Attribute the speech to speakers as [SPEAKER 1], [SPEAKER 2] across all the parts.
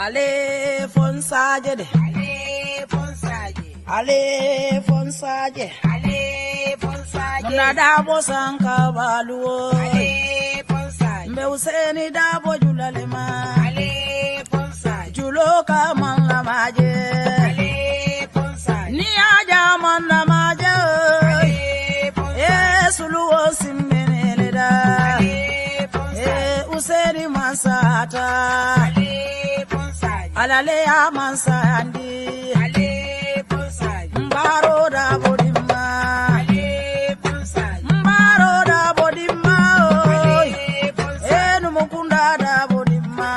[SPEAKER 1] Ale fonsaje de. Ale fonsaje. Ale fonsaje. Ale fonsaje. Muna dabo sanka baluo. Ale fonsaje. Mbe useni dabo julalema. Ale fonsaje. Julo kaman la maje. Ale fonsaje. Ni aja man la maje. Ale fonsaje. Suluo simmene da. Ale fonsaje. Useni masata. Ale alale ya mansandi ale ponsaji mbaro da bodima ale ponsaji mbaro da bodima ale ponsaji numukunda da bodima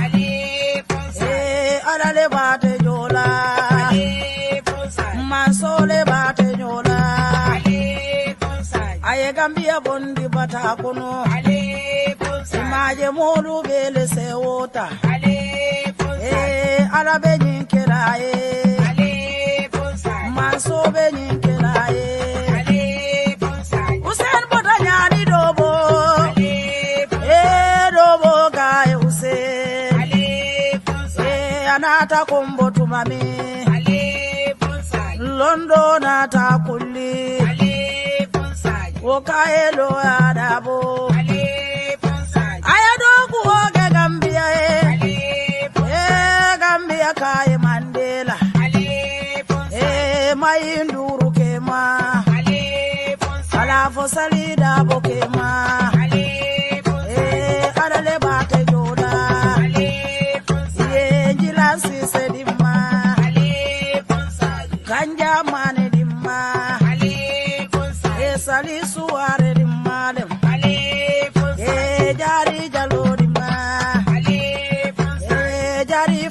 [SPEAKER 1] ale ponsaji alale bate jola ale ponsaji masole bate jola ale ponsaji aye gambia bondi bata kono ale ponsaji maje molu bele sewota ale Arabe ninkelaye ale bonsai manso be ninkelaye ale bonsai usen bodanyani dobo ale bonsai dobo gae usen ale bonsai anata kombo tumami ale bonsai londo nata kulli ale bonsai okaelo adabo ale bonsai ayado kuoge gambia Kai Mandela ale ponsa mayinduru kema ale ponsa ala fosalida bokema ale ponsa adale bate joda ale ponsa yenjilansi sedima ale ponsa ganja mane dimma ale ponsa sali suare dimma dem ale ponsa jari jalo dimma ale ponsa jari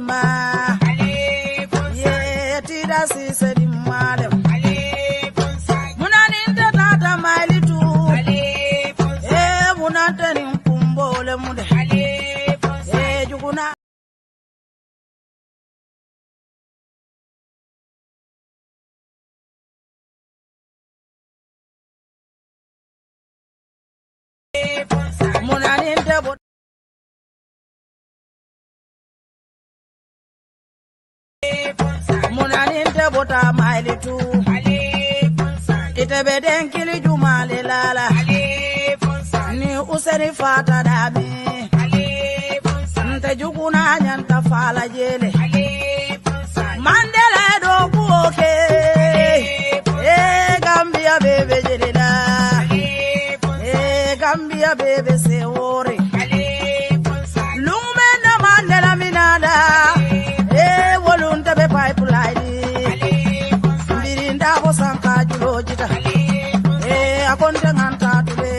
[SPEAKER 1] ma ale ponsa tira si se di malem ale ponsa munani tata malitu ale ponsa munante ni kumbole mude ale ponsa juguna munani tebo munaninte bota mailitu ale ponsa itebe denkili jumale lala ale ponsa ni useni fata dami ale ponsa nte juguna nyanta fala jele ale ponsa mandela do kuoke gambia bebe jelila ale ponsa gambia bebe se ore ale ponsa lumena mandela minada pipeline birinda ko sanka julojita akonde nganta tule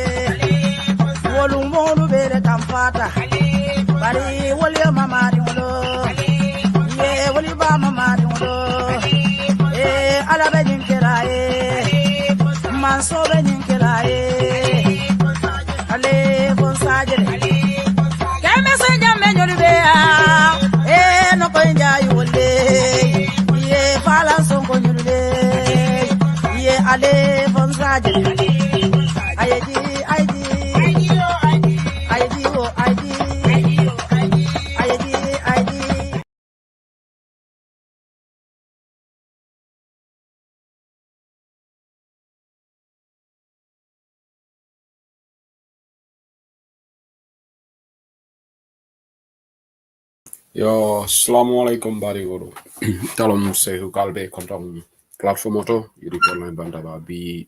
[SPEAKER 1] wolu molu bere kampata bari woli mama dimulo ye woli ba mama dimulo ala be ninkelaye manso be ninkelaye ale bonsaje keme senja menyori be no ko njaay wolde ye fala sonko nyude ye ale bonsaje ayeji
[SPEAKER 2] Yo, assalamualaikum bari goro. Talon se kalbe kontong platform auto Udp Online Bantaba bi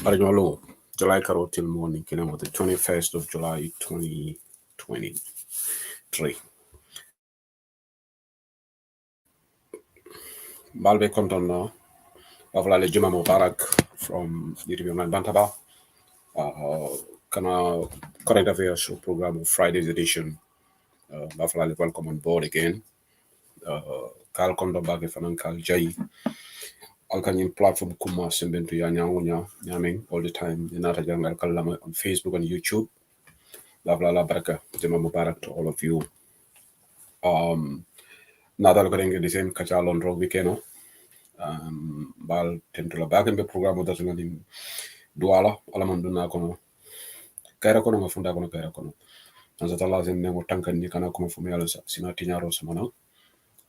[SPEAKER 2] bari nyolo July karo till morning kina the 21st of July 2023. Balbe kontong na avla le juma mubarak from Udp Online Bantaba. Kana current affairs show program of Friday's edition. Bafla welcome on board again. Kal kondo bage fanan kal jay alkanyin platform kuma sembentu ya nyangunya nyaming all the time inata jangal kalama on Facebook and YouTube. Bafla la baraka jema mubarak to all of you. Nadal karenge the same kachalon rog weekend. Bal tentula bagen be program da duala alamanduna kono kaira kono mafunda kono kaira kono ansatala sen nengo tankan ni kana kuma fumi ala sina tinyaro samana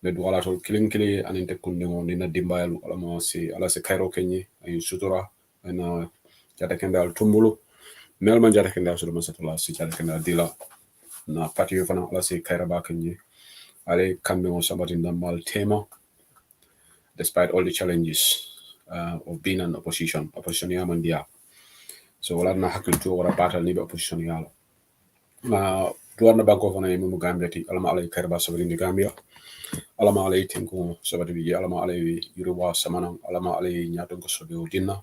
[SPEAKER 2] be du ala tol kilim kili aninte kundingo ni na dimbayalu ala se kairo kenyi ay sutura ana jata kenda al tumbulu mel man jata kenda sulu masatala si jata kenda dila na patio fana ala se kaira ba kenyi ale kambe mo sabati ndamal tema despite all the challenges of being an opposition yamandia so wala na hakil to wala battle ni be opposition yalo na duwarna banko fana mu Gambia ti alama alay karba sabari ni Gambia alama alay tenko sabati bi alama alay yuruwa samanan alama alay nyaton ko sobe dinna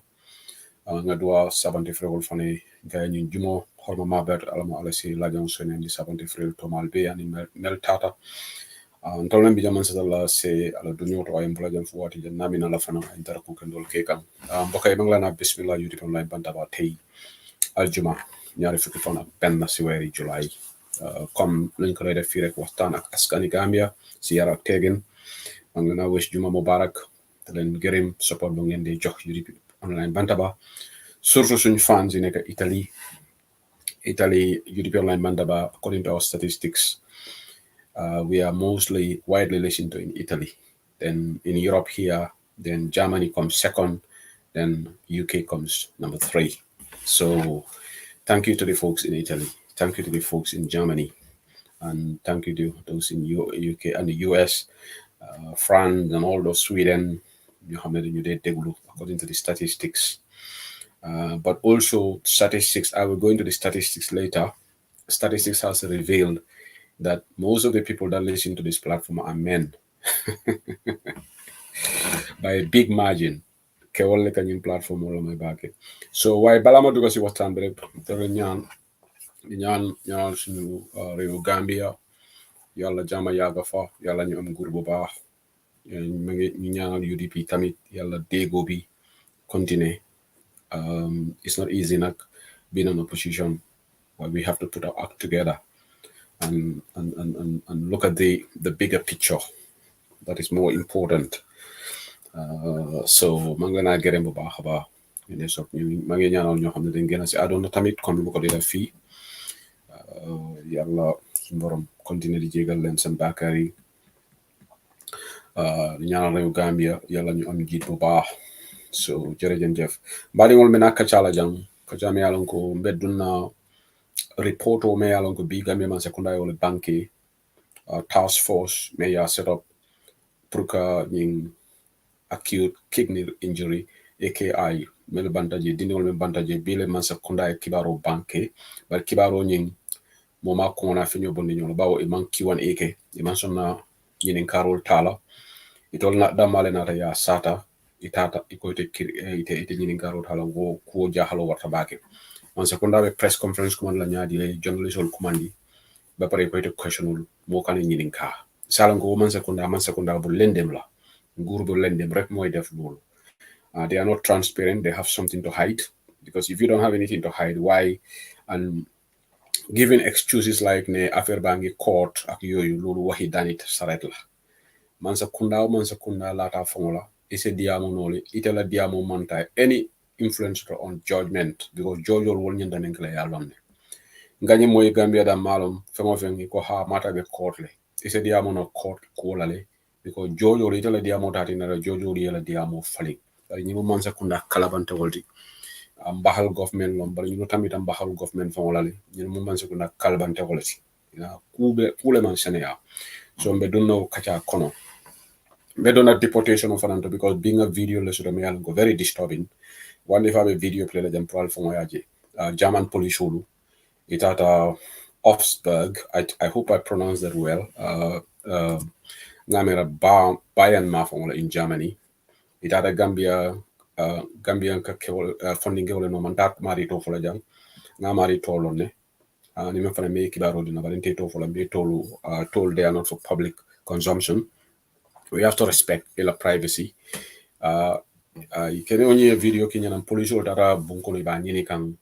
[SPEAKER 2] nga dua sabante frewol fana gayni jumo horma mabet alama alay si lajon sonen di sabante frewol to malbe yani mel tata ntollen bi jaman sadalla se ala dunyo to ayam bulajan fu wati jannami na la fana intara ko kendol kekan mbokay bangla na bismillah Udp Online Bantaba tay aljuma ñaari fukki fan ak benn si weeri July comme lañ ko def fii rek waxtaan ak askani Gambia si yar ak teegin maa ngi leen a wésh juma mubarak te leen gërëm support bu ngeen di jox Udp Online Bantaba surtout suñ fans yi nekk Italy Udp Online Bantaba according to our statistics we are mostly widely listened to in Italy, then in Europe here, then Germany comes second, then UK comes number 3. So thank you to the folks in Italy. Thank you to the folks in Germany. And thank you to those in UK and the US, France, and all those Sweden, according to the statistics. But also statistics, I will go into the statistics later. Statistics has revealed that most of the people that listen to this platform are men. By a big margin. Kewole kanyang platform wala may bakit. So why balama duga si watan bere nyan sunu Rio Gambia yalla jama yaga fa yalla ñu am nguur bu baax ñu ñaanal UDP tamit yalla dégo bi continue. It's not easy nak being an opposition, but we have to put our act together and look at the bigger picture that is more important. So maa ngi leen a gërëm bu baax a baax ñu sopp ñu maa ngi ñaanal ñoo xam ne dañ gën a si àdduna tamit comme lu ko di def fii yàlla suñu borom continuer di jégal leen seen bàkkaar yi ñaanal réew Gambia yàlla ñu am jiit bu baax so jërëjëf mbaɗigol min akkacala jang ko jami yalon ko beddunna report o me yalon ko bi Gambia man secondary wala banque task force me ya set up pour que ñing acute kidney injury AKI mel bantaje dinol me bantaje bile man sekunda e kibaro banke bar kibaro ñing moma ko na finyo bondi ñolo bawo e man kiwan AK e man sonna ñinen karol tala itol na damale na ya sata itata ikote ite ñinen karol tala wo ko jahalo warta bake man sekunda be press conference ko man la ñaadi le journalist ol commandi ba pare ko ite questionul mo kan ñinen ka salan ko man sekunda bu lendem la nguur bu lendem rek moy def loolu they are not transparent. They have something to hide, because if you don't have anything to hide, why? And giving excuses like ne affaire bangi court ak yoyu lolu waxi danit saret la man sa kunda lata fongola ise diamo noli itela diamo manta any influence on judgment, because judgeol wol nyanda nenkla ya lonne ngani moy Gambia da malum femo fengi ko ha mata be court le ise diamo no court ko lale, because judgeol itela diamo tati na judgeol yela diamo fali ñi mo man sakunda kalabante woldi bahal government lom bari ñu tamit am bahal government fa wala ñi mo man sakunda kalabante wolati ya kule man senea so mbe dunno kacha kono mbe donna deportation of ananto, because being a video le so me yalla go very disturbing. One if have a video play them pral fo yaje German police hulu itata Offsburg, I hope I pronounced that well, ngamera Bayern ma fo in Germany. It had a Gambian funding no mandat mari to for jang na mari to lonne ni me fana me kibaro dina balente to for be told they are not for public consumption. We have to respect their privacy. You can only a video kinyan police or dara bunko ni ba nyini kan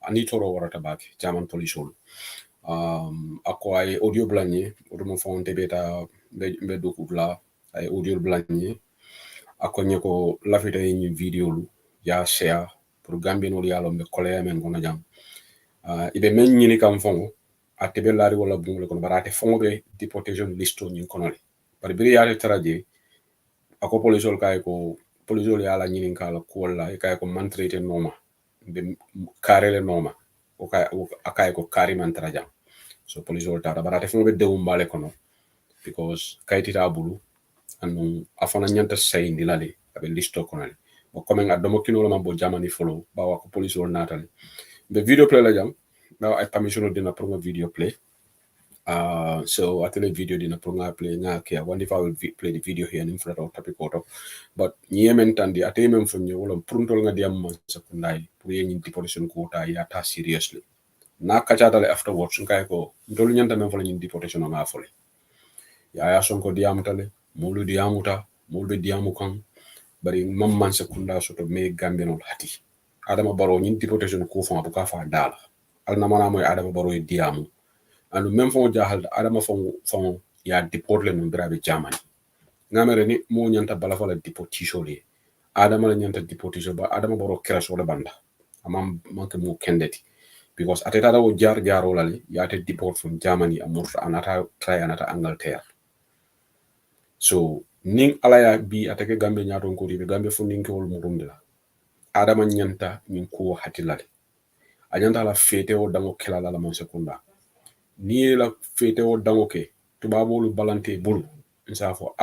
[SPEAKER 2] anitoro warata back German police hol akwai audio blanye odumo fonte beta be dokubla ay audio blanye akonye ko lafita yi video lu ya share pour Gambien wol yalo be kolé men gona jam ibe men nyini kam fongo ate be lari wala bungule kono bara ate fongo be deportation listo nyin kono le bari biri yaate taraje ako polisol kay ko polisol yala nyinin kala ko wala kay ko mantrete noma be karele noma o kay ko kari man taraja so polisol tata bara ate fongo be dewum bale kono because kaytita bulu anu afana nyanta sayindi lale abe listo kono le o comme adomo kino la bo jamani follow ba wa ko polisol natale the video play la jam now I permission dina pour video play so atele video dina pour play nga ke I wonder if I will play the video here in front of topic auto but nyemen tandi ate mem fo nyo wala pruntol nga diam man sakundai pour yen deportation ko ta ya ta seriously na kacha dale afterwards ngai ko ndol nyanta mem fo la deportation nga fole ya sonko diam tale mulu diamuta mulu diamu kan bari mamman sakunda soto me gambenol hati adama baro nyin deportation ko fa bu ka fa dala alna mana moy adama baro diamu anu même fon jahal adama fon ya deport le numbrabe jamani ngamere ni mo nyanta bala fala deportation le adama la nyanta deportation ba adama baro crash wala banda amam manke mo kendeti because ateta da wo jar wala le ya te deport from Germany amurta anata try anata Angleterre so ning alaya bi atake gambe nyato ko ribe gambe fundin ke wol murundila adama nyanta min ko hatilale anyanta la fete o dango kelala la mon sekunda ni la fete o dango ke tubabolu balante bulu insafo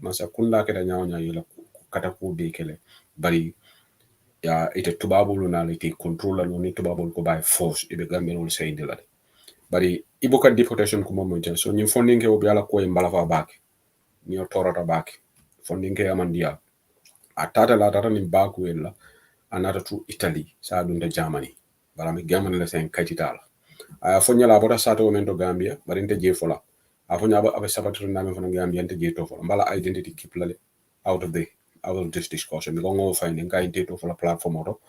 [SPEAKER 2] man sekunda ke da nyawnya yela kata ko be kele bari ya ite tubabolu na le te control no ni tubabolu ko by force ibe gambe no sayindila bari iboka deportation ko mo so ni fundin ke o biala ko e mbala fa baake ni o torata baake fundin ke amandia atata la tata ni baku ella anata tu Italy sa dunda Germany bara mi Germany la sen kaytitala aya fonya la bota sato mento Gambia bari nte je fola afonya ba abe sabatru ndame fona Gambia nte je to fola mbala identity keep lale out of this discussion mi gongo fayne ngai nte to fola platform auto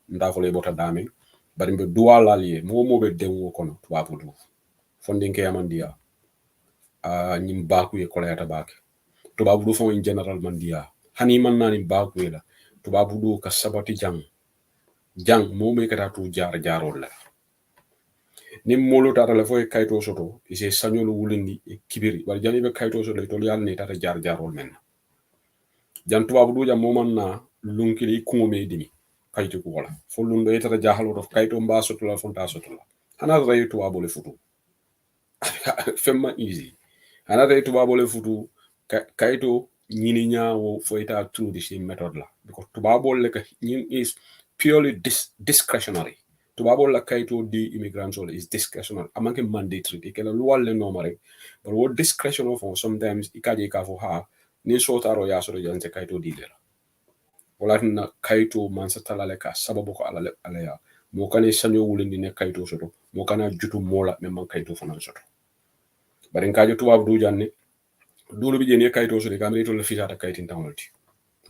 [SPEAKER 2] nda fola bota dame bari mbe duala liye mo be denwo kono to babu funding ke amandia nyim baku e kola yata baake to babu fon in general mandia hani man nani baku la to babu ka sabati jang mo me kata tu jarol la nim molo tata la foy kayto soto ise sagnolo wulindi e kibiri wal jani be kayto soto to yal ne tata jarol men jan to babu jam mo man na lunkili ko me dimi kayto ko wala fo lundo e tata jahalo do kayto mba soto la fonta soto la hana rayu to babu le futu femma easy hana rayu to babu le futu kayto ñini ñaawo foyta through the same method la because tubabol le ka is purely discretionary tubabol la kayto di immigrants is discretionary amanke mandatory e kala luwal le nomare but what discretion of sometimes ikaje ka fo ha ni sotaro ya so jante kayto di le wala na kayto man sa talale ka sababu ko ala ya mo kane sanyo wulindi ne kayto soto mo kana jutu mola me man kayto fanan soto bari kaje tubabu du janne dulu bi jeni kayto so de kamri to la fisata kaytin tawolti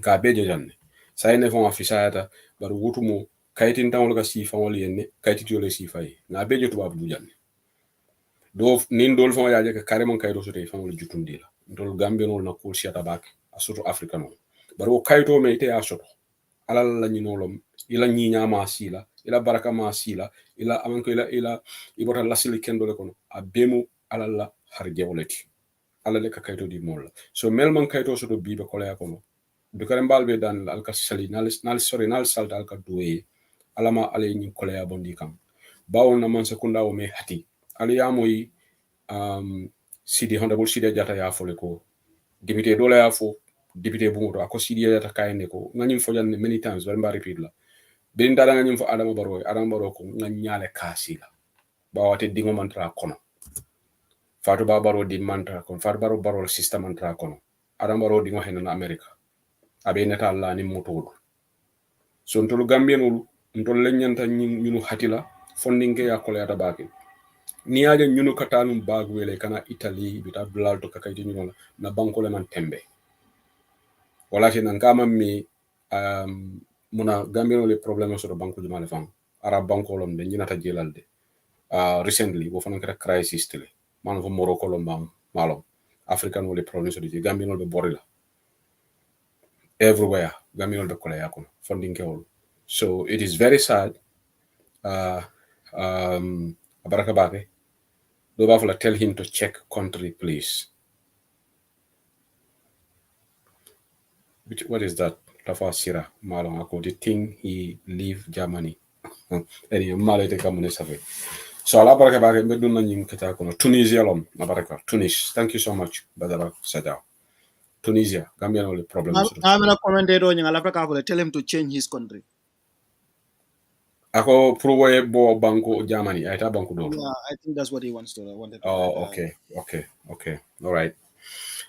[SPEAKER 2] ka beje janne sayne fon fisata bar wutumo kaytin tawol ka sifa wol yenne kayti to le sifa yi na beje to babu janne do nin dol fon yaaje ka carrément kayto so de fon wol jutundi la dol gambe no na ko siata bak asoto africa no bar wo kayto me te asoto alal la nyinolom ila nyinya ma sila ila baraka ma sila ila amanko ila ibota lasili kendo le kono abemu alal la harje woleti ala le ka kayto di molla so melman kayto so do bibe kola yakono do kare mbalbe dan alka sali nal salta alka doye alama ale nyi kola ya bondi kam bawon na man sekunda o me hati ali ya moyi sidi honorable sidi jata ya fole ko député dola ya fo député bungoto ako sidi jata kayne ko ngani fo jan many times wal mba repeat la ben dara ngani fo adama baro ko nganyale kasila bawate dingo mantra kono Fatu Baro di mantra kon Fatu Baro system mantra kono Adam Baro di ngohena na America abe neta la ni motolu so ntolu gambienulu ntolu lenyanta ñunu hatila fondinge ya kola yata bake ni yaje ñunu katanu bagwele kana Italy bita blalto kakayti ñunu na banko le man tembe wala ci nan kama mi muna gambienulu le problème so do banko jumale fam arab banko lom de ñinata jelalde recently bo fanan kata crisis tele man fo Morocco lo malom african wole province de Gambia no be borila everywhere Gambia no be kola yakon funding kewol so it is very sad baraka bake do bafla tell him to check country, please. What is that? Tafa Sira Malong Ako, the thing he leave Germany. Any malete kamune safe. So ala baraka ba be dunna nyim kata kono Tunisia lom na baraka Tunis. Thank you so much Badara Sada. Tunisia Gambia no problem.
[SPEAKER 3] I'm gonna comment it on Africa. Tell him to change his country.
[SPEAKER 2] Ako prowe bo banko Germany. Aita banko do.
[SPEAKER 3] Yeah, I think that's what he wanted to.
[SPEAKER 2] Oh, okay. All right.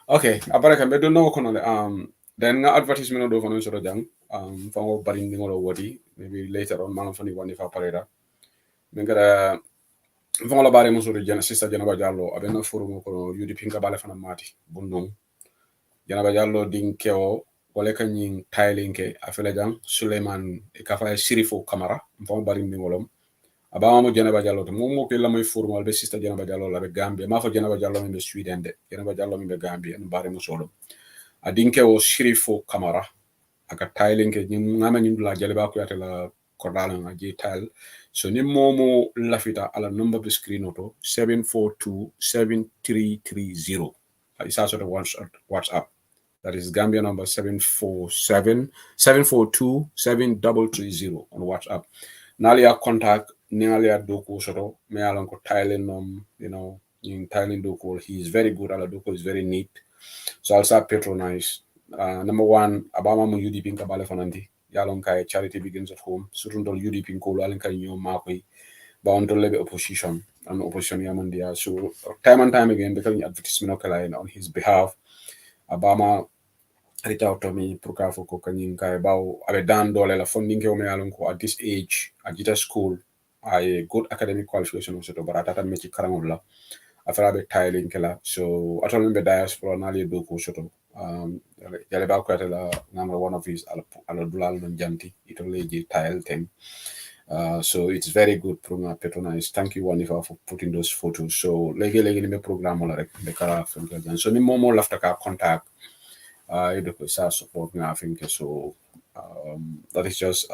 [SPEAKER 2] Okay, abaraka be dunna kono then nga advertisement do fono soro jang fango barin ngolo wodi maybe later on malam fani wani fa parera ngara fango la bare mo soro jana sister jana ba jallo abena forum ko UDP nga bale fana mati bundum jana ba jallo ding keo wala kanyin tiling ke afela jang Suleiman e kafa Sirifo Kamara fango barin ngolom abama mo jana ba jallo to mo ke la moy forum be sister jana ba jallo la be Gambia ma fa jana ba jallo be Sweden de jana ba jallo be Gambia en bare mo solo adinke o Sirifo Kamara aka tiling ke nyim ngama nyim la jale ba ko yatela kordala ngaji tile so ni momo lafita ala number of screen auto 742-7330 isa sort of WhatsApp that is Gambia number 742-7330 on WhatsApp nalia contact nalia doko soto me alon ko tiling in tiling doko he is very good ala doko is very neat so also patronize number one abama mo UDP kabale fananti yalon kay charity begins at home surundol UDP ko alen kay ñoo makoy ba on lebe opposition and opposition yamandia so time and time again because advertisement kala on his behalf abama reach out to me pour ka foko kanyin kay baw abe dan dole la funding ke o me yalon ko at this age at school a good academic qualification also to barata tan me ci karangol la afara be tiling kala so atol be diaspora na li do ko soto yale ba ko la number one of his ala dulal non janti ito leji tile thing so it's very good program patronize thank you Wanifa for putting those photos so legi ni me program la rek be kala fon jan so ni momo lafta ka contact ido ko sa support nga think so that is just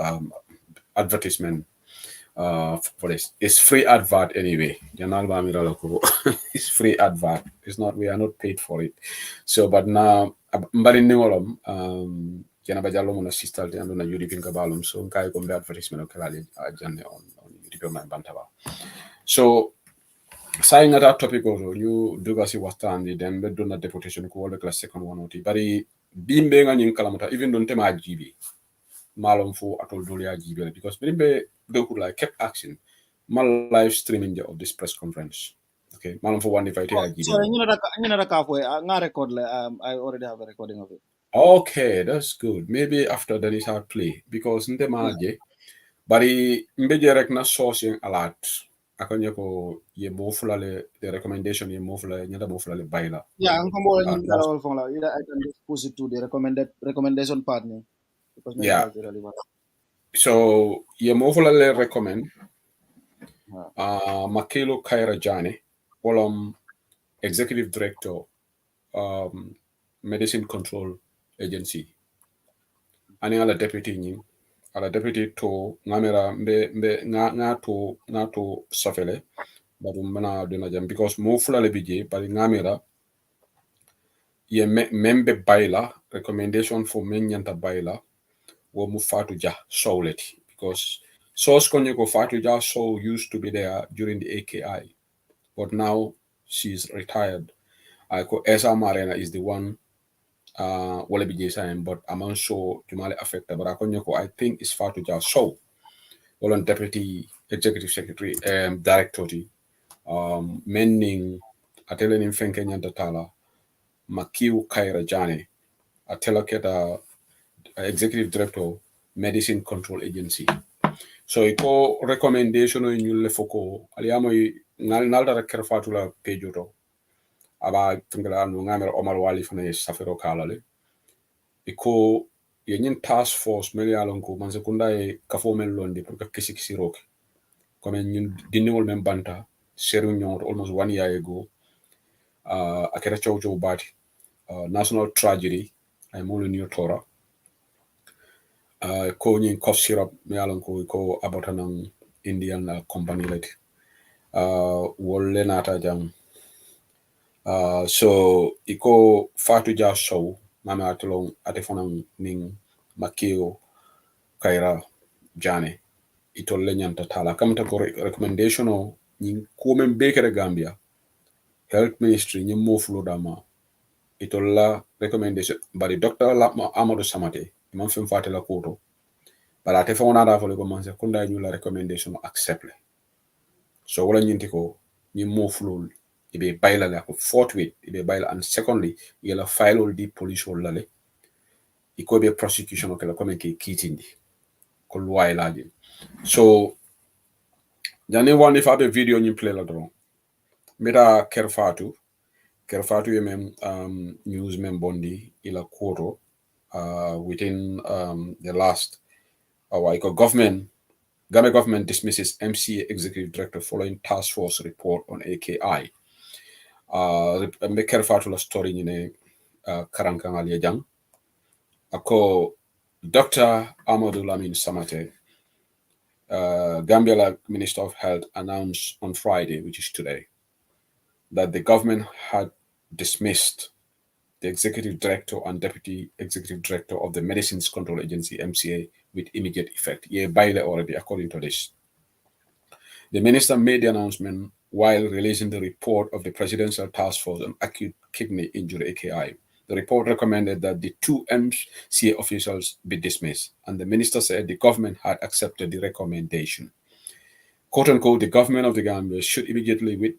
[SPEAKER 2] advertisement for this. It's free advert anyway. It's free advert. It's not, we are not paid for it. So, but now, but in Ningolom, Janaba Jalom on a sister and on a UDP Kabalum, so Kai come advertisement of Kalali Jane on Udp Online Bantaba. So, saying that topic also, you do see what's done, then we do not deportation, call the class second one, but being being in Kalamata, even don't take my GB. Malum for atol dolia GB because maybe they could like kept asking my live streaming of this press conference. Okay, malum for one if I take GB.
[SPEAKER 3] Sorry, I already have a recording of it.
[SPEAKER 2] Okay, that's good. Maybe after that is hard play because in the maje, but mbeje rek na source a lot. Akonye ko ye mofula the recommendation ye mofula nyada mofula le baila.
[SPEAKER 3] Yeah, I'm from all either I can just push it to the recommendation partner.
[SPEAKER 2] Yeah. So ye mofula le recommend Makelo Kaira Jane, Executive Director, Medicine Control Agency. Ani ala deputy to ngamera mbe nga to safele badu mana dona jam because mofula le bije bari ngamera ye membe baila recommendation for menyanta baila wo mu fatu ja sowleti because source konye ko fatu ja so used to be there during the AKI but now she's retired ko Esa Marena is the one wala bi jesaim but I'm not sure jumale affected but konye ko I think is fatu ja so wala deputy executive secretary director menning atelen fenke nyanta tala Makiu Kaira Jane atela keta executive director Medicine Control Agency. So iko recommendation in nyulle foko aliamo nalda kerfatu la pejoto aba tingala no ngamera Omar Wali fane safero kalale iko yenyin task force meli alonko man sekunda e kafo men londi pour ka kisi roke comme ñun dinewol men banta seru ñor almost 1 year ago akera chow bati national tragedy ay molo new tora ko ñin cough syrup me alon ko abota nan Indian company lati wolle nata jam so iko fatu ja show mama atolong ate fonang ning makeo kaira jane itolle nyanta tala kamta ko recommendation o nyin kumen bekere Gambia health ministry nyin mo flo dama itolla recommendation bari doctor la Amadou Samate man fem fatela koto bala ate fona da fo ko man se kunda ñu la recommendation accept le so wala ñinti ko ñi mo flo ibe bayla la ko forthwith ibe bayla and secondly yela file ol di police ol lale iko be prosecution o kala comme ki kitindi ko loi laji so jani woni fa be video ñi play la dron meta kerfatu ye mem news mem bondi ila koro within the last Gambia government dismisses MCA executive director following task force report on AKI. Mbe kerfatu la story ñine karankangal ye jang ako Dr. Amadou Lamin Samate, Gambia Minister of Health, announced on Friday, which is today, that the government had dismissed the executive director and deputy executive director of the Medicines Control Agency, MCA, with immediate effect. Yeah, by the already, according to this. The minister made the announcement while releasing the report of the Presidential Task Force on Acute Kidney Injury, AKI. The report recommended that the two MCA officials be dismissed, and the minister said the government had accepted the recommendation. Quote unquote, the government of the Gambia should immediately, with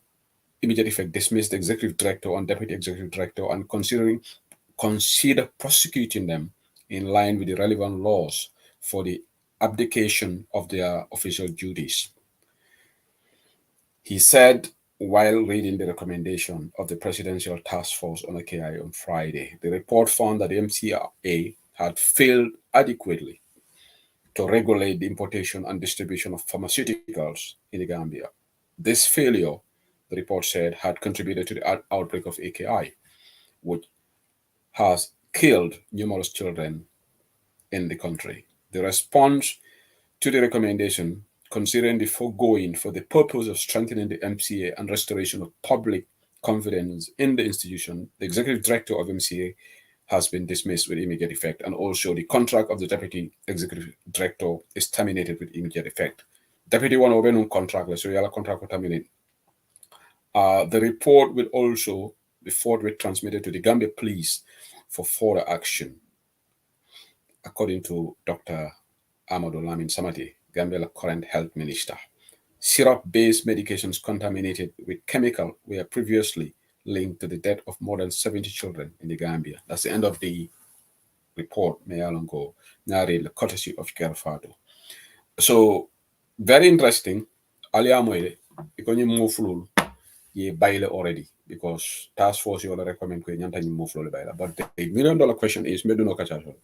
[SPEAKER 2] immediate effect, dismiss the executive director and deputy executive director and consider prosecuting them in line with the relevant laws for the abdication of their official duties. He said while reading the recommendation of the Presidential Task Force on AKI on Friday, the report found that the MCA had failed adequately to regulate the importation and distribution of pharmaceuticals in the Gambia. This failure, the report said, had contributed to the outbreak of AKI, which has killed numerous children in the country. The response to the recommendation, considering the foregoing for the purpose of strengthening the MCA and restoration of public confidence in the institution, the executive director of MCA has been dismissed with immediate effect, and also the contract of the deputy executive director is terminated with immediate effect. Deputy one open contract, so yala contract will terminate. The report will also be forthwith transmitted to the Gambia Police for further action. According to Dr. Amadou Lamin Samate, Gambia current health minister, syrup-based medications contaminated with chemical were previously linked to the death of more than 70 children in the Gambia. That's the end of the report, Mayalongo, the courtesy of Kerfado. So, very interesting. Aliamoye, because you move through, ye baile already, because task force you will recommend you move through the baile. But the $1 million question is, me do no kachaso.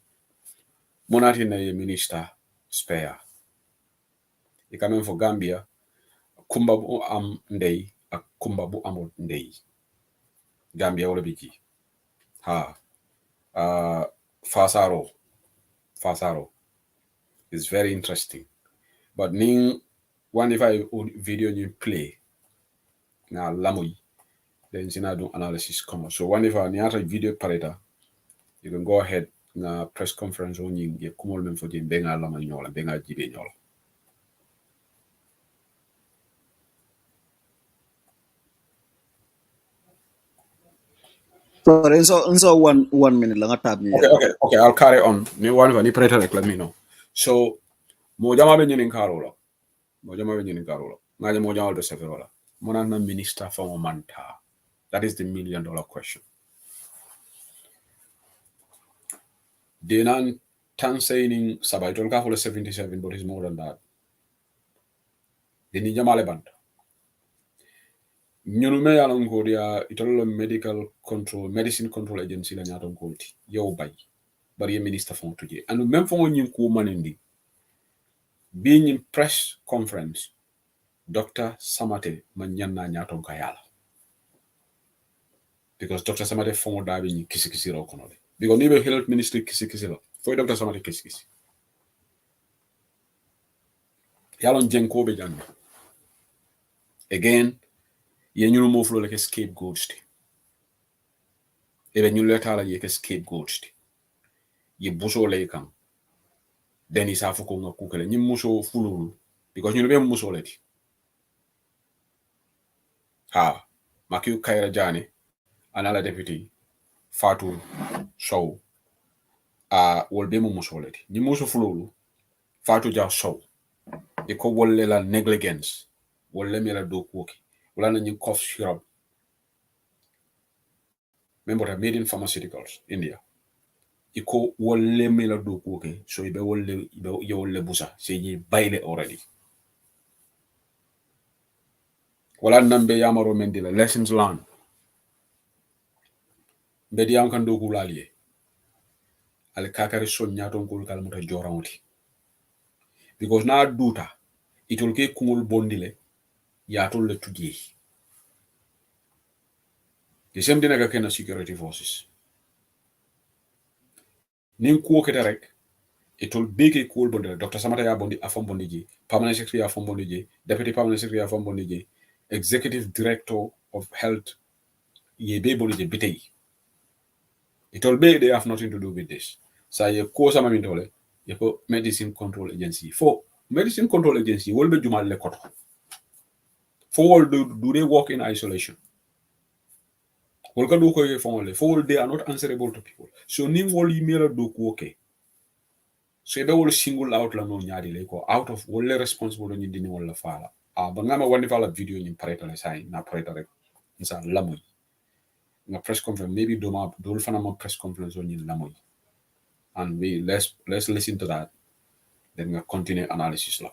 [SPEAKER 2] Monati na ye minister spare. You come for Gambia, kumba bu am ndey ak kumba bu amul ndey. Gambia wala biji. Fasaro is very interesting. But ning one if I video you play na lamoy, then sina do analysis come. So one if I niata video pareta, you can go ahead na press conference on you ye kumol men for the benga lama nyola benga jibe nyola.
[SPEAKER 3] Sorry, so 1 minute lang tab niya.
[SPEAKER 2] Okay, I'll carry on. Ni one if I let me know. So mojama be nyin karola. Ngaja mojama do severola. Monana minister for manta. That is the $1 million question. Denan tan saying sabaitol ka 77, but it's more than that. Deni jamale banta. Nyunume yalon ko dia itolo medicine control agency la nyaton kolti. Yo bay. Bari minister for today. And même fo nyin ko manindi. Being in press conference, Dr. Samate manyanna nyaton kayala. Because Dr. Samate fongo dabi ni kisi ro konole. Because nibe health ministry kisi ro. For Dr. Samate kisi. Yalon jenko be janna. Again, ye ñu mo flo like scapegoats. Ebe ñu letala ye scapegoats. Ye buso lay kan. Then isa foko nga kukele ñi muso fululu because ñu be muso leti. Ha, Makiu Kaira Jani, another deputy, Fatu Show, will be musoleti. Ni muso fululu, Fatu Ja Show. The co wolle la negligence, wolle me la do cookie, wala na cough syrup. Remember, made in pharmaceuticals, India. Iko wolle me la do cookie, so ibe wolle busa, say ye baile already. Wala nambe yamaro mendila, lessons learned. Bedi am kan do kulalie. Ale kakari son nyaton kul kalmuta jorawti. Because na duta, it will ke kumul bondile, yatol le tudie. The same thing again security forces. Nin kuo ketarek, it will be a cool bondile. Dr. Samate ya bondi afam bondiji, permanent secretary afam bondiji, deputy permanent secretary afam bondiji, executive director of health ye be bondiji bitei. It will be they have nothing to do with this. So ye ko sama mintole, ye ko medicine control agency. For medicine control agency, will be jumal le koto. For do they work in isolation? They are not answerable to people. So nim wol email do okay. So they will single out la no nyadi le ko out of wole responsible ni dini wala fala. But ngama wani fala video ni pareta le sai na pareta rek. Nsa lamoy. Na press conference maybe doma dol fana ma press conference on ni lamoy. And let's listen to that. Then we continue analysis la.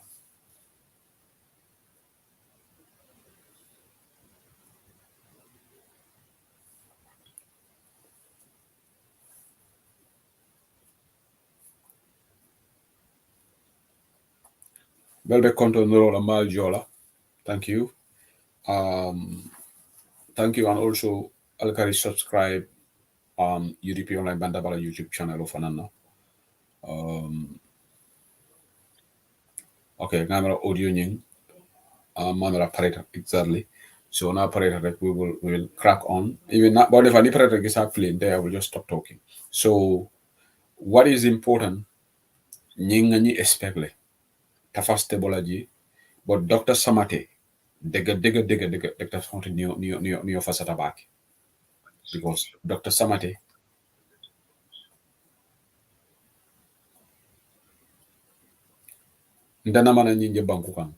[SPEAKER 2] Belbe konto noro mal jola. Thank you. Thank you, and also Alkari subscribe UDP Online Bantaba YouTube channel of Anana. Okay, camera audio ning manera operator exactly. So now operator we will crack on. Even not but if an operator gets up playing there, I will just stop talking. So what is important? Nyingani especially tafastebolaji, but Dr. Samate Dega Dr. Samate new fasata back. Because Dr. Samate ndana mana nyinje banku kan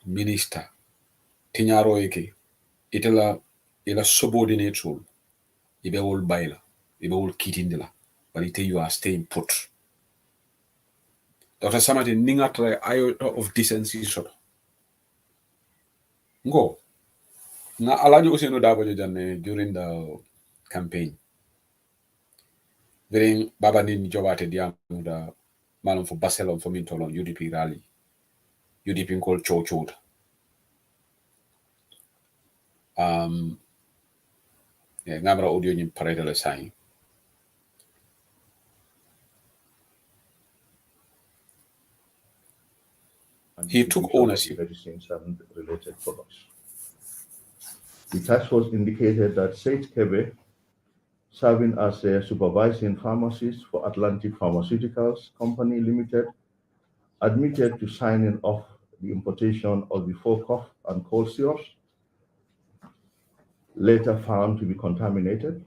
[SPEAKER 2] minister tinyaro eke itela ila subordinate role ibe wol bayla ibe wol kitindila but ite you are staying put. Dr. Samate ninga try iota of decency sort ngo na alaji useno dabo janne during the campaign during baba ni jobate diam da malum for Barcelona for Mintolon UDP rally UDP called Chochod ngamra audio ni parede le sign. He took ownership.
[SPEAKER 4] Medicines and related products. The task force indicated that Sage Kebe, serving as a supervising pharmacist for Atlantic Pharmaceuticals Company Limited, admitted to signing off the importation of the 4 cough and cold syrups, later found to be contaminated.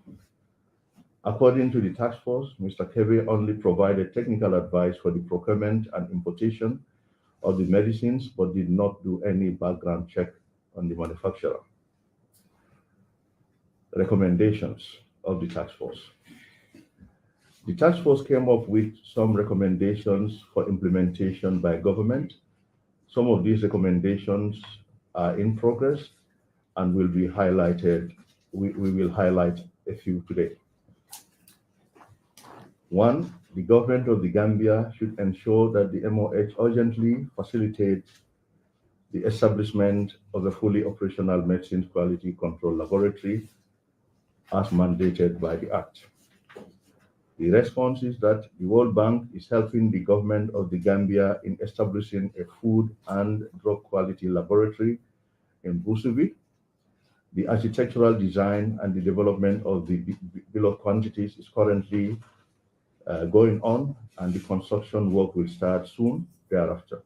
[SPEAKER 4] According to the task force, Mr. Kebe only provided technical advice for the procurement and importation of the medicines, but did not do any background check on the manufacturer. Recommendations of the task force. The task force came up with some recommendations for implementation by government. Some of these recommendations are in progress and will be highlighted. We will highlight a few today. 1, the government of the Gambia should ensure that the MOH urgently facilitates the establishment of a fully operational medicines quality control laboratory as mandated by the Act. The response is that the World Bank is helping the government of the Gambia in establishing a food and drug quality laboratory in Bruceville. The architectural design and the development of the bill of quantities is currently going on, and the construction work will start soon thereafter.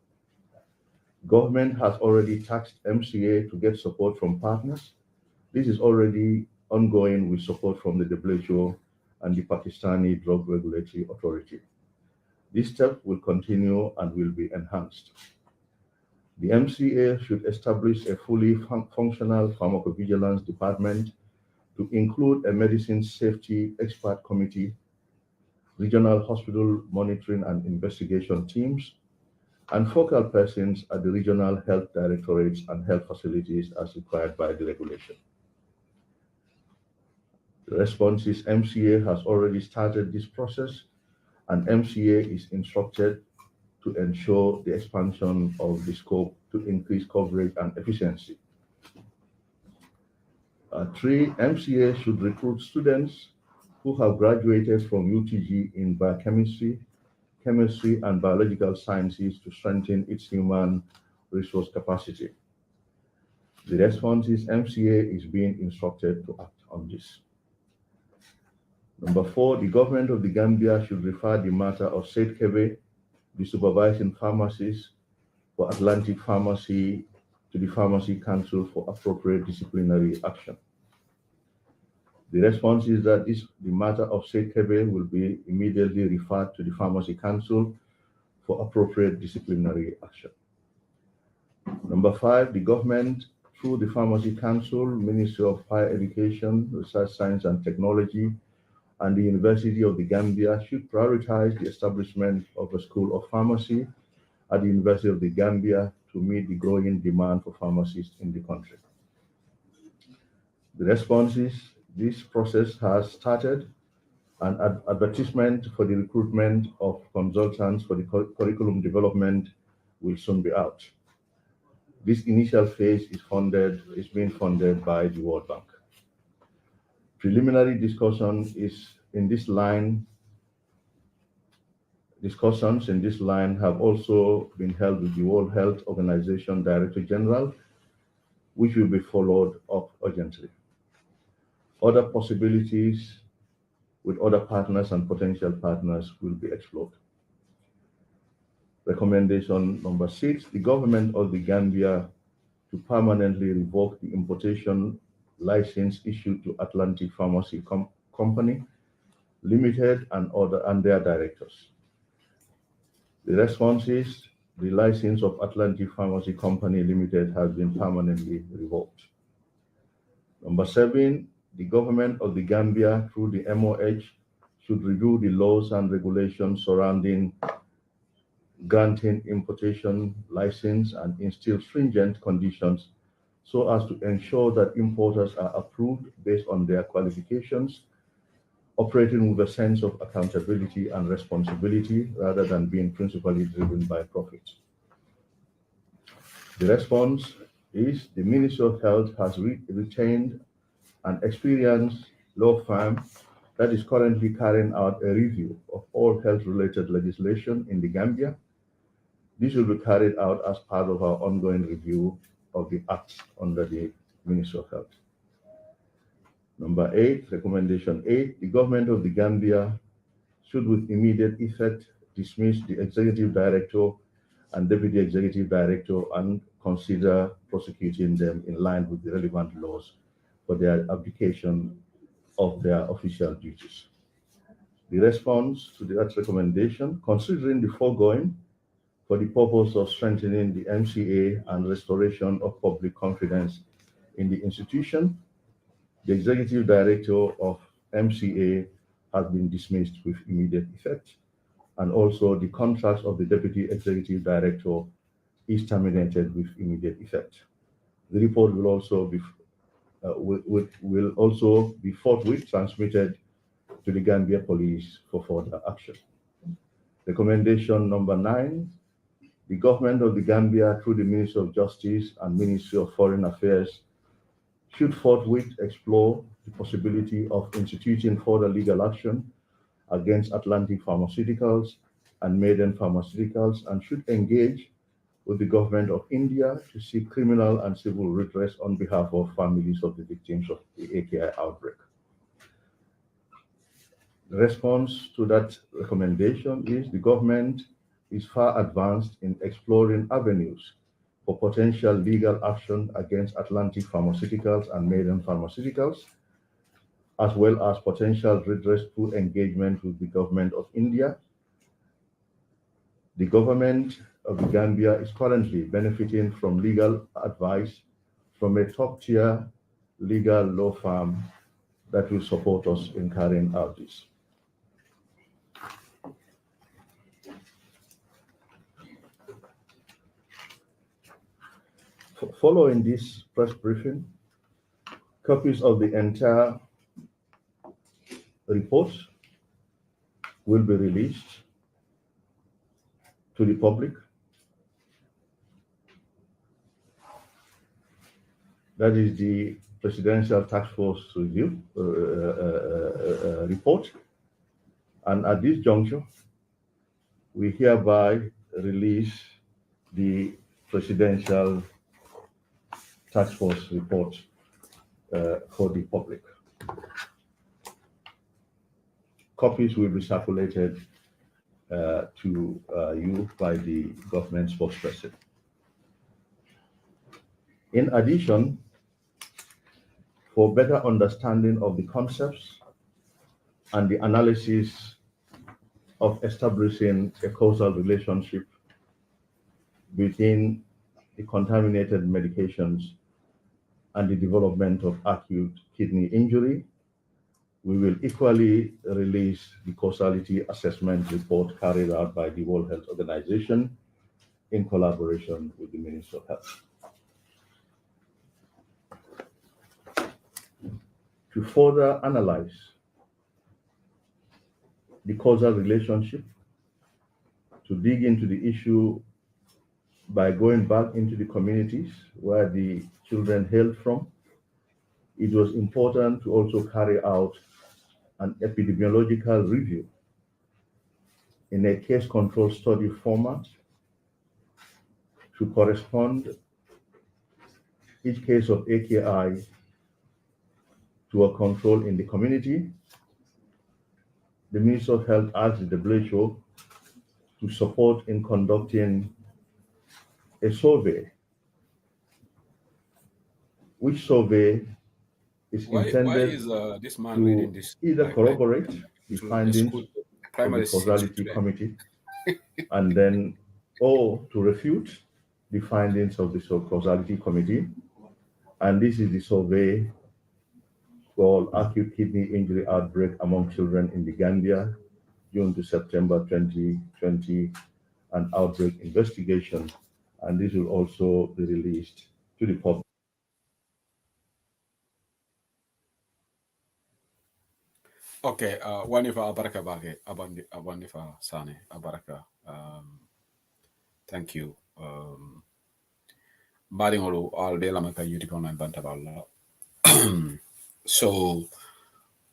[SPEAKER 4] Government has already tasked MCA to get support from partners. This is already ongoing with support from the WHO and the Pakistani Drug Regulatory Authority. This step will continue and will be enhanced. The MCA should establish a fully functional pharmacovigilance department to include a medicine safety expert committee, regional hospital monitoring and investigation teams, and focal persons at the regional health directorates and health facilities as required by the regulation. The response is MCA has already started this process, and MCA is instructed to ensure the expansion of the scope to increase coverage and efficiency. 3, MCA should recruit students who have graduated from UTG in biochemistry, chemistry, and biological sciences to strengthen its human resource capacity. The response is MCA is being instructed to act on this. Number 4, the government of the Gambia should refer the matter of Said Kebe, the supervising pharmacist for Atlantic Pharmacy, to the Pharmacy Council for appropriate disciplinary action. The response is that the matter of Said Kebe will be immediately referred to the Pharmacy Council for appropriate disciplinary action. Number 5, the government, through the Pharmacy Council, Ministry of Higher Education, Research, Science and Technology, and the University of the Gambia should prioritize the establishment of a school of pharmacy at the University of the Gambia to meet the growing demand for pharmacists in the country. The response is this process has started, and advertisement for the recruitment of consultants for the curriculum development will soon be out. This initial phase is being funded by the World Bank. Preliminary discussions in this line have also been held with the World Health Organization Director General, which will be followed up urgently. Other possibilities with other partners and potential partners will be explored. Recommendation number 6, the government of the Gambia to permanently revoke the importation license issued to Atlantic Pharmacy Company Limited and their directors. The response is the license of Atlantic Pharmacy Company Limited has been permanently revoked. Number 7, the government of the Gambia through the MOH should review the laws and regulations surrounding granting importation license and instill stringent conditions so as to ensure that importers are approved based on their qualifications, operating with a sense of accountability and responsibility rather than being principally driven by profit. The response is the Ministry of Health has retained an experienced law firm that is currently carrying out a review of all health-related legislation in the Gambia. This will be carried out as part of our ongoing review of the acts under the Ministry of Health. Number 8, recommendation 8, the government of the Gambia should with immediate effect dismiss the executive director and deputy executive director and consider prosecuting them in line with the relevant laws for their abdication of their official duties. The response to that recommendation, considering the foregoing, for the purpose of strengthening the MCA and restoration of public confidence in the institution, the executive director of MCA has been dismissed with immediate effect, and also the contract of the deputy executive director is terminated with immediate effect. The report will also be forthwith transmitted to the Gambia Police for further action. Recommendation number 9, the government of the Gambia through the Ministry of Justice and Ministry of Foreign Affairs should forthwith explore the possibility of instituting further legal action against Atlantic Pharmaceuticals and Maiden Pharmaceuticals, and should engage with the government of India to seek criminal and civil redress on behalf of families of the victims of the AKI outbreak. The response to that recommendation is the government is far advanced in exploring avenues for potential legal action against Atlantic Pharmaceuticals and Maiden Pharmaceuticals, as well as potential redress through engagement with the government of India. The government of the Gambia is currently benefiting from legal advice from a top-tier legal law firm that will support us in carrying out this. Following this press briefing, copies of the entire report will be released to the public. That is the Presidential Task Force Review report. And at this juncture, we hereby release the Presidential Task Force report for the public. Copies will be circulated to you by the government spokesperson. In addition, for better understanding of the concepts and the analysis of establishing a causal relationship between the contaminated medications and the development of acute kidney injury, we will equally release the causality assessment report carried out by the World Health Organization in collaboration with the Ministry of Health. To further analyze the causal relationship, to dig into the issue by going back into the communities where the children hailed from, it was important to also carry out an epidemiological review in a case control study format to correspond each case of AKI to a control in the community. The Ministry of Health asked the WHO to support in conducting a survey, which survey is intended
[SPEAKER 2] this man
[SPEAKER 4] to
[SPEAKER 2] reading this
[SPEAKER 4] either corroborate the findings of the causality committee and then or to refute the findings of the causality committee. And this is the survey called Acute Kidney Injury Outbreak Among Children in the Gambia, June to September 2020, an outbreak investigation. And this will also be released to the public.
[SPEAKER 2] Okay, wanifa abaraka bage wanifa sane abaraka. Thank you. Badingolo all de lamaka Udp Online Bantaba. So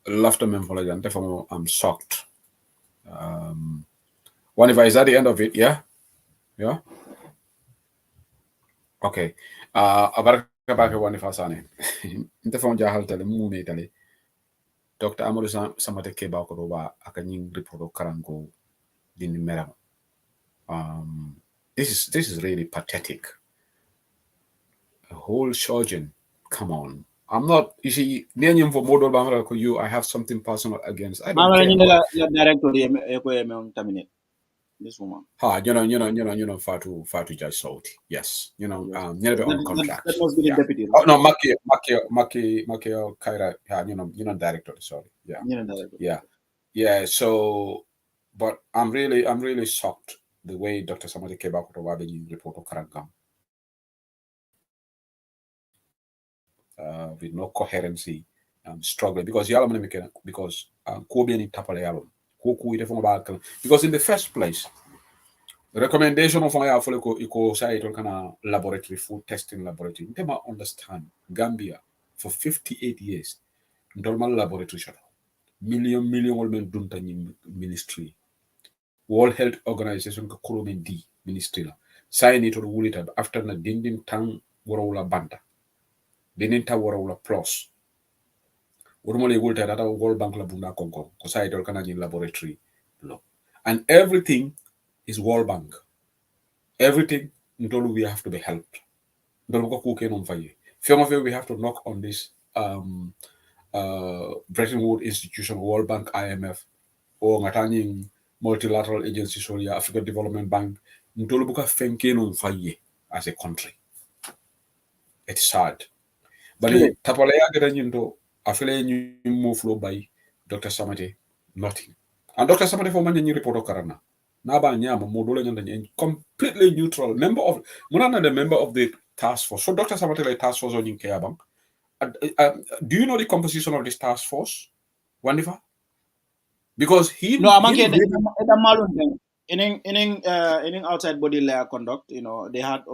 [SPEAKER 2] laughter memphology and I'm shocked. Wanifa, is that the end of it? Yeah? Yeah? Okay. Abaraka bage wanifa sane. Intefon jahal tele mune tele. Dr. Amadou Samate Keba Koroba Akanyin report Karango Dini Mera. This is really pathetic. A whole surgeon, come on. I'm not, you see, for model Bangla you, I have something personal against. I don't care.
[SPEAKER 3] Director this woman.
[SPEAKER 2] You know, Fatu Judge Salty. Yes. You know,
[SPEAKER 3] Yes.
[SPEAKER 2] never on contract.
[SPEAKER 3] That must be the deputy.
[SPEAKER 2] Oh no, Maki Kaira, you know, director, sorry. Yeah.
[SPEAKER 3] Director.
[SPEAKER 2] Yeah. So but I'm really shocked the way Dr. Samate Keba Koroba report of Karangam. With no coherency, struggling because because in the first place, the recommendation of laboratory food testing laboratory. You can understand Gambia for 58 years, normal laboratory million ministry, World Health Organization ministry, Sign to wulita after na dindin tang warawula banta. Dindin ta warawula plus. Urumole wulita data World Bank la bunda konko. Kosai dol kana laboratory law. And everything is World Bank. Everything ntolu we have to be helped. Ntolu ko kuke non faye. Few of you we have to knock on this Bretton Woods institution, World Bank, IMF, or ngatani multilateral agencies or African Development Bank. Ntolu buka fenke non faye as a country. It's sad. But tapale ya gada nyindo afile nyi move flow by Dr. Samate, nothing. And Dr. Samate for many report karana. Naba nyama modole nyanda completely neutral member of munana the member of the task force. So Dr. Samate like task force on in Keabang. Do you know the composition of this task force, Wandifa? Because he
[SPEAKER 3] no, I'm getting in outside body layer conduct. You know, they had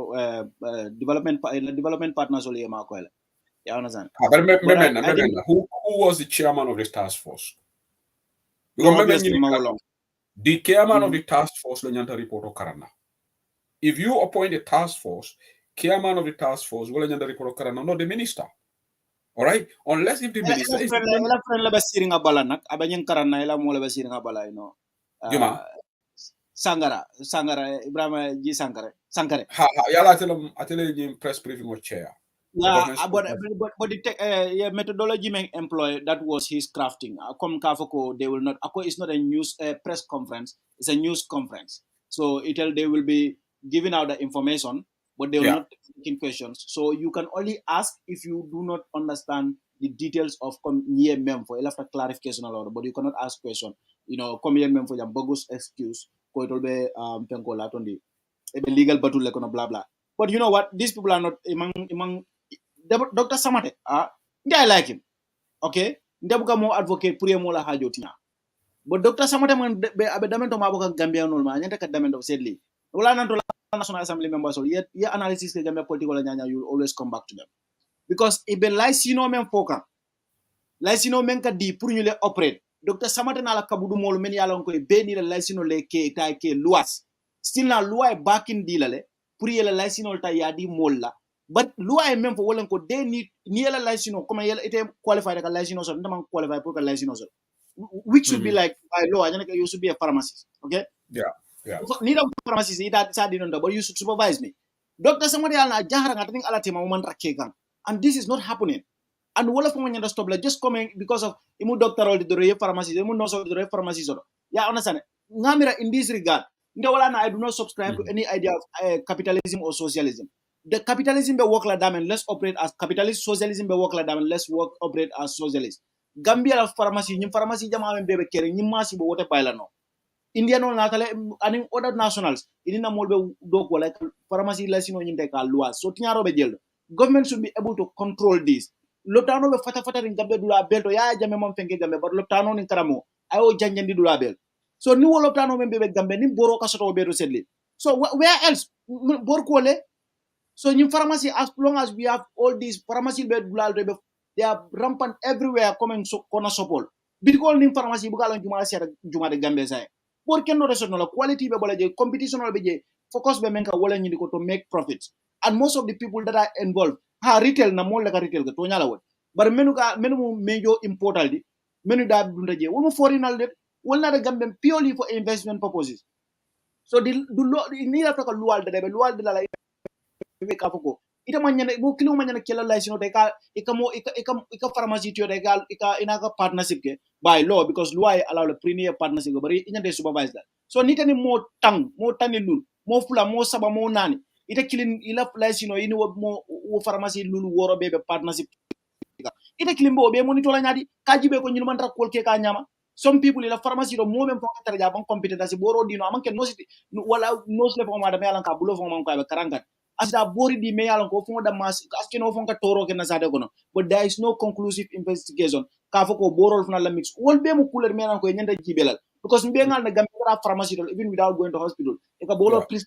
[SPEAKER 3] development partners only. You understand?
[SPEAKER 2] Who was the chairman of this task force? The chairman of the task force, Lenyanta report Karana. If you appoint a task force, chairman of the task force, will Lenyanta report Karana, not the minister. All right? Unless if the minister is.
[SPEAKER 3] Sangara, Ibrahim G. Sankare.
[SPEAKER 2] I tell you, press briefing or chair.
[SPEAKER 3] Yeah, but the methodology may employ that was his crafting. They will not. It's not a news press conference. It's a news conference. So they will be giving out the information, but they will not taking questions. So you can only ask if you do not understand the details of near memfo. You'll have to clarification a lot, but you cannot ask question. You know, come here memfo jam bogus excuse. Ko it will be penkola tondi. Legal battle like blah blah. But you know what? These people are not among Dr. Samate, I like him. Okay? Ndabuka mo advocate pour mo la hajo tina. But Dr. Samate man be abedamento maboka Gambia no ma nyanta kadamento sedli. Wala nanto la National Assembly members so yet analysis ke Gambia political nyanya you always come back to them. Because e be laisino men foka. Laisino men ka di pour ñu le operate. Dr. Samate na la kabudu mol men yalon ko be ni la laisino le ke luas. Still na loi back in dilale pour yele laisino ta yadi mol la. But loi même for wolen ko they need niela license comme yela ite qualified ka license so ndam qualified pour ka license which should be like by law you should be a pharmacist, okay?
[SPEAKER 2] Yeah.
[SPEAKER 3] Need a pharmacist ita sa di but you should supervise me. Doctor somebody na jahara ngating ala tema man rakekan and this is not happening. And wala fo ngenda stop la just coming because of imu doctor all the pharmacist imu no so the pharmacist so yeah understand ngamira in this regard ndawala na I do not subscribe to any idea of capitalism or socialism. The capitalism be work like that and let's operate as capitalist. Socialism be work like that and let's operate as socialist. Gambia la pharmacy, nyim pharmacy jama men bebe kere nyim masi bo wote paila no. India no natale aning other nationals idina molbe dok wala pharmacy la sino nyinte ka loi. So tinyaro be jeld. Government should be able to control this. Loptano be fata in Gambia dula belto ya jame mom fenke Gambia but loptano ni karamo ayo janjandi dula bel. So ni wo loptano men bebe Gambia ni boro ka soto be do sedli. So where else bor ko le. So in pharmacy, as long as we have all these pharmacy bed they are rampant everywhere coming so corner support. Because in pharmacy, bukalon juma de Gambia say. Por ken no resort no la quality be bolaje competition no be focus be menka wala ñi ko to make profits. And most of the people that are involved, retail na mo la ka retail ko to nyala won. But menu major important di menu da dunda je wono foreignal de wala na Gambia purely for investment purposes. So the ni la to ko lual de la kafoko ita manyana bo kilo manyana kela license de ka ika pharmacy to de gal ika inaka partnership ke by law because law allow the premier partnership bari inyande supervise that so nitani mo tani lul mo fula mo saba mo nani ita kilin ila license ini wo pharmacy lul woro bebe partnership ita kilin bo be monitor la nyadi kajibe ko nyilman rakol ke ka nyama some people ila pharmacy do mo même fo tara ja ban compétence boro dino amanke nositi wala nos le fo ma da melan ka bulo fo man ko be karangat asda bori di me yalan ko fo da mas askeno fo ka toro ke na sade kono but there is no conclusive investigation ka fo ko borol fna la mix wol be mo couleur melan ko nyanda jibelal because mbe ngal na gambira pharmacy do even without going to hospital e ka bolo please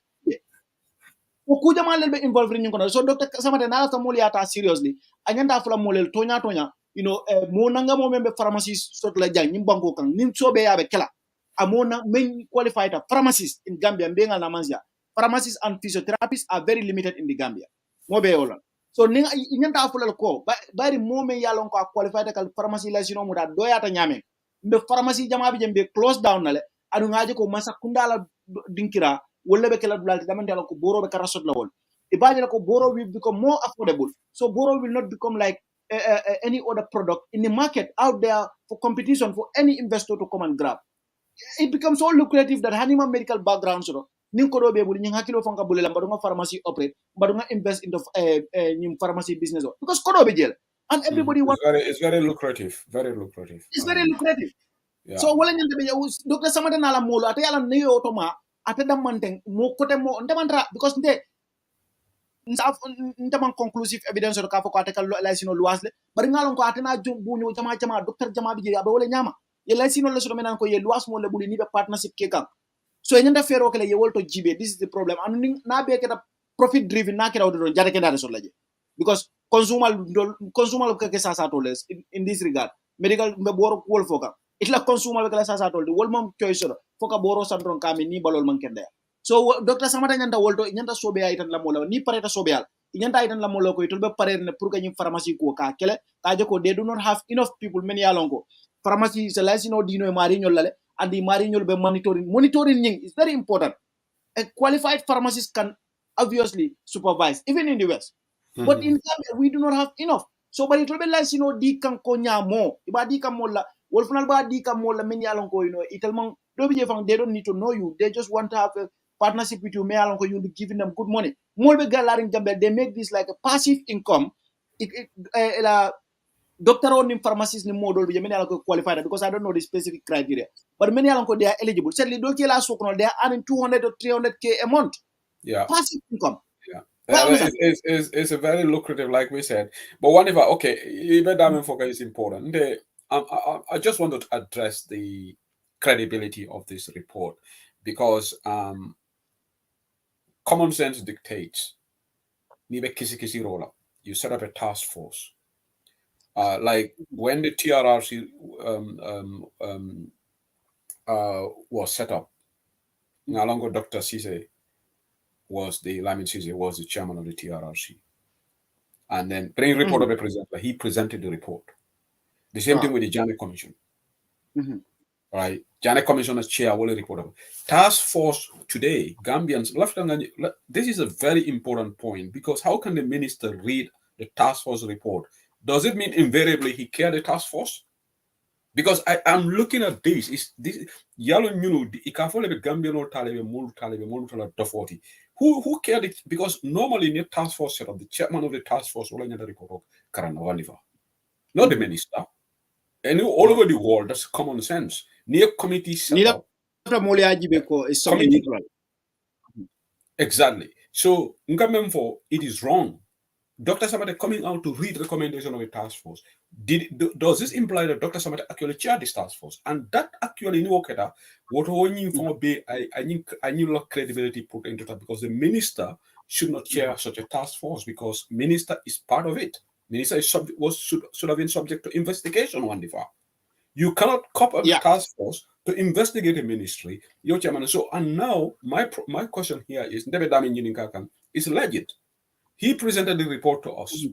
[SPEAKER 3] ko ku jama lel be involved ni kono so doctor Samate na ta moliata seriously anyanda fula molel tonya you know mo nanga mo membe pharmacy sot la jang ni banko kan ni sobe yabe kala amona men qualified pharmacist in Gambia mbe ngal na manzia pharmacists and physiotherapists are very limited in the Gambia. So ninga inyanta fulal ko bari momen yalon ko qualified kal pharmacy license mu da doyata nyame be pharmacy jama bi jembe close down nale adu ngaje ko masa kundala dinkira wolle be kala dulal damande ko boro be karasot la wol ibaje ko boro will become more affordable, so boro will not become like any other product in the market out there for competition for any investor to come and grab. It becomes so lucrative that hanima medical background so nin ko do be bul ñi hakilo fonka bulela mbadunga pharmacy operate mbadunga invest in the pharmacy business because ko do be jël and everybody wants
[SPEAKER 2] it's very lucrative,
[SPEAKER 3] it's very lucrative.
[SPEAKER 2] Yeah.
[SPEAKER 3] So wala ñande be docteur Samate na la molo ata yalla ne yo to ma ata damanteng mo kote mo ndamandra because nde ntaman conclusive evidence to ka fo ko ata kal la sino luasle bari ngalon ko ata na buñu jama docteur jama bi je abe wala ñama ye la sino le so menan ko ye luas mo le buli ni be partnership ke kam so ñanda fero kala ye wolto jibe. This is the problem and na be keta profit driven na kera do jare ke dare so laje because consumer ke sa to les in this regard medical be boro wol foka itla consumer kala sa to wol mom choice foka boro sandron kami ni balol man kende. So doctor Samata ñanda wolto ñanda sobe ay tan la mola ni pareta sobe al ñanda ay tan la mola ko itul be parer ne pour que ñi pharmacie ko ka kele ka je ko they do not have enough people many alongo pharmacie se la sino dino mari ñol lale and the mari ñol be monitoring ñing is very important. A qualified pharmacist can obviously supervise even in the West. But in Gambia we do not have enough, so but it will be like di kan ko ñamo iba di kan molla wol funal ba di kan molla men yalon ko italman do be fang they don't need to know you, they just want to have a partnership with you. Me along you'll be giving them good money. Molbe galaring Gambia, they make this like a passive income. Doctor on pharmacist ni model be many along qualified because I don't know the specific criteria. But many along they are eligible. Certainly don't kill us they are earning 200 or 300K a month.
[SPEAKER 2] Yeah.
[SPEAKER 3] Passive income.
[SPEAKER 2] Yeah. It's a very lucrative, like we said. But whenever, okay, even focus is important. I just want to address the credibility of this report because common sense dictates you set up a task force. Like when the TRRC was set up, Nalongo Dr. Cisse was the chairman of the TRRC. And then report of the presenter, he presented the report. The same thing with the Janet Commission. Right? Janet Commissioner's chair will report of task force today, Gambians this is a very important point because how can the minister read the task force report? Does it mean invariably he cared the task force? Because I'm looking at this. Is this yellow Gambian or Talebe, who cared it? Because normally in the task force setup, the chairman of the task force will report not the minister. And all over the world, that's common sense. Near committee setup. Exactly. So it is wrong. Dr. Samate coming out to read recommendation of a task force. Does this imply that Dr. Samate actually chaired this task force? And that actually what I need credibility put into that because the minister should not chair such a task force because minister is part of it. Minister is should have been subject to investigation one day. You cannot copy a task force to investigate a ministry. Your chairman. So and now my question here is legit. He presented the report to us,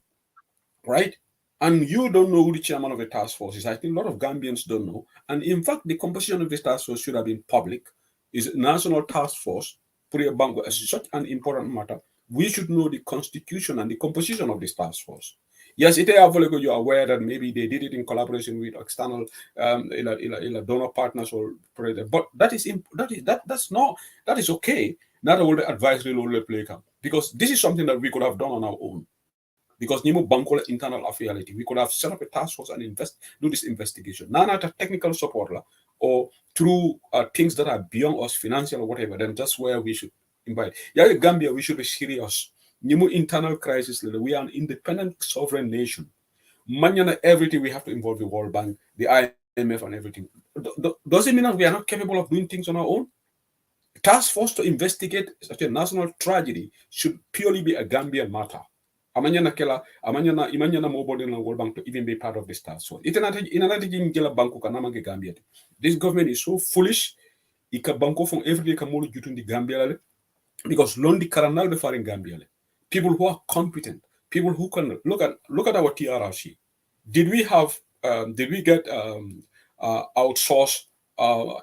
[SPEAKER 2] right? And you don't know who the chairman of the task force is. I think a lot of Gambians don't know. And in fact, the composition of this task force should have been public. It's a national task force. It's such an important matter. We should know the constitution and the composition of this task force. Yes, it is available. You're aware that maybe they did it in collaboration with external donor partners or but that is okay. Not all the advisory role play come because this is something that we could have done on our own. Because Nimo Bankola internal affiliate, we could have set up a task force and do this investigation. None at a technical support or through things that are beyond us, financial or whatever. Then that's where we should invite. Yeah, Gambia, we should be serious. Nimo internal crisis. We are an independent sovereign nation. Manana everything we have to involve the World Bank, the IMF, and everything. Does it mean that we are not capable of doing things on our own? Task force to investigate such a national tragedy should purely be a Gambian matter. Imanyana mobile na World Bank to even be part of this task force. This government is so foolish. Ika banko from every day kamolu jutun di Gambia. Because Londi Karanal be in Gambia. People who are competent, people who can look at our TRRC. Did we get outsourced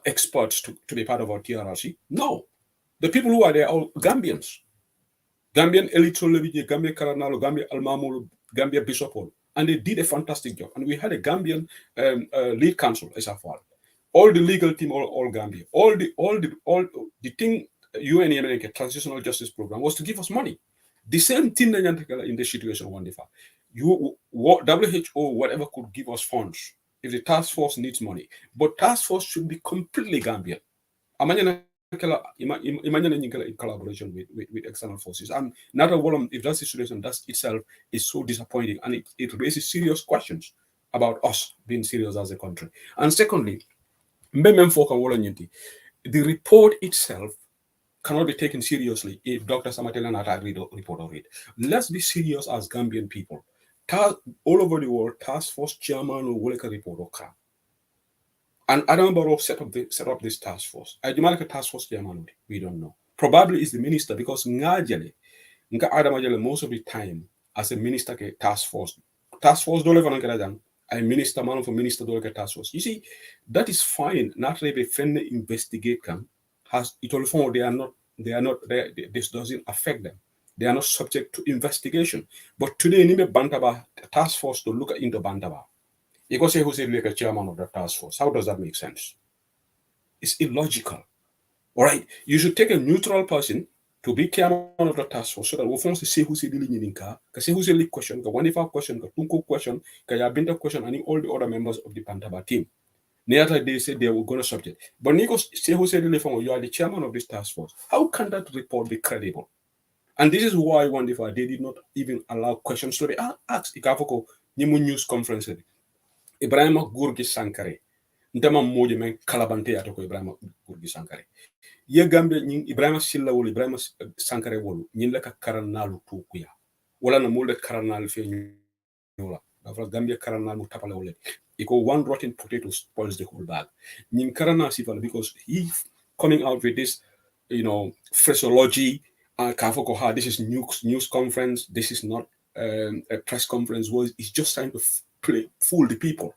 [SPEAKER 2] experts to be part of our TRRC? No. The people who are there are Gambians. Gambian electoral levy, Gambia Karanalo, Gambia Almamul, Gambia Bishopol. And they did a fantastic job. And we had a Gambian lead council as a fall. All the legal team, all Gambia. All the thing UNEMA Transitional Justice Program was to give us money. The same thing in this situation, wonderful. WHO, whatever could give us funds if the task force needs money. But task force should be completely Gambian. Imagine in collaboration with external forces. And not a problem if that situation, that itself is so disappointing, and it raises serious questions about us being serious as a country. And secondly, the report itself cannot be taken seriously if Dr. Samate not read the report of it. Let's be serious as Gambian people. All over the world, task force chairman will make a report of crap. And Adam Barrow set up this task force. I demand a task force chairman. We don't know. Probably is the minister, because Ngajale, most of the time as a minister task force don't ever a minister, man for minister don't get task force. You see, that is fine. Not really friend investigate can has it all found this doesn't affect them. They are not subject to investigation. But today, in the Bantaba task force to look into Bantaba. You go say who's like a chairman of the task force. How does that make sense? It's illogical. All right. You should take a neutral person to be chairman of the task force so that we can see who's dealing in car, because who's a question, the wonderful question, the tunko question, the Yabinta question, and all the other members of the Bantaba team. Neither they said they were going to subject. But Nico say who's you are the chairman of this task force. How can that report be credible? And this is why they did not even allow questions to be asked. Ikafoko Nimu news conference. Ibrahima Gurgi Sankare. Ndama moje men kalabante atoko Ibrahima Gurgi Sankare. Ye Gambia nying Ibrahima Silla wol Ibrahima Sankare wol nyin leka karanalu tukuya. Wala na mulde karanal fe nyola. Afra Gambia karanal mu tapala wole. Iko one rotten potato spoils the whole bag. Nyin karanal sifal because he coming out with this, phraseology. Kafoko this is news conference. This is not a press conference. It's just trying to fool the people.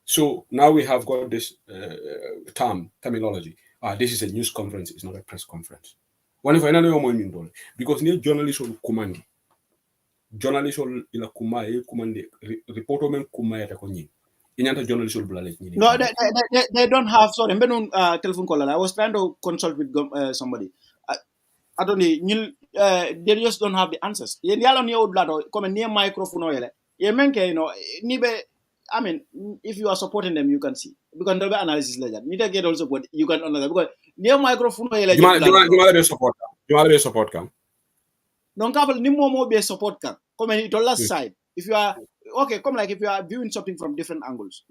[SPEAKER 2] So now we have got this terminology. This is a news conference. It's not a press conference. Because near journalists will command. Journalists will command reporter men command. No,
[SPEAKER 3] they don't have. Sorry, telephone call. I was trying to consult with somebody. I don't know. They just don't have the answers. Come near microphone. I mean, if you are supporting them, you can see. Because there will be analysis like that. Need to get also support. You can understand. Because near microphone.
[SPEAKER 2] You might be support. You might be support.
[SPEAKER 3] No, couple ni more be support. Come on, the last side. If you are okay, come like if you are viewing something from different angles,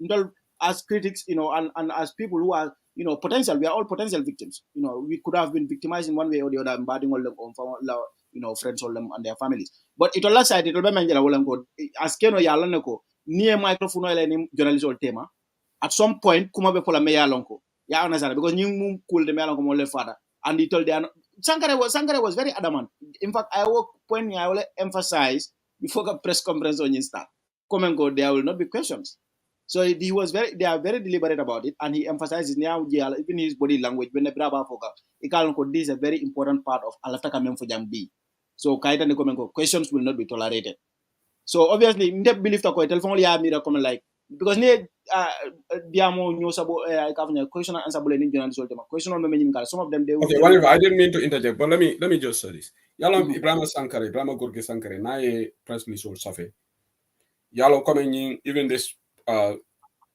[SPEAKER 3] as critics, and as people who are, potential, we are all potential victims. We could have been victimized in one way or the other, embarrassing all them, friends all them and their families. But it all side, it will be managed. As Keno Yalanako, near microphone journalist or tema, at some point, kuma be pola me yalonko. Ya understand because you cool the melon come father, and he told them Sankare was very adamant. In fact, I will emphasize before the press conference on Insta. Come and go, there will not be questions. So they are very deliberate about it, and he emphasizes now, even his body language, when the Braba Foka, this is a very important part of Alataka Memfojam B. So Kaita Nekomenko, questions will not be tolerated. So obviously, in that belief, telephone mira comment like because diamo nyosabo question and answer bulletin journalist question on meaning some of them they
[SPEAKER 2] okay, whatever. I didn't mean to interject, but let me just say this. Yalam Ibrahima Sankare, Ibrahima Gurgi Sankare, nae press release or safe. Yalo coming in, even this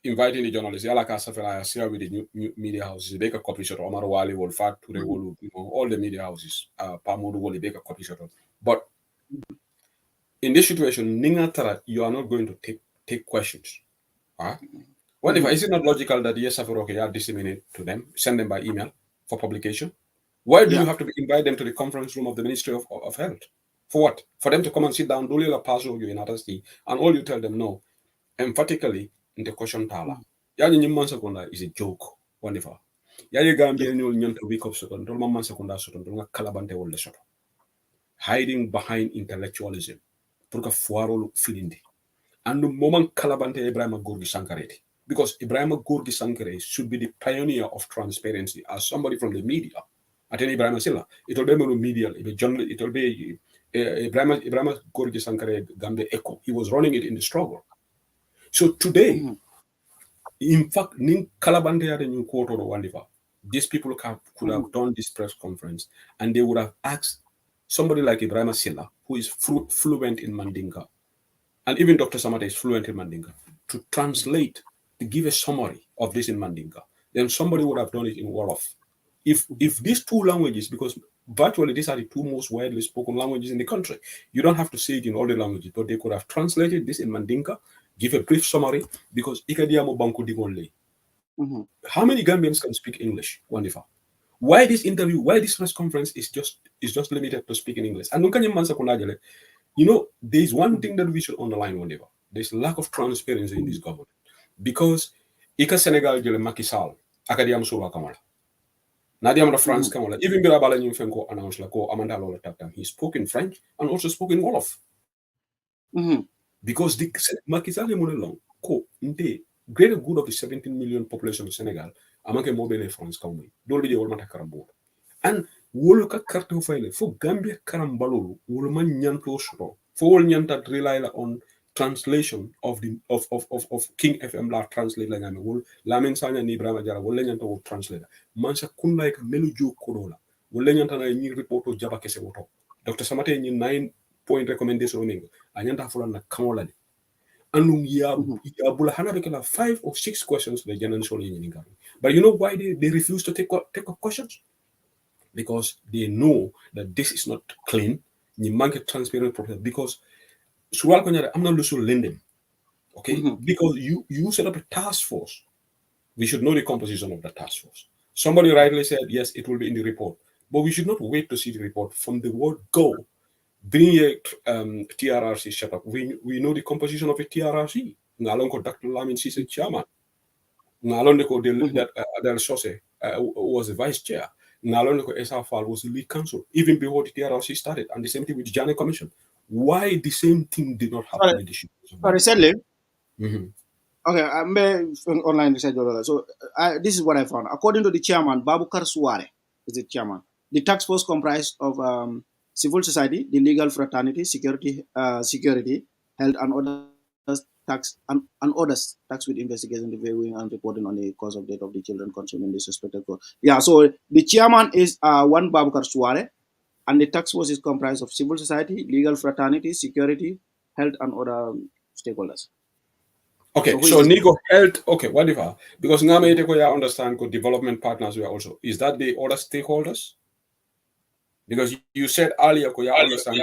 [SPEAKER 2] inviting the journalists, Yala Kasafela, I share with the new media houses, they make a copy shot, Omar Wali will fact to the whole, all the media houses, Pamodu will make a copy shot. But in this situation, Ningatara, you are not going to take questions. What if is it not logical that yes, you disseminate to them, send them by email for publication? Why do you have to invite them to the conference room of the Ministry of Health? For what? For them to come and sit down, do a pass you in Atasti, and all you tell them no, emphatically in the question tala. Is a joke, wonderful. Yaye Gambia ñol ñanta wake up soton dol man sekunda soton dol nga kalabante wolle soto. Hiding behind intellectualism pour que foirolu filindi. And the moment kalabante Ibrahima Gorgui Sankare. Because Ibrahima Gorgui Sankare should be the pioneer of transparency as somebody from the media. Atene Ibrahima Silla, it will be no media, it will be Ibrahima Gorgui Sankare Gambia Echo. He was running it in the struggle. So today, in fact, nin kalabante ya new quarter or whatever, these people could have done this press conference and they would have asked somebody like Ibrahima Silla, who is fluent in Mandinka, and even Dr. Samate is fluent in Mandinka, to translate, to give a summary of this in Mandinka. Then somebody would have done it in Wolof. If these two languages, because virtually these are the two most widely spoken languages in the country, you don't have to say it in all the languages, but they could have translated this in Mandinka, give a brief summary, because Ikadiamo Banku Digonle. How many Gambians can speak English? Wonderful. Why this interview, why this press conference is just limited to speaking English? And you know, there's one thing that we should underline whenever. There's lack of transparency in this government. Because Ika Senegal jele Macky Sall, akadiam suwa kamala. Nadiam France kamala. Even Birabala Nyufenko announced like Amanda Lola Taptam. He spoke in French and also spoke in Wolof. Because the Macky Sall long ko inte greater good of the 17 million population of Senegal, amanke mobile France kamwe. Don't be the old matakarambor. And wolo ka carte file fo Gambia karambalolu wolo man nyanto soro fo wol nyanta rely on translation of the of King FM la translate la ngame wol la men sanya ni Ibrahima Jara wol nyanta wo translate man sa kun like melu jo kodola wol nyanta na ni reporto jaba kese woto Dr. Samate ni 9-point recommendation ningo anyanta fulan na kamola ni anum ya bula hana bekela 5 or 6 questions the general solo ni ngam. But you know why they refuse to take up questions? Because they know that this is not clean. You make transparent process because I'm not lending. Okay? Because you set up a task force. We should know the composition of the task force. Somebody rightly said, yes, it will be in the report. But we should not wait to see the report. From the word go, bring a TRRC set up. We know the composition of a TRRC. Ngalonko Dr. Lamin Sise chairman. Ngalonko Del Sose was the vice chair. Naloneko SRFAL was the lead counsel, even before the TRRC started, and the same thing with the Jana Commission. Why the same thing did not happen with the ship?
[SPEAKER 3] Recently, okay, I'm online research. So this is what I found. According to the chairman, Babukar Suare is the chairman. The task force comprised of civil society, the legal fraternity, security, health, and other tax with investigation, reviewing, and reporting on the cause of death of the children consumed in the suspected fraud. Yeah, so the chairman is one Babukar Suare, and the task force is comprised of civil society, legal fraternity, security, health, and other stakeholders.
[SPEAKER 2] Okay, so Nico health. Okay, whatever. Because Ngame Tekoya understand development partners were also. Is that the other stakeholders? Because you said earlier, Koya understand.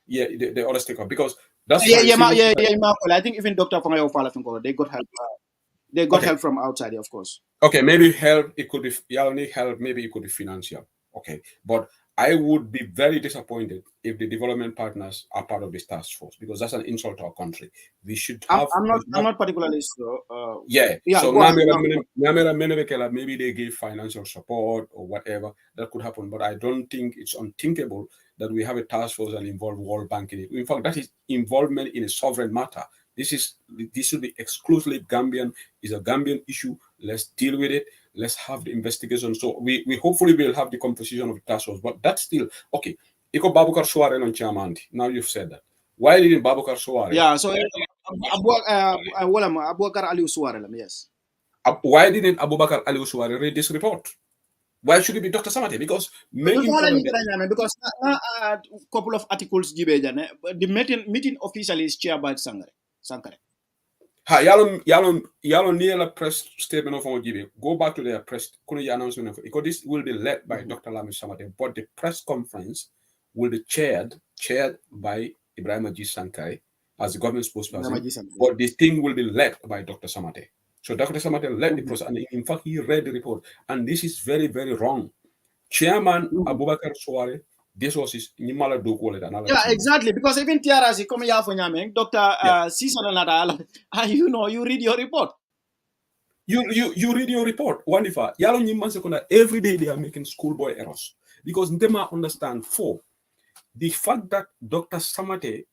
[SPEAKER 2] Yeah, the other stakeholders. Because that's
[SPEAKER 3] I think even Dr. Fangayo Falafinko, they got help. They got help from outside, of course.
[SPEAKER 2] Okay, maybe help. It could be only help. Maybe it could be financial. Okay, but I would be very disappointed if the development partners are part of this task force because that's an insult to our country. We should have.
[SPEAKER 3] I'm not particularly sure.
[SPEAKER 2] So maybe they give financial support or whatever that could happen, but I don't think it's unthinkable that we have a task force and involve World Bank in it. In fact, that is involvement in a sovereign matter. This should be exclusively Gambian. It's a Gambian issue. Let's deal with it. Let's have the investigation. So we hopefully will have the composition of the task force. But that's still okay. Iko Babukar Suare on chairman. Now you've said that. Why didn't Babukar Suare?
[SPEAKER 3] Yeah. So Abubakar Ali Suare. Yes.
[SPEAKER 2] Why didn't Abubakar Ali Suare read this report? Why should it be Dr. Samate? Because
[SPEAKER 3] a couple of articles, the meeting officially is chaired by Sankare.
[SPEAKER 2] Ha, yalon near a press statement of OGB. Go back to their press announcement because this will be led by Dr. Lamin Samate, but the press conference will be chaired by Ibrahima G. Sankare as the government spokesperson. But the thing will be led by Dr. Samate. So Dr. Samate led the process, and in fact, he read the report. And this is very, very wrong. Chairman Abubakar Suare, this was his Nimala Doko.
[SPEAKER 3] Yeah, exactly. Because even TRRC come here for Nyameng, Dr. Season and you read your report.
[SPEAKER 2] You read your report. Wanifa, yalo nyimman sekunda every day they are making schoolboy errors because ndema understand the fact that Dr. Samate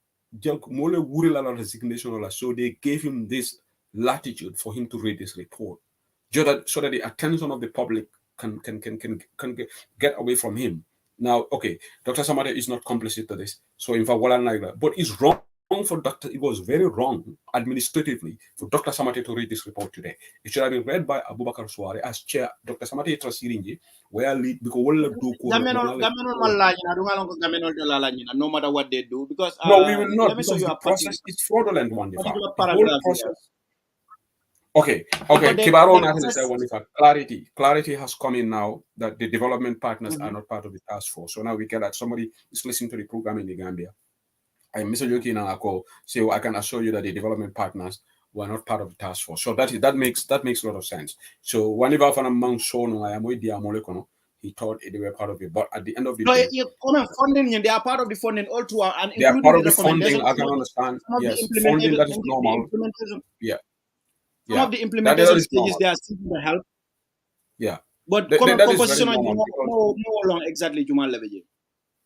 [SPEAKER 2] mole wurila resignation, so they gave him this latitude for him to read this report, so that the attention of the public can get away from him. Now, okay, Dr. Samate is not complicit to this, so in fact, but it's wrong for it was very wrong administratively for Dr. Samate to read this report today. It should have been read by Abubakar Suare as chair. Dr. Samate Trasirinji, where lead because
[SPEAKER 3] Gamenol no matter what they do, because
[SPEAKER 2] no, we will not,
[SPEAKER 3] let me show
[SPEAKER 2] because
[SPEAKER 3] you
[SPEAKER 2] the
[SPEAKER 3] a
[SPEAKER 2] process is fraudulent. One the
[SPEAKER 3] particular
[SPEAKER 2] whole
[SPEAKER 3] paragraph
[SPEAKER 2] process.
[SPEAKER 3] here.
[SPEAKER 2] Okay.
[SPEAKER 3] They
[SPEAKER 2] Kibaro
[SPEAKER 3] assess-
[SPEAKER 2] clarity has come in now that the development partners are not part of the task force. So now we get that somebody is listening to the program in the Gambia. I'm Mr. Yoki Nangako, so I can assure you that the development partners were not part of the task force. So that makes a lot of sense. So whenever Fanamang Sono, I am with the Amolekono, he thought they were part of it. But at the end of the day,
[SPEAKER 3] funding, they are part of the funding all through, and
[SPEAKER 2] they are
[SPEAKER 3] including
[SPEAKER 2] part of
[SPEAKER 3] the
[SPEAKER 2] the funding.
[SPEAKER 3] recommendation.
[SPEAKER 2] I can understand.
[SPEAKER 3] Some of
[SPEAKER 2] Yes,
[SPEAKER 3] the
[SPEAKER 2] funding that is
[SPEAKER 3] implementation,
[SPEAKER 2] normal.
[SPEAKER 3] Yeah. Some
[SPEAKER 2] Yeah.
[SPEAKER 3] of the implementation stages,
[SPEAKER 2] normal.
[SPEAKER 3] they are seeking the help.
[SPEAKER 2] Yeah.
[SPEAKER 3] But
[SPEAKER 2] that is
[SPEAKER 3] composition
[SPEAKER 2] very
[SPEAKER 3] on
[SPEAKER 2] normal
[SPEAKER 3] no long exactly Juman level.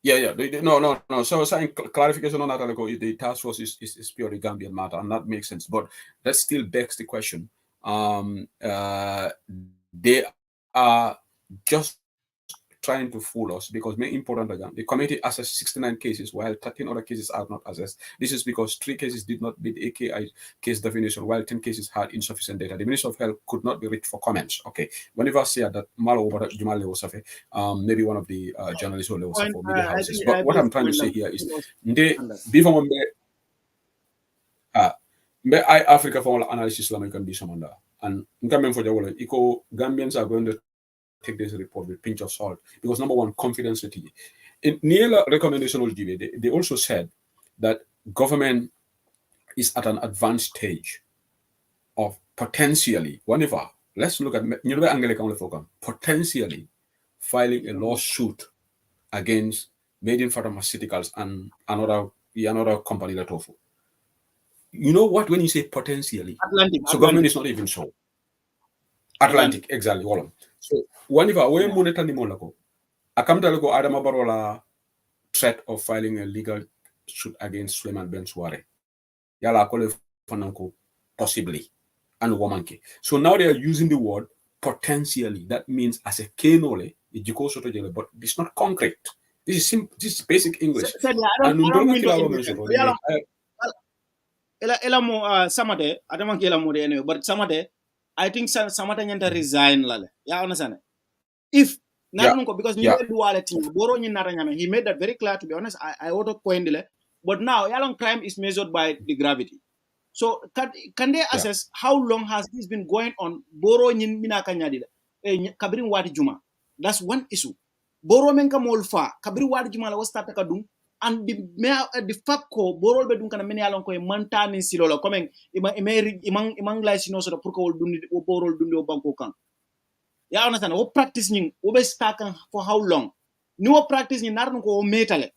[SPEAKER 2] Yeah. No. So saying clarification on that, the task force is purely Gambian matter, and that makes sense. But that still begs the question. They are just trying to fool us because very important again. The committee assessed 69 cases while 13 other cases are not assessed. This is because 3 cases did not meet AKI case definition while 10 cases had insufficient data. The Minister of Health could not be reached for comments. Okay. Whenever I say that Malo maybe one of the journalists will for media houses. But what I'm trying to say here is before I Africa for analysis can be summoned. And Gambians are going to take this report with a pinch of salt because number one, confidentiality. In near recommendation of GV, they also said that government is at an advanced stage of potentially, whenever, let's look at potentially filing a lawsuit against Made in Pharmaceuticals and another company that offer. You know what? When you say potentially, government is not even sure. Atlantic, exactly. So whenever we monitor the Monaco, I come to go Adama Barola threat of filing a legal suit against Suleiman Ben Suare. Yala call Fananko possibly and womanke. So now they are using the word potentially. That means as a kenole, but it's not concrete. This is basic English.
[SPEAKER 3] Samate, I don't want to anyway, but Samate, I think Samate nyanta resign lale. Yeah, understand? If because he made that very clear. To be honest, I auto coined it. But now, yalong crime is measured by the gravity. So can they assess how long has this been going on? Boro nyin mina kanyadida. Kabirin wadi juma. That's one issue. Boro menka molfa. Kabirin wadi juma la wastata kadung. And the fact ko borol be dun kana meni alon ko e mantani silolo comme imang lay sino so pour ko wol dundi o borol dundi o banko kan ya understand o practice ning o be stakan for how long ni o practice ni narno ko o metale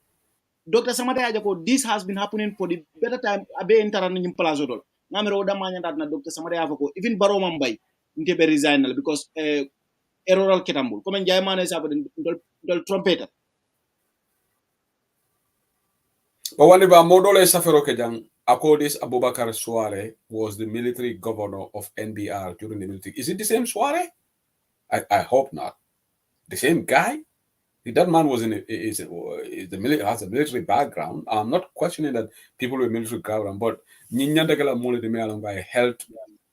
[SPEAKER 3] Dr. Samate aja ko this has been happening for the better time abe interan ni plazo dol ngamero o damanya dat na Dr. Samate afa ko even baro mambay nte be resign because erroral ketambul comme jay mané sa dol trompeter.
[SPEAKER 2] But whenever Modole Safero Kejang, Akodis Abubakar Suare was the military governor of NBR during the military. Is it the same Suare? I hope not. The same guy? That man was has a military background. I'm not questioning that people with military background, but by health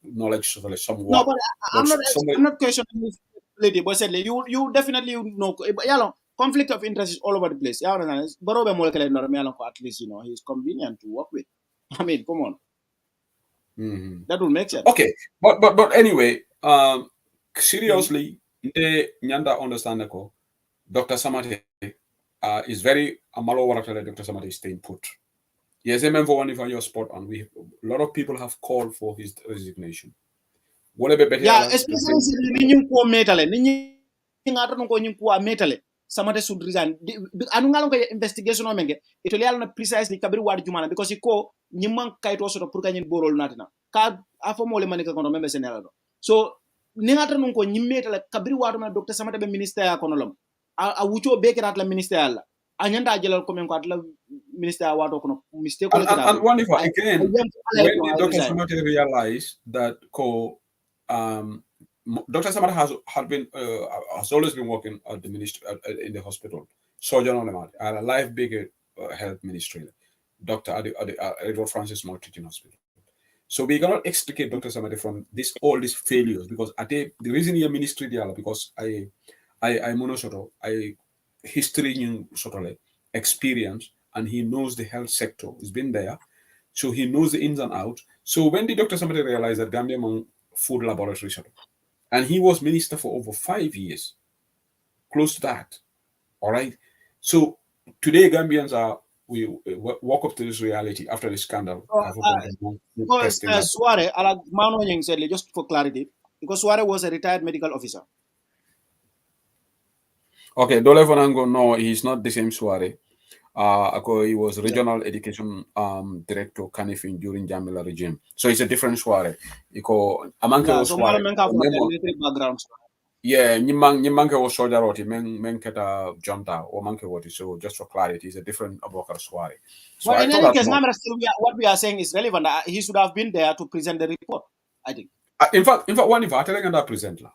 [SPEAKER 2] knowledge somewhat.
[SPEAKER 3] No, but I'm not questioning this lady, but said you definitely know. Conflict of interest is all over the place. Yeah, at least he's convenient to work with. I mean, come on.
[SPEAKER 2] Mm-hmm.
[SPEAKER 3] That will make sense.
[SPEAKER 2] Okay, but anyway, seriously, Nyanda understand Dr. Samate is very Dr. Samate is staying put. Yes, I remember one if you're spot on. A lot of people have called for his resignation.
[SPEAKER 3] Yeah, especially metale. Samate should resign. Anungalong investigation o menge. Ito lialo na precisely kabiri wadi jumana because iko nyimang kaito sort of purkanyin borol natina. Ka afo mole manika kono membe senelado. So ningata nun ko nyimmeta la kabri wadu ma Dr. Samate be ministère ya kono lam a wucho be kirat la ministère la anyanda jelal ko men ko atla ministère wato kono mistake ko kirat
[SPEAKER 2] And wonderful again when did Dr. Samate realize that Dr. Samate has always been working at the ministry in the hospital, surgeon on the at a life bigger health ministry, doctor at the Edward Francis Moore Teaching Hospital. So we cannot extricate Dr. Samate from all these failures because the reason he ministry there because I mono I history in sort of experience and he knows the health sector. He's been there, so he knows the ins and outs. So when did Dr. Samate realize that Gambia among food laboratory sort of, and he was minister for over 5 years, close to that. All right. So today Gambians we walk up to this reality after the scandal.
[SPEAKER 3] Suare, just for clarity, because Suare was a retired medical officer.
[SPEAKER 2] Okay, Dole Fonango, no, he's not the same Suare. He was regional education director Kanifing during Jamila regime. So it's a different Suare.
[SPEAKER 3] Military background.
[SPEAKER 2] Yeah, Nimanke was soldier roti, men keta junta or manke woti. So just for clarity, it's a different Abokar Suare. So
[SPEAKER 3] well, in any case, what we are saying is relevant. He should have been there to present the report, I think.
[SPEAKER 2] In fact, one if I tell you that present la.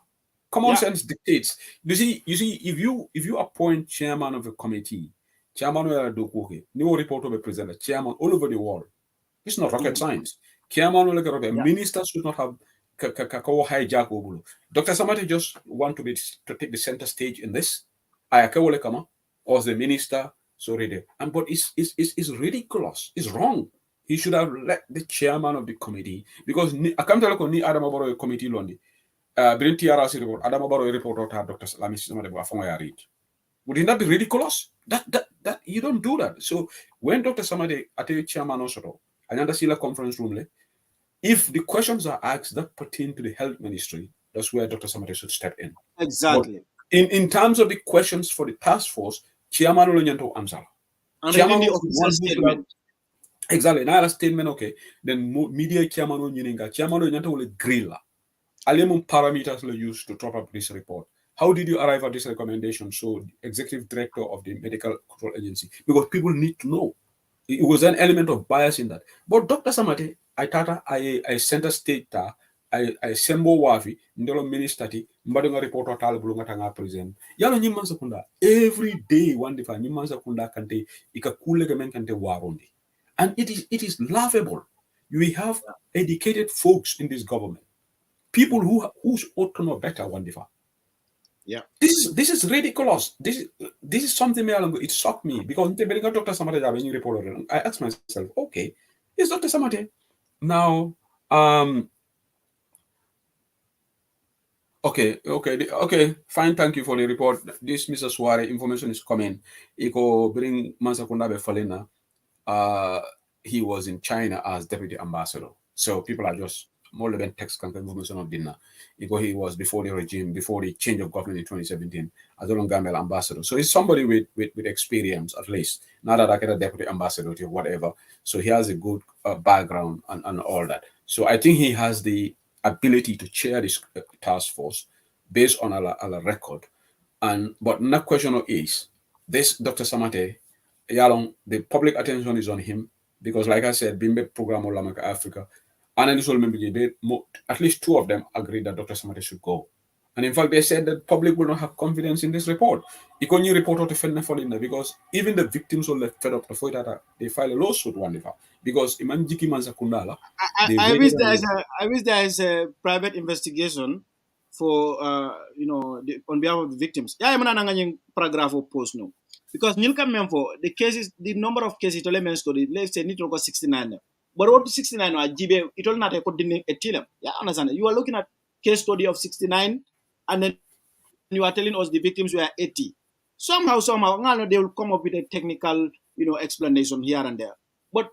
[SPEAKER 2] Common sense dictates. You see, if you appoint chairman of a committee, chairman of the new report will be presented, chairman all over the world. It's not rocket science. Chairman will ministers should not have hijack. Dr. Samate just want to take the center stage in this. Or the minister, sorry, but it's ridiculous. It's wrong. He should have let the chairman of the committee because I can't tell you Adam about a committee londi. Bring TRC report. Adam about a report of Dr. Salami Samade read. Would it not be ridiculous? That you don't do that. So when Dr. Samade at the chairman also, another Sila conference room, if the questions are asked that pertain to the health ministry, that's where Dr. Samade should step in.
[SPEAKER 3] Exactly.
[SPEAKER 2] But in terms of the questions for the task force, chairman will answer.
[SPEAKER 3] Chairman the official statement.
[SPEAKER 2] Exactly. Now a statement, okay. Then media chairman will grill. Alemum parameters were used to top up this report. How did you arrive at this recommendation? So, executive director of the medical control agency, because people need to know. It was an element of bias in that. But Dr. Samate, I sent a state I sembo wafi ndelo ministati mbadonga report total bulunga tanga present. Yalo nyimansa kunda every day one defa nyimansa kunda kante ikakule kemen kante warondi. And it is laughable. We have educated folks in this government. People who ought to know better, Wandifa.
[SPEAKER 3] Yeah.
[SPEAKER 2] This is ridiculous. This is something it shocked me because Dr. Samate I asked myself, okay, is Dr. Samate now okay, fine, thank you for the report. This Mr. Suare information is coming. Iko bring Mansakunda Falena. He was in China as deputy ambassador. So people are just more than text confirmation of dinner. He was before the regime, before the change of government in 2017 as a Gambian ambassador. So he's somebody with experience at least. Not that I get a deputy ambassador or whatever. So he has a good background and all that. So I think he has the ability to chair this task force based on a record. But no question is this Dr. Samate, the public attention is on him because, like I said, Bimbe program Olamaka Africa. And at least two of them agreed that Dr. Samate should go. And in fact, they said that the public will not have confidence in this report. You can report out to because even the victims will fed up to they file a lawsuit one because
[SPEAKER 3] I wish there is a private investigation for on behalf of the victims. Yeah, I'm not paragraph of post no. Because the cases, the number of cases to let's say it was 69. But what 69 or GB, it will not a tilam. Yeah, understand. You are looking at case study of 69, and then you are telling us the victims were 80. Somehow, they will come up with a technical, explanation here and there. But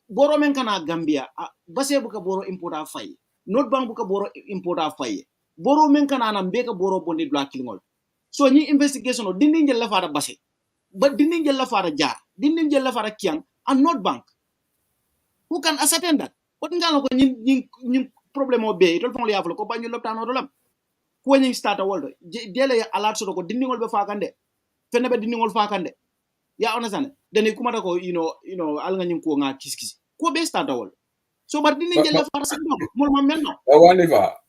[SPEAKER 3] boro men kana Gambia, base buka boro importa fay. Not bank buka boro importa fay. Boro men kana nambeka boro bondi black killing all. So ni investigation or dinding jella fara base. But dinding jella fara jar, dinding jella fara kiang, and not bank. Who can ascertain that? What ngalo ko ni problem obe itol fon li aflo ko bañu loptan odolam. Kwenye starter world dele alert so ko dindingol be fakande fenne be dindingol fakande ya understand then kumata ko you know al nga nyin ko nga kiskisi ko be starter world so but dinding jelle fara sa dog mol ma melno